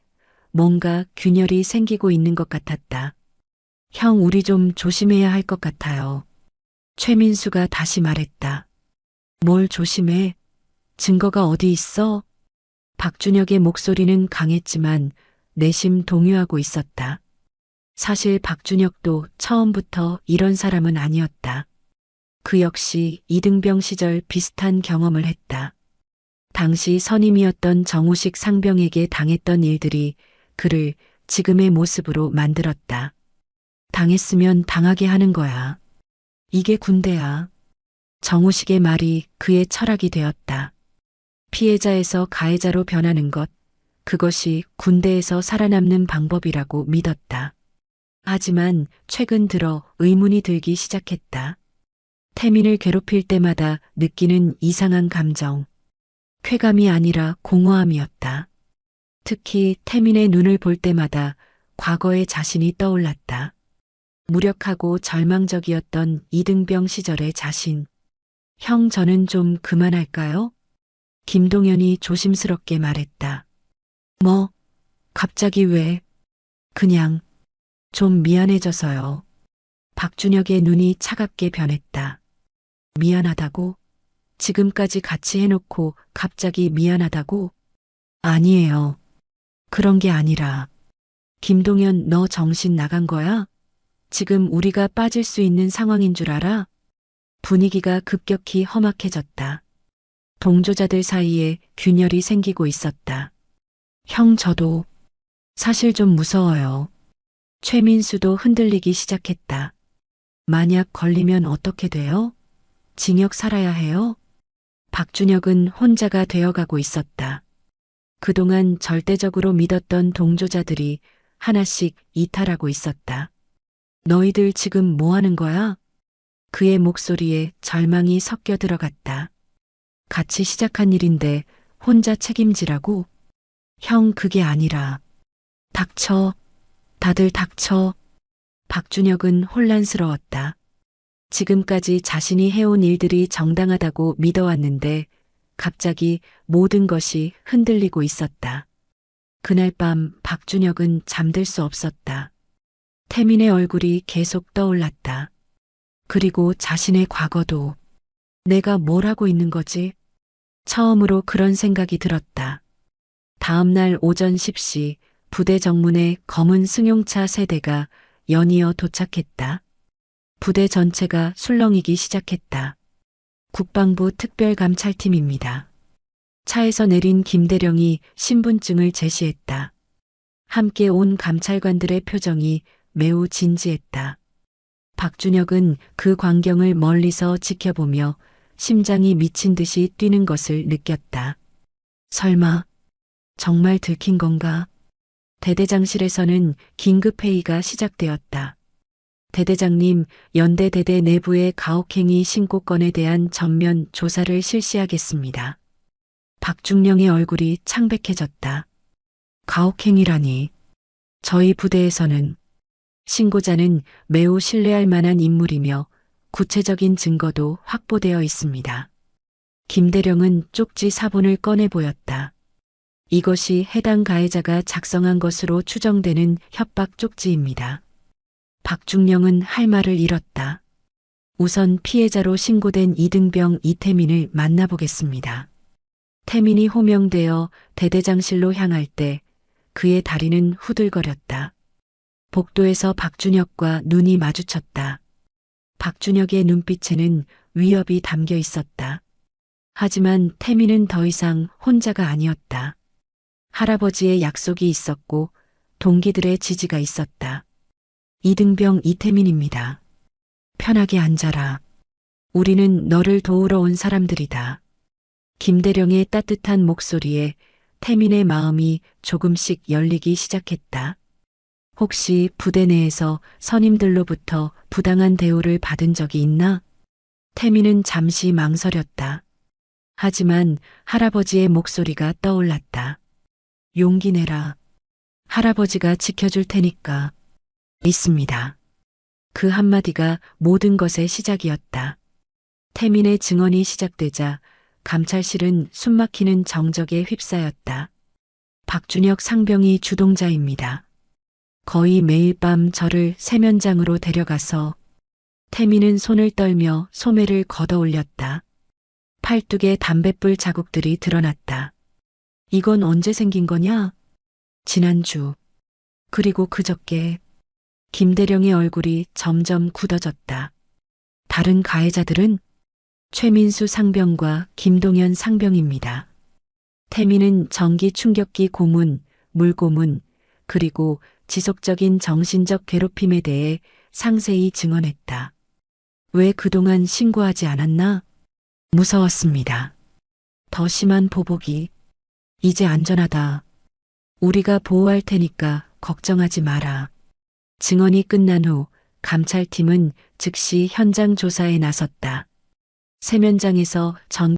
Speaker 2: 뭔가 균열이 생기고 있는 것 같았다. 형, 우리 좀 조심해야 할 것 같아요. 최민수가 다시 말했다. 뭘 조심해? 증거가 어디 있어? 박준혁의 목소리는 강했지만 내심 동요하고 있었다. 사실 박준혁도 처음부터 이런 사람은 아니었다. 그 역시 이등병 시절 비슷한 경험을 했다. 당시 선임이었던 정우식 상병에게 당했던 일들이 그를 지금의 모습으로 만들었다. 당했으면 당하게 하는 거야. 이게 군대야. 정우식의 말이 그의 철학이 되었다. 피해자에서 가해자로 변하는 것, 그것이 군대에서 살아남는 방법이라고 믿었다. 하지만 최근 들어 의문이 들기 시작했다. 태민을 괴롭힐 때마다 느끼는 이상한 감정. 쾌감이 아니라 공허함이었다. 특히 태민의 눈을 볼 때마다 과거의 자신이 떠올랐다. 무력하고 절망적이었던 이등병 시절의 자신. 형, 저는 좀 그만할까요? 김동현이 조심스럽게 말했다. 뭐, 갑자기 왜? 그냥, 좀 미안해져서요. 박준혁의 눈이 차갑게 변했다. 미안하다고? 지금까지 같이 해놓고 갑자기 미안하다고? 아니에요. 그런 게 아니라. 김동현, 너 정신 나간 거야? 지금 우리가 빠질 수 있는 상황인 줄 알아? 분위기가 급격히 험악해졌다. 동조자들 사이에 균열이 생기고 있었다. 형, 저도 사실 좀 무서워요. 최민수도 흔들리기 시작했다. 만약 걸리면 어떻게 돼요? 징역 살아야 해요? 박준혁은 혼자가 되어가고 있었다. 그동안 절대적으로 믿었던 동조자들이 하나씩 이탈하고 있었다. 너희들 지금 뭐 하는 거야? 그의 목소리에 절망이 섞여 들어갔다. 같이 시작한 일인데 혼자 책임지라고? 형, 그게 아니라. 닥쳐. 다들 닥쳐. 박준혁은 혼란스러웠다. 지금까지 자신이 해온 일들이 정당하다고 믿어왔는데 갑자기 모든 것이 흔들리고 있었다. 그날 밤 박준혁은 잠들 수 없었다. 태민의 얼굴이 계속 떠올랐다. 그리고 자신의 과거도. 내가 뭘 하고 있는 거지? 처음으로 그런 생각이 들었다. 다음 날 오전 10시 부대 정문에 검은 승용차 3대가 연이어 도착했다. 부대 전체가 술렁이기 시작했다. 국방부 특별감찰팀입니다. 차에서 내린 김대령이 신분증을 제시했다. 함께 온 감찰관들의 표정이 매우 진지했다. 박준혁은 그 광경을 멀리서 지켜보며 심장이 미친 듯이 뛰는 것을 느꼈다. 설마 정말 들킨 건가? 대대장실에서는 긴급회의가 시작되었다. 대대장님, 연대대대 내부의 가혹행위 신고건에 대한 전면 조사를 실시하겠습니다. 박중령의 얼굴이 창백해졌다. 가혹행위라니. 저희 부대에서는 신고자는 매우 신뢰할 만한 인물이며 구체적인 증거도 확보되어 있습니다. 김대령은 쪽지 사본을 꺼내 보였다. 이것이 해당 가해자가 작성한 것으로 추정되는 협박 쪽지입니다. 박중령은 할 말을 잃었다. 우선 피해자로 신고된 이등병 이태민을 만나보겠습니다. 태민이 호명되어 대대장실로 향할 때 그의 다리는 후들거렸다. 복도에서 박준혁과 눈이 마주쳤다. 박준혁의 눈빛에는 위협이 담겨 있었다. 하지만 태민은 더 이상 혼자가 아니었다. 할아버지의 약속이 있었고 동기들의 지지가 있었다. 이등병 이태민입니다. 편하게 앉아라. 우리는 너를 도우러 온 사람들이다. 김대령의 따뜻한 목소리에 태민의 마음이 조금씩 열리기 시작했다. 혹시 부대 내에서 선임들로부터 부당한 대우를 받은 적이 있나? 태민은 잠시 망설였다. 하지만 할아버지의 목소리가 떠올랐다. 용기 내라. 할아버지가 지켜줄 테니까. 믿습니다. 그 한마디가 모든 것의 시작이었다. 태민의 증언이 시작되자 감찰실은 숨막히는 정적에 휩싸였다. 박준혁 상병이 주동자입니다. 거의 매일 밤 저를 세면장으로 데려가서 태민은 손을 떨며 소매를 걷어 올렸다. 팔뚝에 담뱃불 자국들이 드러났다. 이건 언제 생긴 거냐? 지난주. 그리고 그저께. 김대령의 얼굴이 점점 굳어졌다. 다른 가해자들은 최민수 상병과 김동현 상병입니다. 태민은 전기 충격기 고문, 물고문, 그리고 지속적인 정신적 괴롭힘에 대해 상세히 증언했다. 왜 그동안 신고하지 않았나? 무서웠습니다. 더 심한 보복이. 이제 안전하다. 우리가 보호할 테니까 걱정하지 마라. 증언이 끝난 후 감찰팀은 즉시 현장 조사에 나섰다. 세면장에서 전